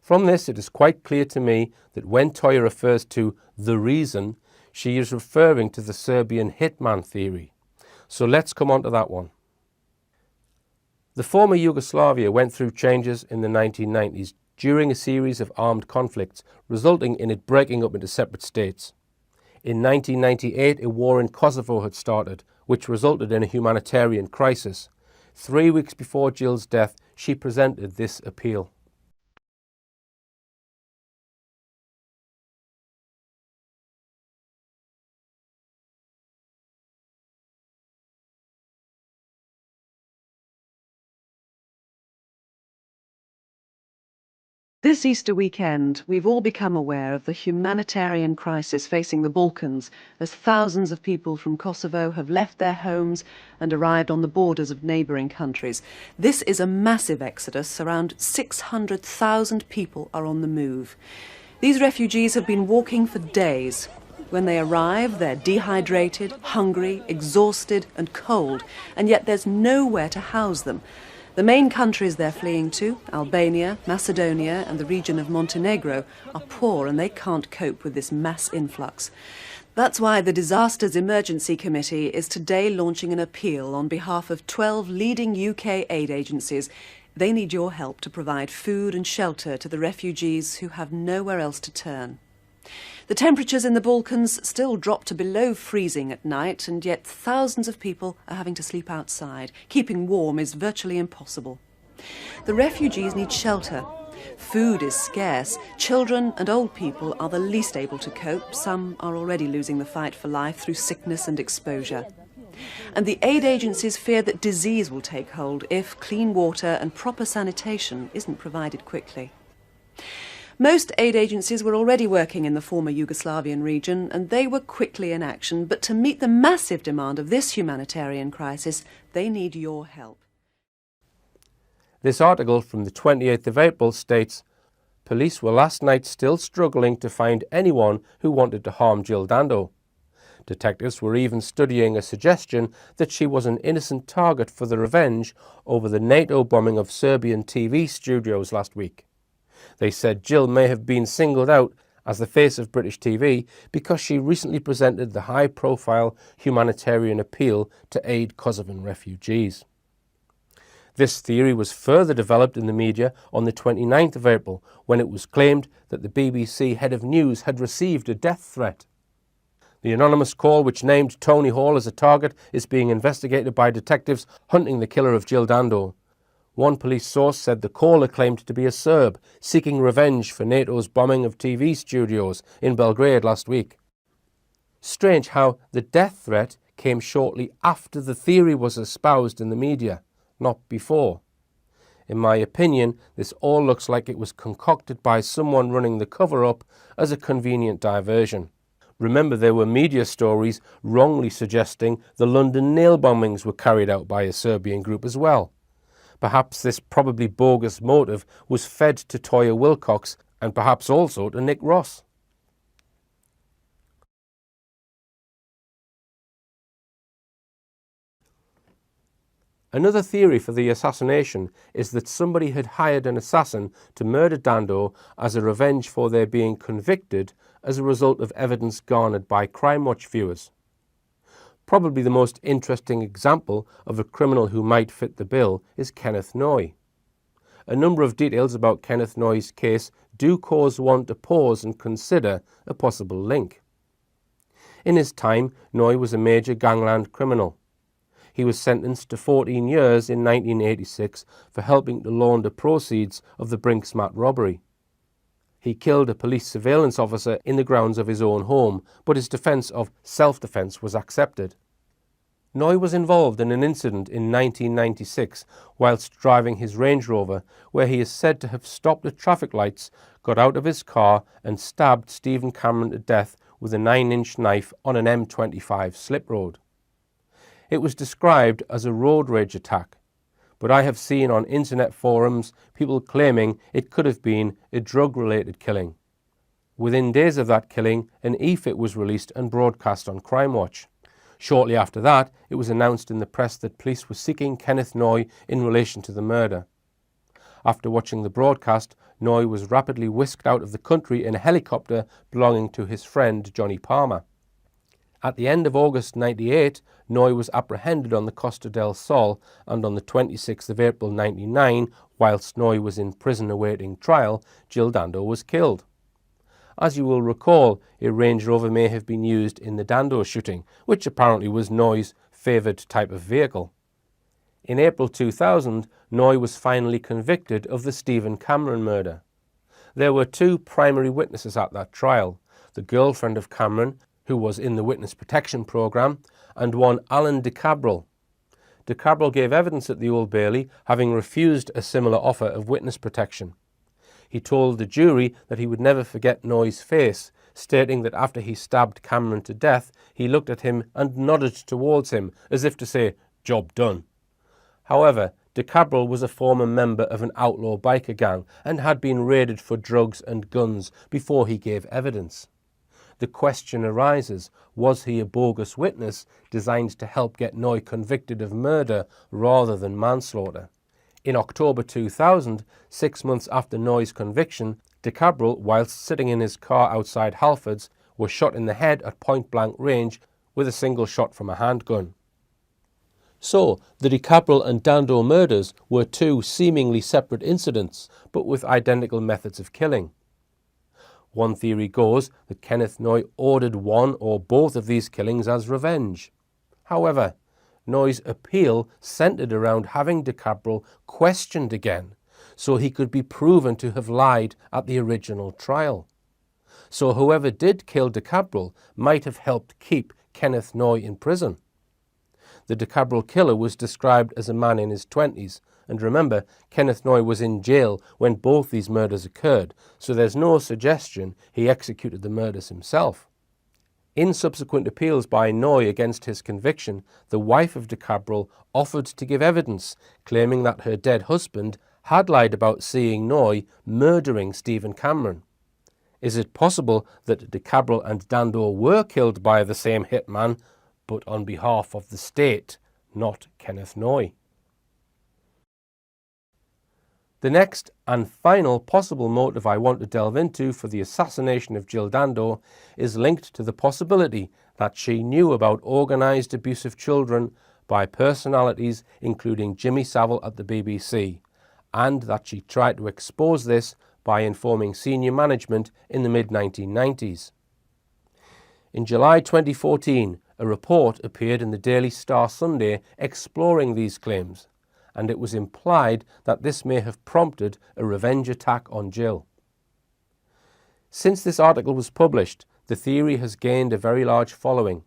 From this, it is quite clear to me that when Toya refers to the reason, she is referring to the Serbian hitman theory. So let's come on to that one. The former Yugoslavia went through changes in the 1990s during a series of armed conflicts, resulting in it breaking up into separate states. In 1998, a war in Kosovo had started, which resulted in a humanitarian crisis. 3 weeks before Jill's death, she presented this appeal. This Easter weekend, we've all become aware of the humanitarian crisis facing the Balkans as thousands of people from Kosovo have left their homes and arrived on the borders of neighbouring countries. This is a massive exodus. Around 600,000 people are on the move. These refugees have been walking for days. When they arrive, they're dehydrated, hungry, exhausted and cold, and yet there's nowhere to house them. The main countries they're fleeing to, Albania, Macedonia and the region of Montenegro, are poor and they can't cope with this mass influx. That's why the Disasters Emergency Committee is today launching an appeal on behalf of 12 leading UK aid agencies. They need your help to provide food and shelter to the refugees who have nowhere else to turn. The temperatures in the Balkans still drop to below freezing at night, and yet thousands of people are having to sleep outside. Keeping warm is virtually impossible. The refugees need shelter. Food is scarce. Children and old people are the least able to cope. Some are already losing the fight for life through sickness and exposure. And the aid agencies fear that disease will take hold if clean water and proper sanitation isn't provided quickly. Most aid agencies were already working in the former Yugoslavian region, and they were quickly in action. But to meet the massive demand of this humanitarian crisis, they need your help. This article from the 28th of April states, police were last night still struggling to find anyone who wanted to harm Jill Dando. Detectives were even studying a suggestion that she was an innocent target for the revenge over the NATO bombing of Serbian TV studios last week. They said Jill may have been singled out as the face of British TV because she recently presented the high-profile humanitarian appeal to aid Kosovan refugees. This theory was further developed in the media on the 29th of April when it was claimed that the BBC head of news had received a death threat. The anonymous call, which named Tony Hall as a target, is being investigated by detectives hunting the killer of Jill Dando. One police source said the caller claimed to be a Serb, seeking revenge for NATO's bombing of TV studios in Belgrade last week. Strange how the death threat came shortly after the theory was espoused in the media, not before. In my opinion, this all looks like it was concocted by someone running the cover-up as a convenient diversion. Remember, there were media stories wrongly suggesting the London nail bombings were carried out by a Serbian group as well. Perhaps this probably bogus motive was fed to Toya Wilcox and perhaps also to Nick Ross. Another theory for the assassination is that somebody had hired an assassin to murder Dando as a revenge for their being convicted as a result of evidence garnered by Crime Watch viewers. Probably the most interesting example of a criminal who might fit the bill is Kenneth Noye. A number of details about Kenneth Noye's case do cause one to pause and consider a possible link. In his time, Noye was a major gangland criminal. He was sentenced to 14 years in 1986 for helping to launder proceeds of the Brinksmat robbery. He killed a police surveillance officer in the grounds of his own home, but his defence of self-defence was accepted. Noye was involved in an incident in 1996 whilst driving his Range Rover, where he is said to have stopped at traffic lights, got out of his car and stabbed Stephen Cameron to death with a 9-inch knife on an M25 slip road. It was described as a road rage attack, but I have seen on internet forums people claiming it could have been a drug-related killing. Within days of that killing, an EFIT was released and broadcast on Crime Watch. Shortly after that, it was announced in the press that police were seeking Kenneth Noy in relation to the murder. After watching the broadcast, Noy was rapidly whisked out of the country in a helicopter belonging to his friend Johnny Palmer. At the end of August 98, Noy was apprehended on the Costa del Sol, and on the 26th of April 99, whilst Noy was in prison awaiting trial, Jill Dando was killed. As you will recall, a Range Rover may have been used in the Dando shooting, which apparently was Noy's favoured type of vehicle. In April 2000, Noy was finally convicted of the Stephen Cameron murder. There were two primary witnesses at that trial, the girlfriend of Cameron, who was in the Witness Protection Programme, and one Alan de Cabral. De Cabral gave evidence at the Old Bailey, having refused a similar offer of witness protection. He told the jury that he would never forget Noy's face, stating that after he stabbed Cameron to death, he looked at him and nodded towards him, as if to say, "Job done." However, de Cabral was a former member of an outlaw biker gang and had been raided for drugs and guns before he gave evidence. The question arises, was he a bogus witness designed to help get Noy convicted of murder rather than manslaughter? In October 2000, 6 months after Noy's conviction, de Cabral, whilst sitting in his car outside Halfords, was shot in the head at point-blank range with a single shot from a handgun. So, the de Cabral and Dando murders were two seemingly separate incidents, but with identical methods of killing. One theory goes that Kenneth Noy ordered one or both of these killings as revenge. However, Noy's appeal centred around having de Cabral questioned again, so he could be proven to have lied at the original trial. So whoever did kill de Cabral might have helped keep Kenneth Noy in prison. The de Cabral killer was described as a man in his 20s, and remember, Kenneth Noy was in jail when both these murders occurred, so there's no suggestion he executed the murders himself. In subsequent appeals by Noy against his conviction, the wife of de Cabral offered to give evidence, claiming that her dead husband had lied about seeing Noy murdering Stephen Cameron. Is it possible that de Cabral and Dando were killed by the same hitman, but on behalf of the state, not Kenneth Noy? The next and final possible motive I want to delve into for the assassination of Jill Dando is linked to the possibility that she knew about organised abuse of children by personalities including Jimmy Savile at the BBC, and that she tried to expose this by informing senior management in the mid-1990s. In July 2014, a report appeared in the Daily Star Sunday exploring these claims, and it was implied that this may have prompted a revenge attack on Jill. Since this article was published, the theory has gained a very large following.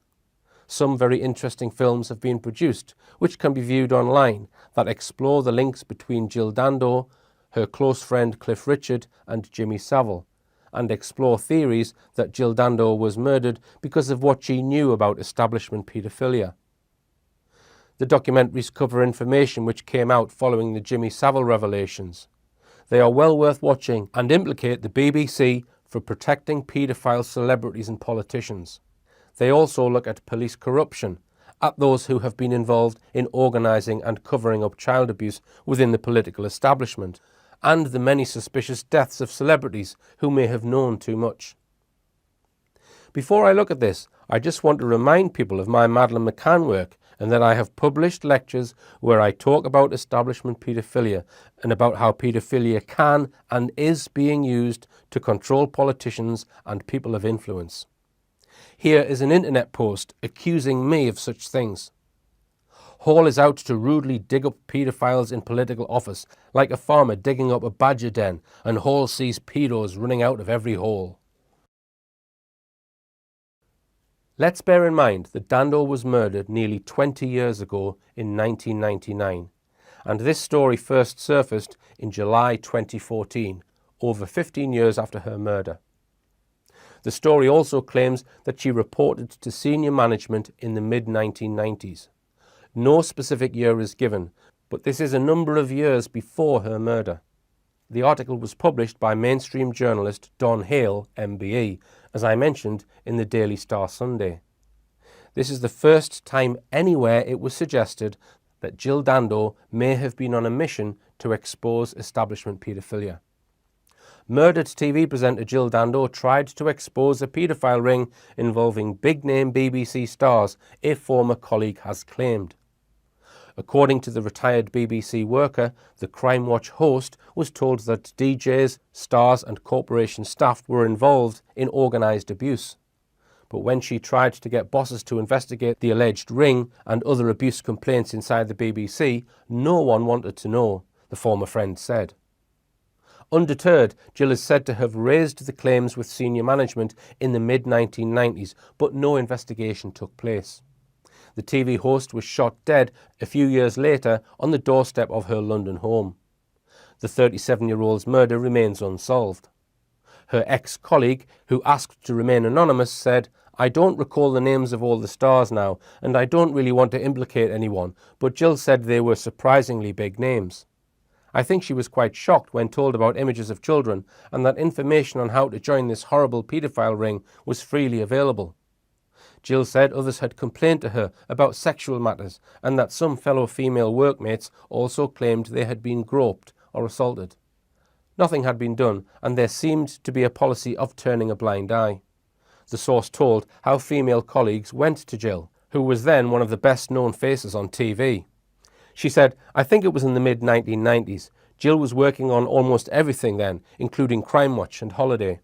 Some very interesting films have been produced, which can be viewed online, that explore the links between Jill Dando, her close friend Cliff Richard, and Jimmy Savile, and explore theories that Jill Dando was murdered because of what she knew about establishment paedophilia. The documentaries cover information which came out following the Jimmy Savile revelations. They are well worth watching and implicate the BBC for protecting paedophile celebrities and politicians. They also look at police corruption, at those who have been involved in organising and covering up child abuse within the political establishment, and the many suspicious deaths of celebrities who may have known too much. Before I look at this, I just want to remind people of my Madeleine McCann work, and that I have published lectures where I talk about establishment paedophilia and about how paedophilia can and is being used to control politicians and people of influence. Here is an internet post accusing me of such things. Hall is out to rudely dig up paedophiles in political office, like a farmer digging up a badger den, and Hall sees pedos running out of every hole. Let's bear in mind that Dando was murdered nearly 20 years ago in 1999, and this story first surfaced in July 2014, over 15 years after her murder. The story also claims that she reported to senior management in the mid-1990s. No specific year is given, but this is a number of years before her murder. The article was published by mainstream journalist Don Hale, MBE, as I mentioned in the Daily Star Sunday. This is the first time anywhere it was suggested that Jill Dando may have been on a mission to expose establishment paedophilia. Murdered TV presenter Jill Dando tried to expose a paedophile ring involving big-name BBC stars, a former colleague has claimed. According to the retired BBC worker, the Crime Watch host was told that DJs, stars and corporation staff were involved in organised abuse. But when she tried to get bosses to investigate the alleged ring and other abuse complaints inside the BBC, no one wanted to know, the former friend said. Undeterred, Jill is said to have raised the claims with senior management in the mid-1990s, but no investigation took place. The TV host was shot dead a few years later on the doorstep of her London home. The 37-year-old's murder remains unsolved. Her ex-colleague, who asked to remain anonymous, said, "I don't recall the names of all the stars now, and I don't really want to implicate anyone, but Jill said they were surprisingly big names. I think she was quite shocked when told about images of children and that information on how to join this horrible paedophile ring was freely available." Jill said others had complained to her about sexual matters and that some fellow female workmates also claimed they had been groped or assaulted. Nothing had been done, and there seemed to be a policy of turning a blind eye. The source told how female colleagues went to Jill, who was then one of the best-known faces on TV. She said, "I think it was in the mid-1990s. Jill was working on almost everything then, including Crime Watch and Holiday.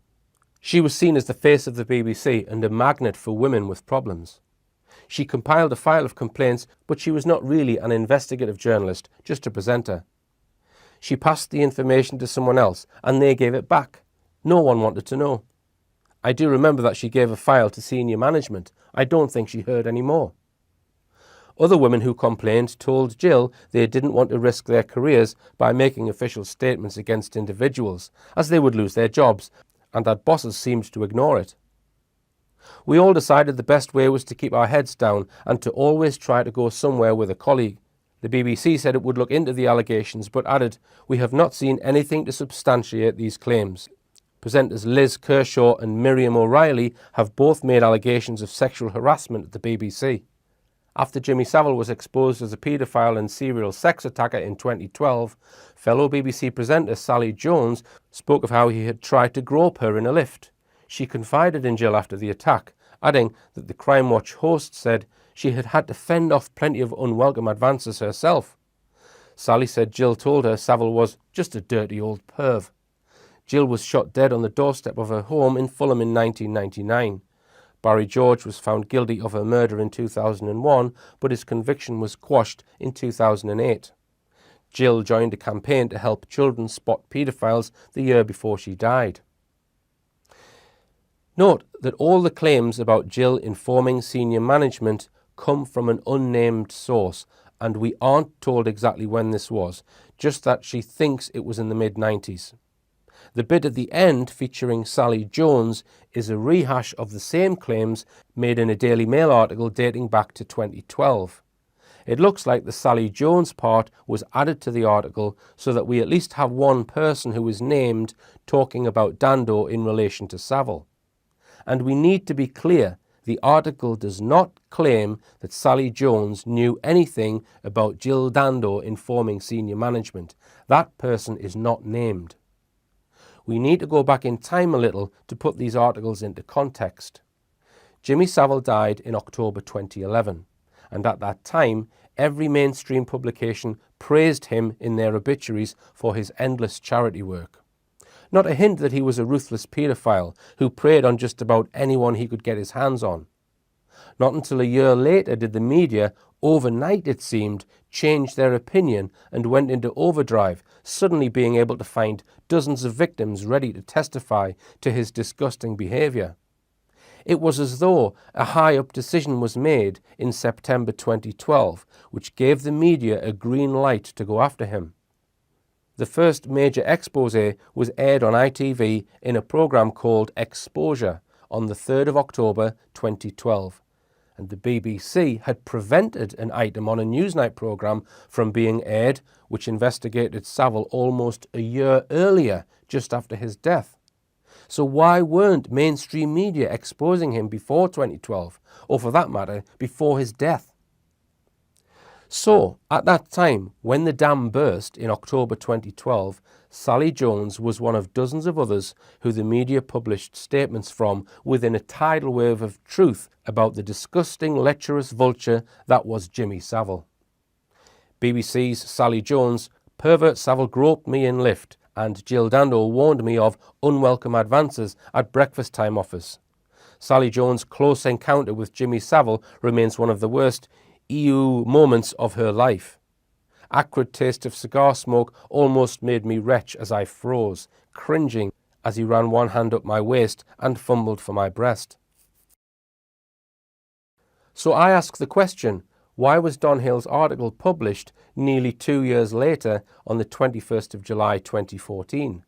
She was seen as the face of the BBC and a magnet for women with problems. She compiled a file of complaints, but she was not really an investigative journalist, just a presenter. She passed the information to someone else, and they gave it back. No one wanted to know. I do remember that she gave a file to senior management. I don't think she heard any more." Other women who complained told Jill they didn't want to risk their careers by making official statements against individuals, as they would lose their jobs, and that bosses seemed to ignore it. "We all decided the best way was to keep our heads down and to always try to go somewhere with a colleague. The BBC said it would look into the allegations, but added, 'We have not seen anything to substantiate these claims.' Presenters Liz Kershaw and Miriam O'Reilly have both made allegations of sexual harassment at the BBC. After Jimmy Savile was exposed as a paedophile and serial sex attacker in 2012, fellow BBC presenter Sally Jones spoke of how he had tried to grope her in a lift. She confided in Jill after the attack, adding that the Crime Watch host said she had had to fend off plenty of unwelcome advances herself. Sally said Jill told her Savile was just a dirty old perv. Jill was shot dead on the doorstep of her home in Fulham in 1999. Barry George was found guilty of her murder in 2001, but his conviction was quashed in 2008. Jill joined a campaign to help children spot paedophiles the year before she died. Note that all the claims about Jill informing senior management come from an unnamed source, and we aren't told exactly when this was, just that she thinks it was in the mid-90s. The bit at the end featuring Sally Jones is a rehash of the same claims made in a Daily Mail article dating back to 2012. It looks like the Sally Jones part was added to the article so that we at least have one person who is named talking about Dando in relation to Savile. And we need to be clear, the article does not claim that Sally Jones knew anything about Jill Dando informing senior management. That person is not named. We need to go back in time a little to put these articles into context. Jimmy Savile died in October 2011, and at that time, every mainstream publication praised him in their obituaries for his endless charity work. Not a hint that he was a ruthless paedophile who preyed on just about anyone he could get his hands on. Not until a year later did the media, overnight it seemed, change their opinion and went into overdrive, suddenly being able to find dozens of victims ready to testify to his disgusting behaviour. It was as though a high-up decision was made in September 2012, which gave the media a green light to go after him. The first major exposé was aired on ITV in a programme called Exposure on the 3rd of October 2012. and the BBC had prevented an item on a Newsnight programme from being aired which investigated Savile almost a year earlier, just after his death. So why weren't mainstream media exposing him before 2012, or for that matter, before his death? So, at that time, when the dam burst in October 2012, Sally Jones was one of dozens of others who the media published statements from within a tidal wave of truth about the disgusting, lecherous vulture that was Jimmy Savile. BBC's Sally Jones, "Pervert Savile groped me in lift," and Jill Dando warned me of unwelcome advances at breakfast time offers. Sally Jones' close encounter with Jimmy Savile remains one of the worst EU moments of her life. Acrid taste of cigar smoke almost made me retch as I froze, cringing as he ran one hand up my waist and fumbled for my breast. So I ask the question, why was Don Hale's article published nearly 2 years later on the 21st of July 2014?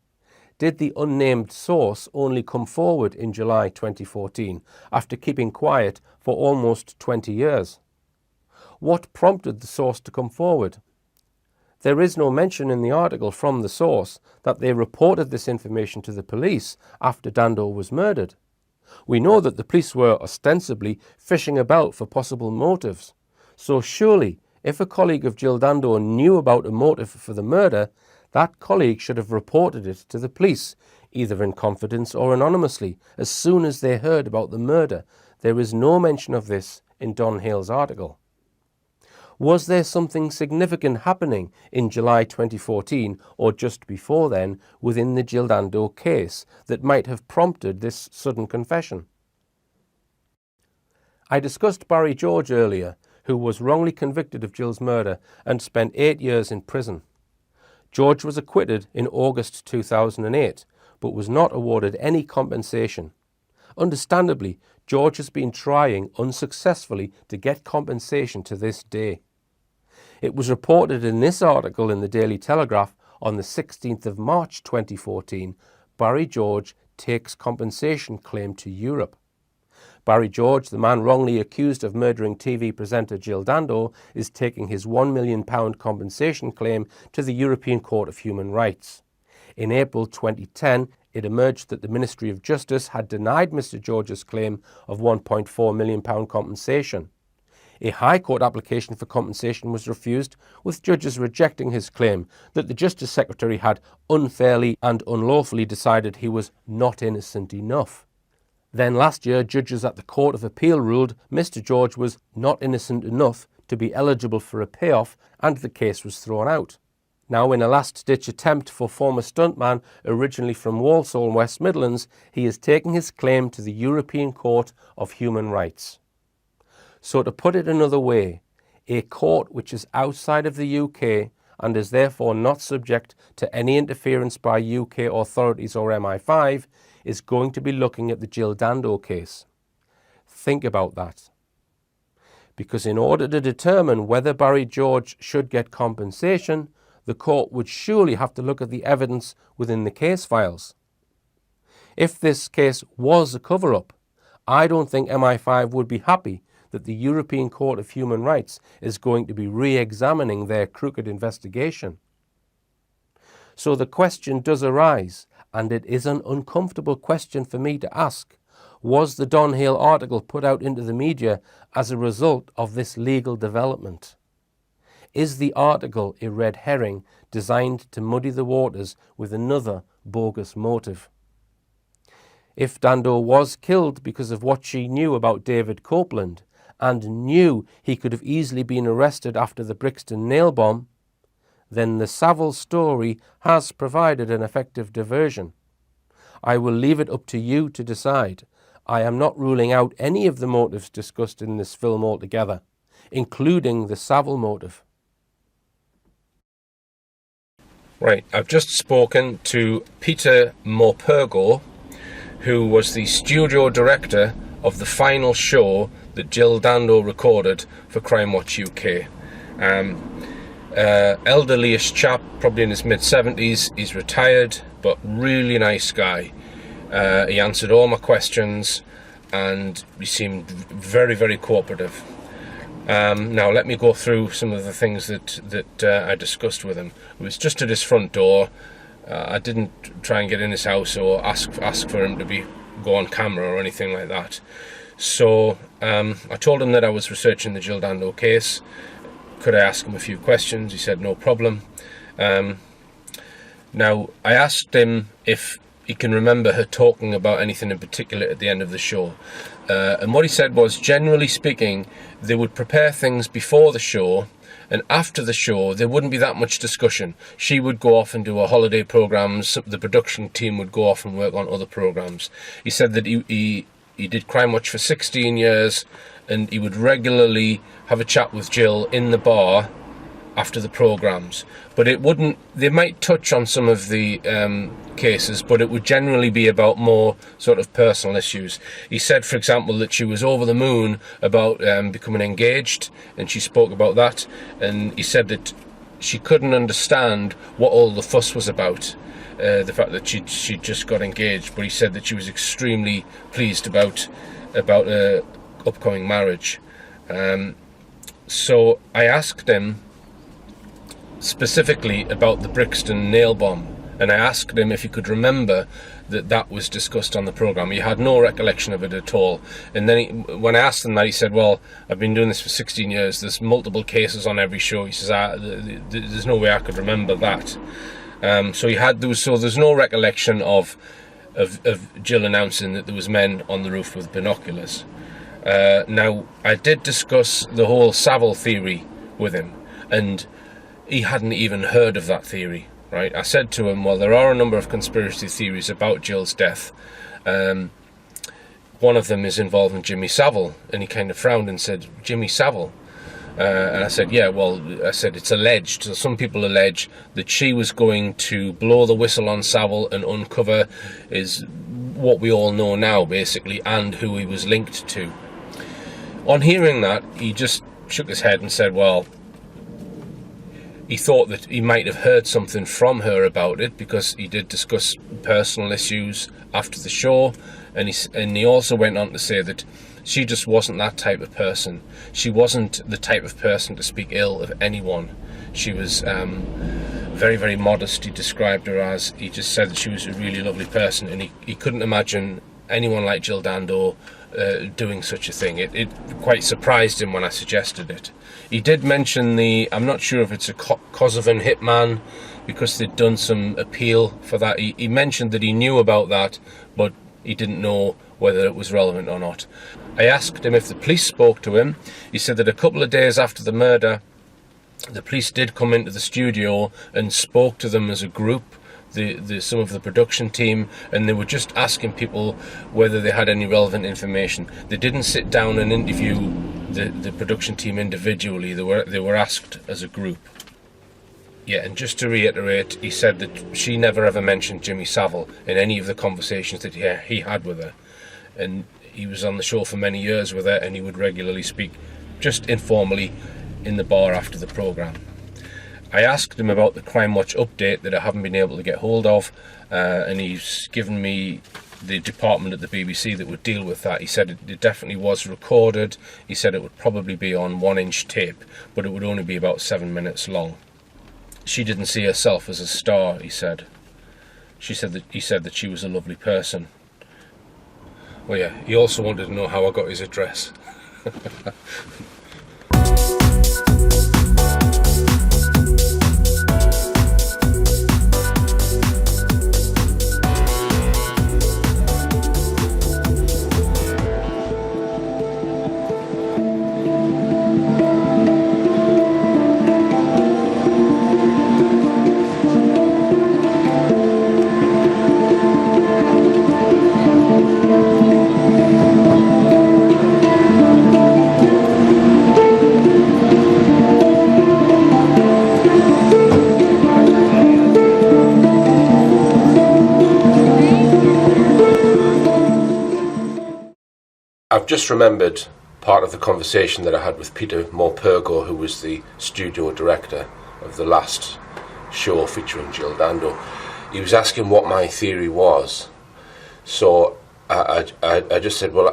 Did the unnamed source only come forward in July 2014 after keeping quiet for almost 20 years? What prompted the source to come forward? There is no mention in the article from the source that they reported this information to the police after Dando was murdered. We know that the police were ostensibly fishing about for possible motives. So surely, if a colleague of Jill Dando knew about a motive for the murder, that colleague should have reported it to the police, either in confidence or anonymously, as soon as they heard about the murder. There is no mention of this in Don Hale's article. Was there something significant happening in July 2014 or just before then within the Jill Dando case that might have prompted this sudden confession? I discussed Barry George earlier, who was wrongly convicted of Jill's murder and spent 8 years in prison. George was acquitted in August 2008, but was not awarded any compensation. Understandably, George has been trying unsuccessfully to get compensation to this day. It was reported in this article in the Daily Telegraph on the 16th of March 2014, Barry George takes compensation claim to Europe. Barry George, the man wrongly accused of murdering TV presenter Jill Dando, is taking his £1 million compensation claim to the European Court of Human Rights. In April 2010, it emerged that the Ministry of Justice had denied Mr. George's claim of £1.4 million compensation. A High Court application for compensation was refused, with judges rejecting his claim that the Justice Secretary had unfairly and unlawfully decided he was not innocent enough. Then last year, judges at the Court of Appeal ruled Mr. George was not innocent enough to be eligible for a payoff, and the case was thrown out. Now, in a last-ditch attempt for former stuntman, originally from Walsall, West Midlands, he is taking his claim to the European Court of Human Rights. So to put it another way, a court which is outside of the UK and is therefore not subject to any interference by UK authorities or MI5 is going to be looking at the Jill Dando case. Think about that. Because in order to determine whether Barry George should get compensation, the court would surely have to look at the evidence within the case files. If this case was a cover-up, I don't think MI5 would be happy that the European Court of Human Rights is going to be re-examining their crooked investigation. So the question does arise, and it is an uncomfortable question for me to ask. Was the Don Hale article put out into the media as a result of this legal development? Is the article a red herring designed to muddy the waters with another bogus motive? If Dando was killed because of what she knew about David Copeland, and knew he could have easily been arrested after the Brixton nail bomb, then the Savile story has provided an effective diversion. I will leave it up to you to decide. I am not ruling out any of the motives discussed in this film altogether, including the Savile motive. Right, I've just spoken to Peter Morpurgo, who was the studio director of the final show that Jill Dando recorded for Crime Watch UK. Elderly-ish chap, probably in his mid-70s. He's retired, but really nice guy. He answered all my questions, and he seemed very, very cooperative. Now let me go through some of the things that I discussed with him. It was just at his front door. I didn't try and get in his house or ask for him to go on camera or anything like that. So I told him that I was researching the Jill Dando case. Could I ask him a few questions? He said no problem. Now I asked him if he can remember her talking about anything in particular at the end of the show. And what he said was, generally speaking, they would prepare things before the show, and after the show there wouldn't be that much discussion. She would go off and do her holiday programmes, the production team would go off and work on other programmes. He said that he did Crime Watch for 16 years, and he would regularly have a chat with Jill in the bar after the programmes. But they might touch on some of the cases, but it would generally be about more sort of personal issues. He said, for example, that she was over the moon about becoming engaged, and she spoke about that, and he said that she couldn't understand what all the fuss was about, the fact that she just got engaged, but he said that she was extremely pleased about upcoming marriage. So I asked him specifically about the Brixton nail bomb, and I asked him if he could remember that was discussed on the programme. He had no recollection of it at all. And then when I asked him that, he said, well, I've been doing this for 16 years, there's multiple cases on every show. He says, there's no way I could remember that. So there's no recollection of Jill announcing that there was men on the roof with binoculars. Now, I did discuss the whole Savile theory with him, and he hadn't even heard of that theory, right? I said to him, well, there are a number of conspiracy theories about Jill's death. One of them is involving Jimmy Savile, and he kind of frowned and said, Jimmy Savile? And I said, yeah, well, it's alleged. So some people allege that she was going to blow the whistle on Savile and uncover is what we all know now, basically, and who he was linked to. On hearing that, he just shook his head and said, well, he thought that he might have heard something from her about it, because he did discuss personal issues after the show, and he also went on to say that she just wasn't that type of person. She wasn't the type of person to speak ill of anyone. She was very, very modest, he described her as. He just said that she was a really lovely person, and he couldn't imagine anyone like Jill Dando doing such a thing. It quite surprised him when I suggested it. He did mention I'm not sure if it's a Kosovan hitman, because they'd done some appeal for that. He mentioned that he knew about that, but he didn't know whether it was relevant or not. I asked him if the police spoke to him. He said that a couple of days after the murder, the police did come into the studio and spoke to them as a group, some of the production team, and they were just asking people whether they had any relevant information. They didn't sit down and interview the production team individually. They were asked as a group. Yeah, and just to reiterate, he said that she never ever mentioned Jimmy Savile in any of the conversations that he had with her, and he was on the show for many years with her, and he would regularly speak just informally in the bar after the programme. I asked him about the Crime Watch update that I haven't been able to get hold of, and he's given me the department at the BBC that would deal with that. He said it definitely was recorded. He said it would probably be on 1-inch tape, but it would only be about 7 minutes long. She didn't see herself as a star, he said. He said that she was a lovely person. Well, yeah, he also wanted to know how I got his address. I've just remembered part of the conversation that I had with Peter Morpurgo, who was the studio director of the last show featuring Jill Dando. He was asking what my theory was. So I just said, well,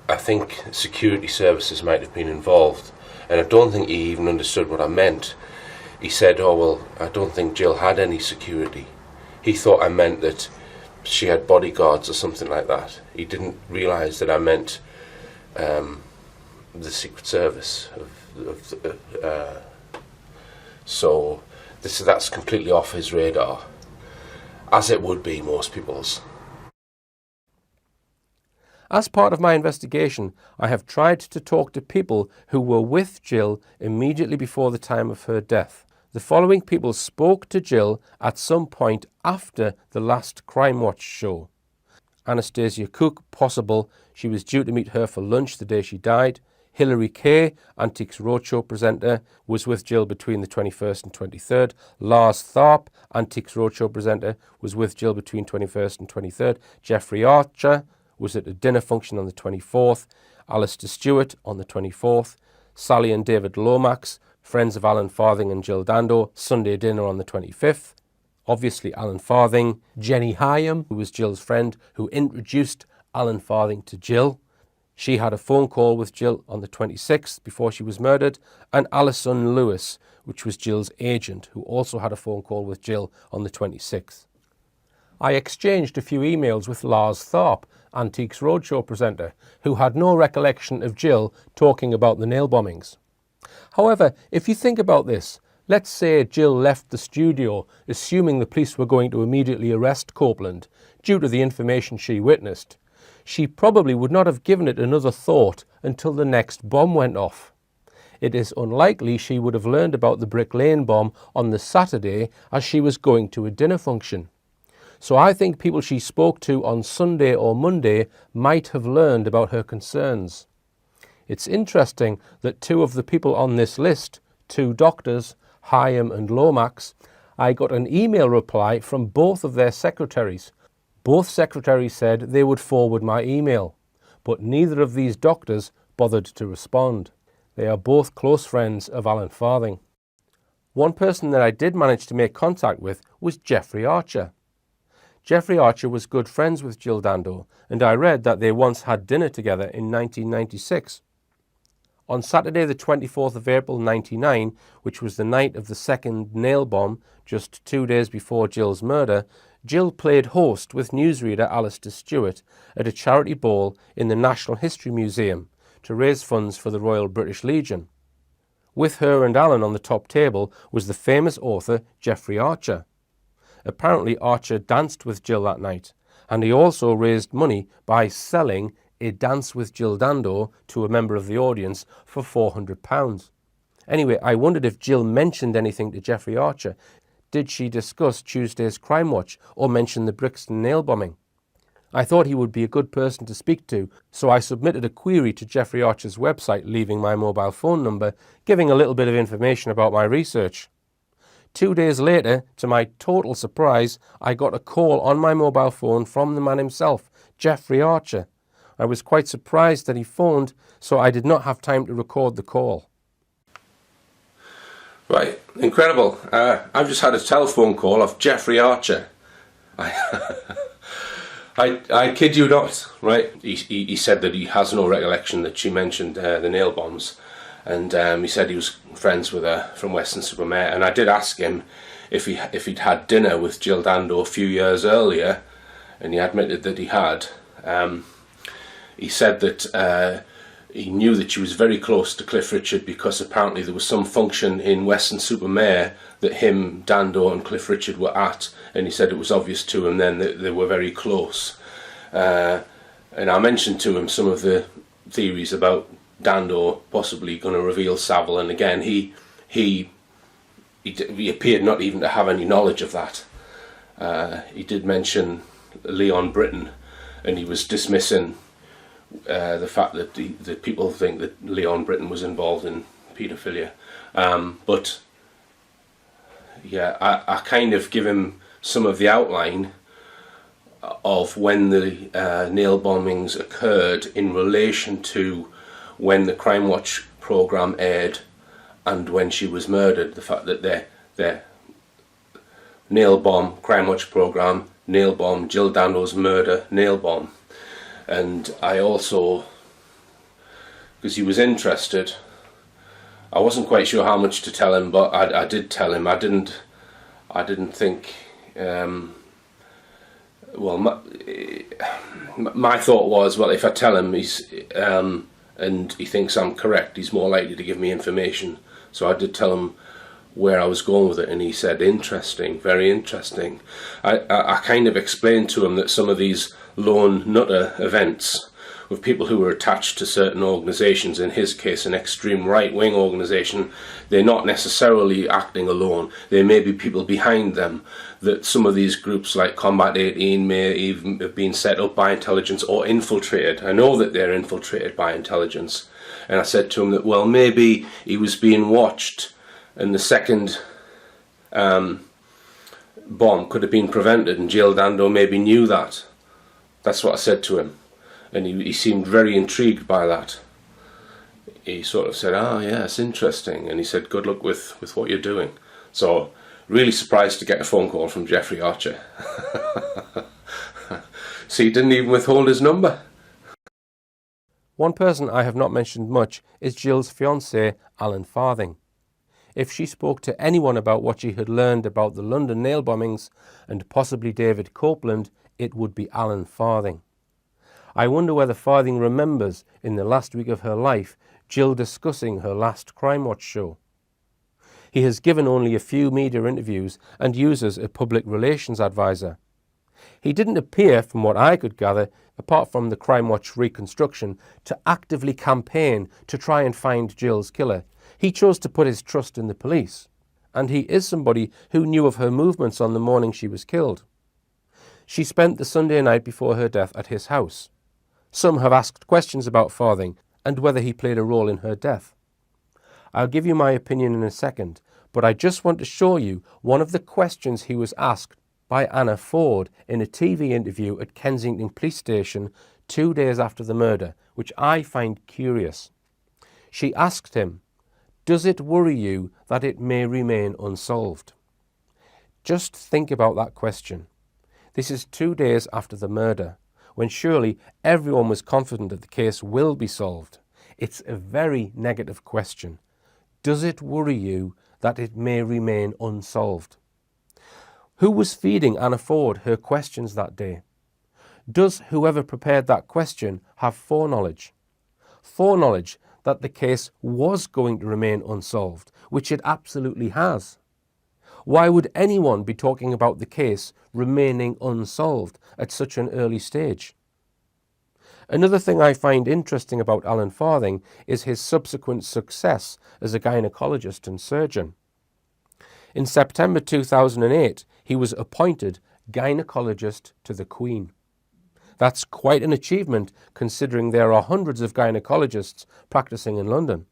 I think security services might have been involved, and I don't think he even understood what I meant. He said, oh, well, I don't think Jill had any security. He thought I meant that she had bodyguards or something like that. He didn't realise that I meant the Secret Service. So that's completely off his radar, as it would be most people's. As part of my investigation, I have tried to talk to people who were with Jill immediately before the time of her death. The following people spoke to Jill at some point after the last Crime Watch show. Anastasia Cook, possible she was due to meet her for lunch the day she died. Hilary Kay, Antiques Roadshow presenter, was with Jill between the 21st and 23rd. Lars Tharp, Antiques Roadshow presenter, was with Jill between 21st and 23rd. Jeffrey Archer was at a dinner function on the 24th. Alistair Stewart on the 24th. Sally and David Lomax, friends of Alan Farthing and Jill Dando, Sunday dinner on the 25th. Obviously Alan Farthing. Jenny Hyam, who was Jill's friend, who introduced Alan Farthing to Jill. She had a phone call with Jill on the 26th before she was murdered. And Alison Lewis, which was Jill's agent, who also had a phone call with Jill on the 26th. I exchanged a few emails with Lars Tharp, Antiques Roadshow presenter, who had no recollection of Jill talking about the nail bombings. However, if you think about this, let's say Jill left the studio assuming the police were going to immediately arrest Copeland due to the information she witnessed. She probably would not have given it another thought until the next bomb went off. It is unlikely she would have learned about the Brick Lane bomb on the Saturday as she was going to a dinner function. So I think people she spoke to on Sunday or Monday might have learned about her concerns. It's interesting that two of the people on this list, two doctors, Hyam and Lomax, I got an email reply from both of their secretaries. Both secretaries said they would forward my email, but neither of these doctors bothered to respond. They are both close friends of Alan Farthing. One person that I did manage to make contact with was Jeffrey Archer. Jeffrey Archer was good friends with Jill Dando, and I read that they once had dinner together in 1996. On Saturday the 24th of April 1999, which was the night of the second nail bomb, just 2 days before Jill's murder, Jill played host with newsreader Alistair Stewart at a charity ball in the National History Museum to raise funds for the Royal British Legion. With her and Alan on the top table was the famous author Jeffrey Archer. Apparently Archer danced with Jill that night, and he also raised money by selling a Dance with Jill Dando to a member of the audience for £400. Anyway, I wondered if Jill mentioned anything to Jeffrey Archer. Did she discuss Tuesday's Crime Watch or mention the Brixton nail bombing? I thought he would be a good person to speak to, so I submitted a query to Jeffrey Archer's website, leaving my mobile phone number, giving a little bit of information about my research. 2 days later, to my total surprise, I got a call on my mobile phone from the man himself, Jeffrey Archer. I was quite surprised that he phoned, so I did not have time to record the call. Right, incredible. I've just had a telephone call of Jeffrey Archer. I kid you not, right? He said that he has no recollection that she mentioned the nail bombs. And he said he was friends with her from Weston-super-Mare, and I did ask him if he'd had dinner with Jill Dando a few years earlier, and he admitted that he had. He said that he knew that she was very close to Cliff Richard because apparently there was some function in Weston-super-Mare that him, Dando and Cliff Richard were at, and he said it was obvious to him then that they were very close. And I mentioned to him some of the theories about Dando possibly going to reveal Savile, and again he appeared not even to have any knowledge of that. He did mention Leon Britton, and he was dismissing the fact that the people think that Leon Britton was involved in paedophilia. But yeah, I kind of give him some of the outline of when the nail bombings occurred in relation to when the Crime Watch programme aired and when she was murdered. The fact that their nail bomb, Crime Watch programme, nail bomb, Jill Dando's murder, nail bomb. And I also, because he was interested, I wasn't quite sure how much to tell him, but I did tell him. I didn't think. Well, my thought was, well, if I tell him and he thinks I'm correct, he's more likely to give me information. So I did tell him where I was going with it, and he said, interesting, very interesting. I kind of explained to him that some of these lone nutter events with people who were attached to certain organisations, in his case an extreme right-wing organisation, they're not necessarily acting alone. There may be people behind them, that some of these groups like Combat 18 may even have been set up by intelligence or infiltrated. I know that they're infiltrated by intelligence. And I said to him that, well, maybe he was being watched and the second bomb could have been prevented, and Jill Dando maybe knew that. That's what I said to him. And he seemed very intrigued by that. He sort of said, oh yeah, it's interesting. And he said, good luck with what you're doing. So, really surprised to get a phone call from Jeffrey Archer. So he didn't even withhold his number. One person I have not mentioned much is Jill's fiancé, Alan Farthing. If she spoke to anyone about what she had learned about the London nail bombings and possibly David Copeland, it would be Alan Farthing. I wonder whether Farthing remembers, in the last week of her life, Jill discussing her last Crime Watch show. He has given only a few media interviews and uses a public relations advisor. He didn't appear, from what I could gather, apart from the Crime Watch reconstruction, to actively campaign to try and find Jill's killer. He chose to put his trust in the police, and he is somebody who knew of her movements on the morning she was killed. She spent the Sunday night before her death at his house. Some have asked questions about Farthing and whether he played a role in her death. I'll give you my opinion in a second, but I just want to show you one of the questions he was asked by Anna Ford in a TV interview at Kensington Police Station 2 days after the murder, which I find curious. She asked him, "Does it worry you that it may remain unsolved?" Just think about that question. This is 2 days after the murder, when surely everyone was confident that the case will be solved. It's a very negative question. Does it worry you that it may remain unsolved? Who was feeding Anna Ford her questions that day? Does whoever prepared that question have foreknowledge? Foreknowledge that the case was going to remain unsolved, which it absolutely has. Why would anyone be talking about the case remaining unsolved at such an early stage? Another thing I find interesting about Alan Farthing is his subsequent success as a gynecologist and surgeon. In September 2008, he was appointed gynecologist to the Queen. That's quite an achievement considering there are hundreds of gynecologists practicing in London.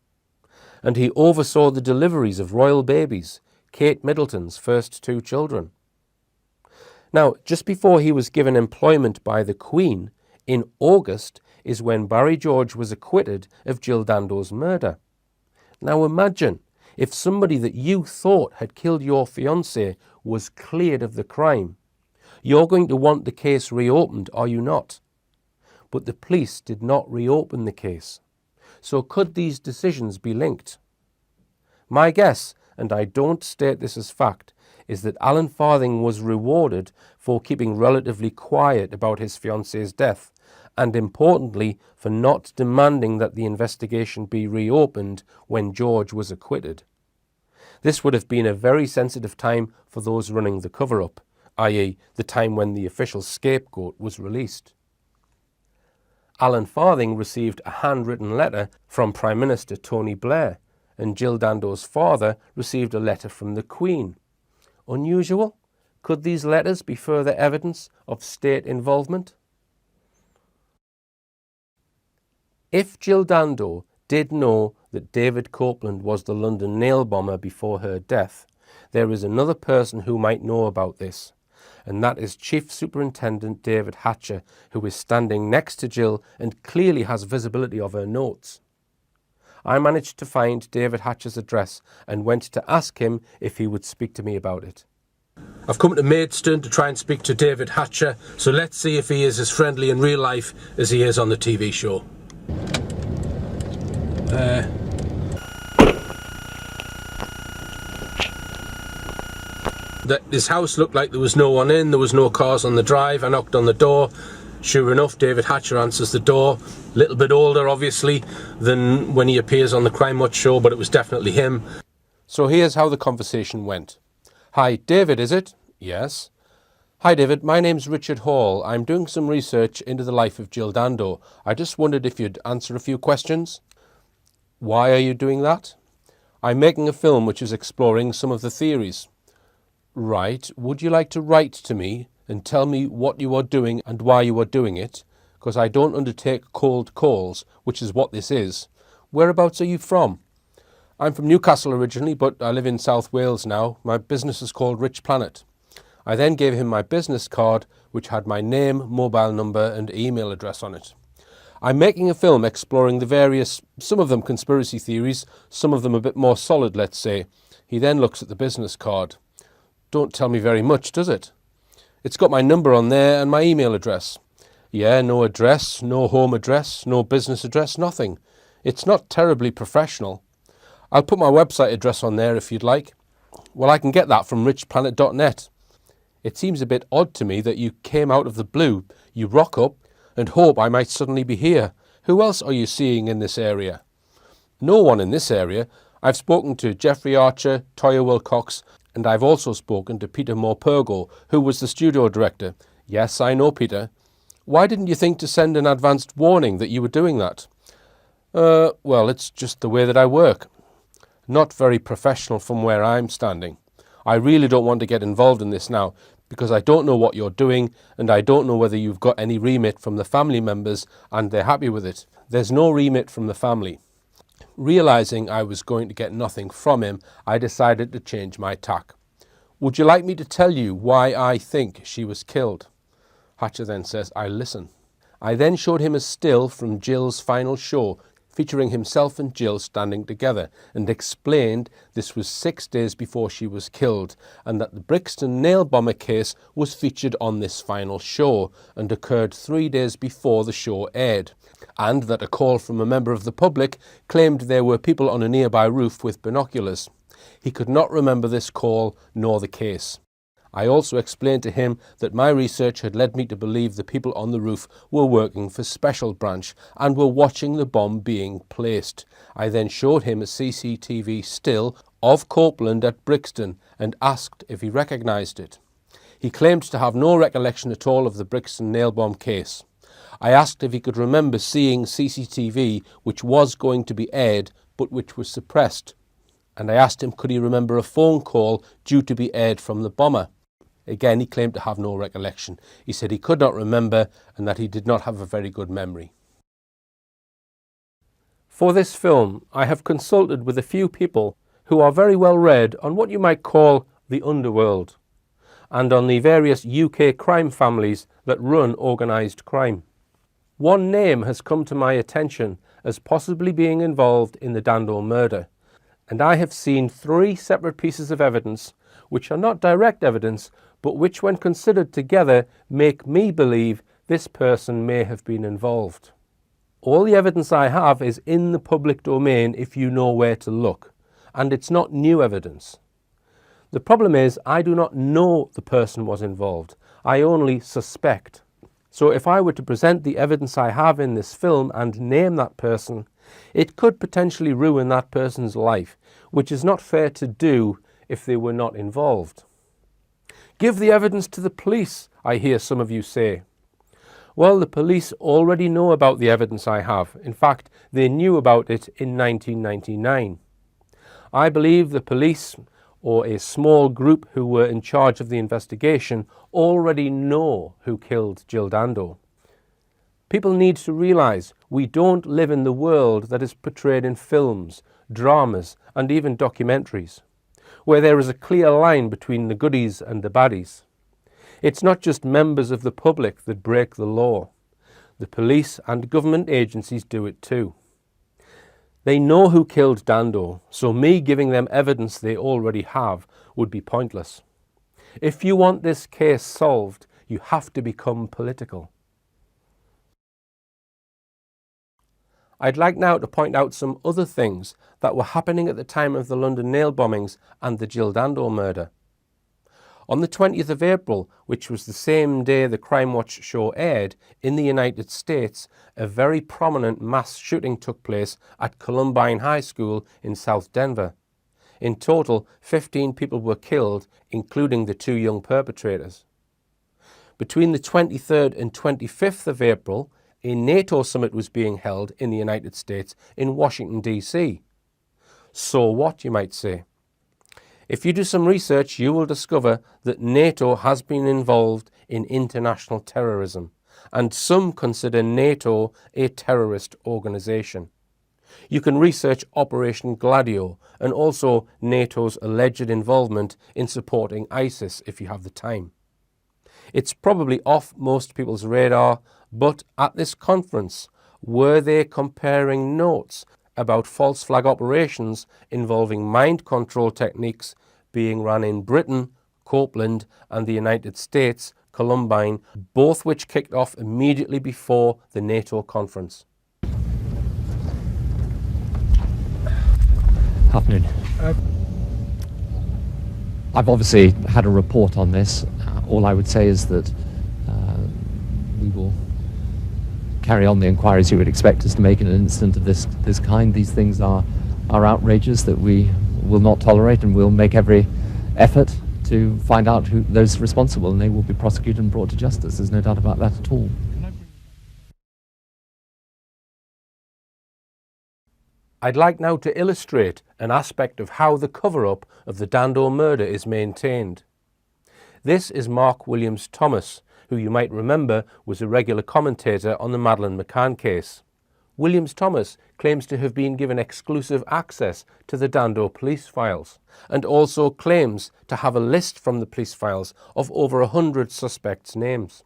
And he oversaw the deliveries of royal babies, Kate Middleton's first 2 children. Now, just before he was given employment by the Queen, in August is when Barry George was acquitted of Jill Dando's murder. Now imagine if somebody that you thought had killed your fiancé was cleared of the crime. You're going to want the case reopened, are you not? But the police did not reopen the case. So could these decisions be linked? My guess, and I don't state this as fact, is that Alan Farthing was rewarded for keeping relatively quiet about his fiancé's death, and importantly for not demanding that the investigation be reopened when George was acquitted. This would have been a very sensitive time for those running the cover-up, i.e. the time when the official scapegoat was released. Alan Farthing received a handwritten letter from Prime Minister Tony Blair, and Jill Dando's father received a letter from the Queen. Unusual? Could these letters be further evidence of state involvement? If Jill Dando did know that David Copeland was the London nail bomber before her death, there is another person who might know about this, and that is Chief Superintendent David Hatcher, who is standing next to Jill and clearly has visibility of her notes. I managed to find David Hatcher's address and went to ask him if he would speak to me about it. I've come to Maidstone to try and speak to David Hatcher, so let's see if he is as friendly in real life as he is on the TV show. This house looked like there was no one in, there was no cars on the drive. I knocked on the door. Sure enough, David Hatcher answers the door. A little bit older, obviously, than when he appears on the Crime Watch show, but it was definitely him. So here's how the conversation went. Hi, David, is it? Yes. Hi, David. My name's Richard Hall. I'm doing some research into the life of Jill Dando. I just wondered if you'd answer a few questions. Why are you doing that? I'm making a film which is exploring some of the theories. Right. Would you like to write to me and tell me what you are doing and why you are doing it? Because I don't undertake cold calls, which is what this is. Whereabouts are you from? I'm from Newcastle originally, but I live in South Wales now. My business is called Rich Planet. I then gave him my business card, which had my name, mobile number and email address on it. I'm making a film exploring the various, some of them conspiracy theories, some of them a bit more solid, let's say. He then looks at the business card. Don't tell me very much, does it? It's got my number on there and my email address. Yeah, no address, no home address, no business address, nothing. It's not terribly professional. I'll put my website address on there if you'd like. Well, I can get that from richplanet.net. It seems a bit odd to me that you came out of the blue. You rock up and hope I might suddenly be here. Who else are you seeing in this area? No one in this area. I've spoken to Jeffrey Archer, Toya Wilcox, and I've also spoken to Peter Morpurgo, who was the studio director. Yes, I know Peter. Why didn't you think to send an advanced warning that you were doing that? Well, it's just the way that I work. Not very professional from where I'm standing. I really don't want to get involved in this now, because I don't know what you're doing, and I don't know whether you've got any remit from the family members and they're happy with it. There's no remit from the family. Realising I was going to get nothing from him, I decided to change my tack. Would you like me to tell you why I think she was killed? Hatcher then says, I'll listen. I then showed him a still from Jill's final show, featuring himself and Jill standing together, and explained this was 6 days before she was killed, and that the Brixton nail bomber case was featured on this final show, and occurred 3 days before the show aired, and that a call from a member of the public claimed there were people on a nearby roof with binoculars. He could not remember this call nor the case. I also explained to him that my research had led me to believe the people on the roof were working for Special Branch and were watching the bomb being placed. I then showed him a CCTV still of Copeland at Brixton and asked if he recognised it. He claimed to have no recollection at all of the Brixton nail bomb case. I asked if he could remember seeing CCTV which was going to be aired but which was suppressed. And I asked him could he remember a phone call due to be aired from the bomber. Again, he claimed to have no recollection. He said he could not remember and that he did not have a very good memory. For this film, I have consulted with a few people who are very well read on what you might call the underworld and on the various UK crime families that run organised crime. One name has come to my attention as possibly being involved in the Dando murder, and I have seen 3 separate pieces of evidence which are not direct evidence, but which when considered together make me believe this person may have been involved. All the evidence I have is in the public domain if you know where to look, and it's not new evidence. The problem is I do not know the person was involved, I only suspect. So if I were to present the evidence I have in this film and name that person, it could potentially ruin that person's life, which is not fair to do if they were not involved. Give the evidence to the police, I hear some of you say. Well, the police already know about the evidence I have. In fact, they knew about it in 1999. I believe the police, or a small group who were in charge of the investigation, already know who killed Jill Dando. People need to realise we don't live in the world that is portrayed in films, dramas and even documentaries, where there is a clear line between the goodies and the baddies. It's not just members of the public that break the law. The police and government agencies do it too. They know who killed Dando, so me giving them evidence they already have would be pointless. If you want this case solved, you have to become political. I'd like now to point out some other things that were happening at the time of the London nail bombings and the Jill Dando murder. On the 20th of April, which was the same day the Crime Watch show aired, in the United States, a very prominent mass shooting took place at Columbine High School in South Denver. In total, 15 people were killed, including the 2 young perpetrators. Between the 23rd and 25th of April, a NATO summit was being held in the United States in Washington, D.C. So what, you might say? If you do some research, you will discover that NATO has been involved in international terrorism, and some consider NATO a terrorist organisation. You can research Operation Gladio and also NATO's alleged involvement in supporting ISIS if you have the time. It's probably off most people's radar, but at this conference, were they comparing notes about false flag operations involving mind control techniques being run in Britain, Copeland, and the United States, Columbine, both which kicked off immediately before the NATO conference? Afternoon. I've obviously had a report on this. All I would say is that we will carry on the inquiries you would expect us to make in an incident of this kind. These things are outrageous that we will not tolerate, and we'll make every effort to find out who those responsible, and they will be prosecuted and brought to justice. There's no doubt about that at all. I'd like now to illustrate an aspect of how the cover-up of the Dando murder is maintained. This is Mark Williams Thomas, who you might remember was a regular commentator on the Madeleine McCann case. Williams Thomas claims to have been given exclusive access to the Dando police files, and also claims to have a list from the police files of over 100 suspects' names.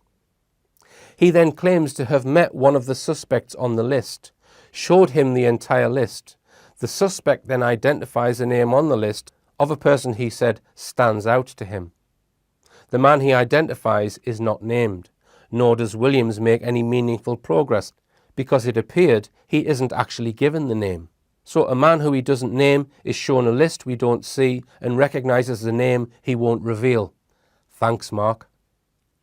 He then claims to have met one of the suspects on the list, showed him the entire list. The suspect then identifies a name on the list of a person he said stands out to him. The man he identifies is not named, nor does Williams make any meaningful progress, because it appeared he isn't actually given the name. So a man who he doesn't name is shown a list we don't see and recognises a name he won't reveal. Thanks, Mark.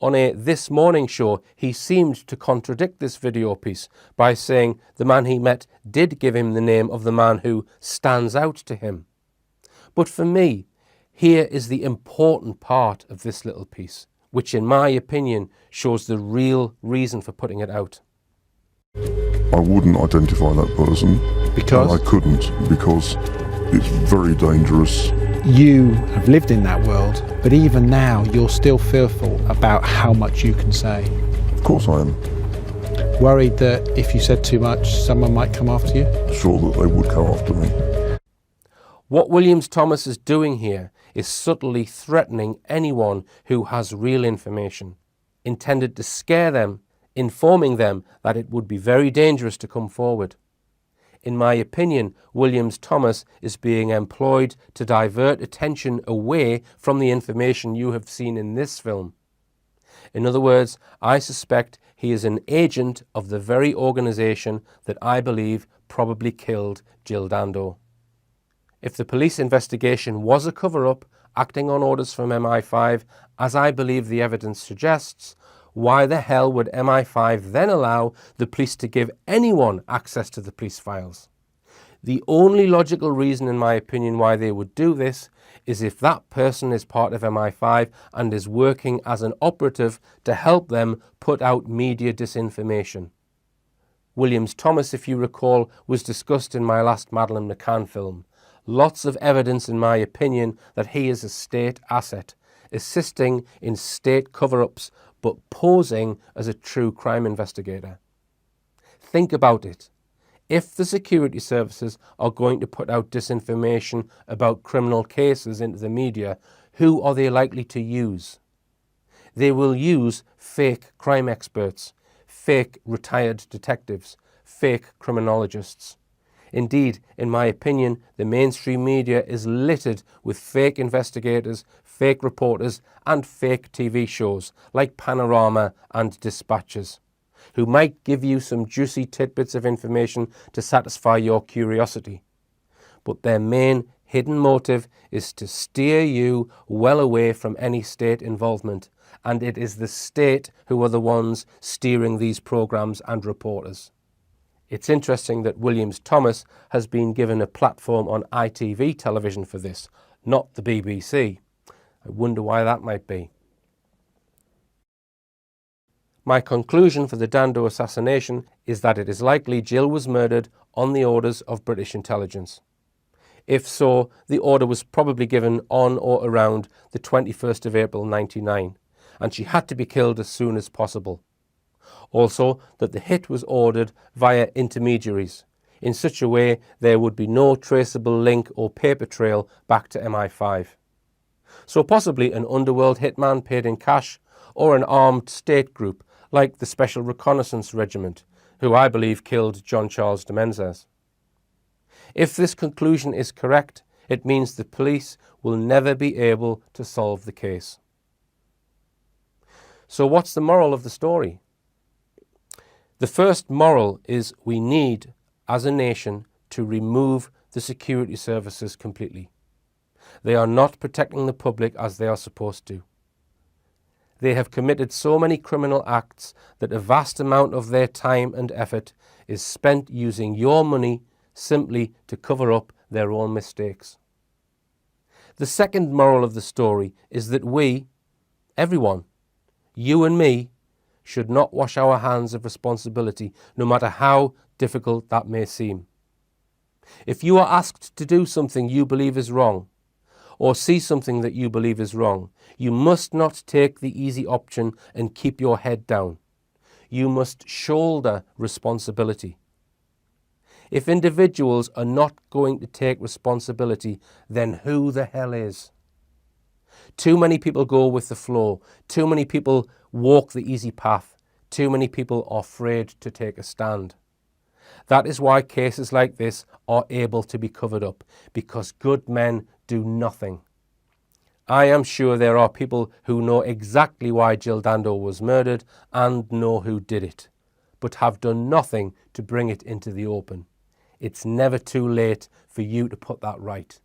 On a This Morning show, he seemed to contradict this video piece by saying the man he met did give him the name of the man who stands out to him. But for me, here is the important part of this little piece, which in my opinion shows the real reason for putting it out. I wouldn't identify that person. Because? I couldn't, because it's very dangerous. You have lived in that world, but even now you're still fearful about how much you can say. Of course I am. Worried that if you said too much, someone might come after you? Sure that they would come after me. What Williams Thomas is doing here is subtly threatening anyone who has real information, intended to scare them, informing them that it would be very dangerous to come forward. In my opinion, Williams Thomas is being employed to divert attention away from the information you have seen in this film. In other words, I suspect he is an agent of the very organisation that I believe probably killed Jill Dando. If the police investigation was a cover-up, acting on orders from MI5, as I believe the evidence suggests, why the hell would MI5 then allow the police to give anyone access to the police files? The only logical reason, in my opinion, why they would do this is if that person is part of MI5 and is working as an operative to help them put out media disinformation. Williams Thomas, if you recall, was discussed in my last Madeleine McCann film. Lots of evidence, in my opinion, that he is a state asset, assisting in state cover-ups, but posing as a true crime investigator. Think about it. If the security services are going to put out disinformation about criminal cases into the media, who are they likely to use? They will use fake crime experts, fake retired detectives, fake criminologists. Indeed, in my opinion, the mainstream media is littered with fake investigators, fake reporters and fake TV shows like Panorama and Dispatches, who might give you some juicy tidbits of information to satisfy your curiosity. But their main hidden motive is to steer you well away from any state involvement, and it is the state who are the ones steering these programs and reporters. It's interesting that Williams Thomas has been given a platform on ITV television for this, not the BBC. I wonder why that might be. My conclusion for the Dando assassination is that it is likely Jill was murdered on the orders of British intelligence. If so, the order was probably given on or around the 21st of April 1999, and she had to be killed as soon as possible. Also, that the hit was ordered via intermediaries, in such a way there would be no traceable link or paper trail back to MI5. So possibly an underworld hitman paid in cash, or an armed state group like the Special Reconnaissance Regiment, who I believe killed John Charles de Menezes. If this conclusion is correct, it means the police will never be able to solve the case. So what's the moral of the story? The first moral is we need, as a nation, to remove the security services completely. They are not protecting the public as they are supposed to. They have committed so many criminal acts that a vast amount of their time and effort is spent using your money simply to cover up their own mistakes. The second moral of the story is that we, everyone, you and me, should not wash our hands of responsibility, no matter how difficult that may seem. If you are asked to do something you believe is wrong, or see something that you believe is wrong, you must not take the easy option and keep your head down. You must shoulder responsibility. If individuals are not going to take responsibility, then who the hell is? Too many people go with the flow. Too many people walk the easy path. Too many people are afraid to take a stand. That is why cases like this are able to be covered up, because good men do nothing. I am sure there are people who know exactly why Jill Dando was murdered and know who did it, but have done nothing to bring it into the open. It's never too late for you to put that right.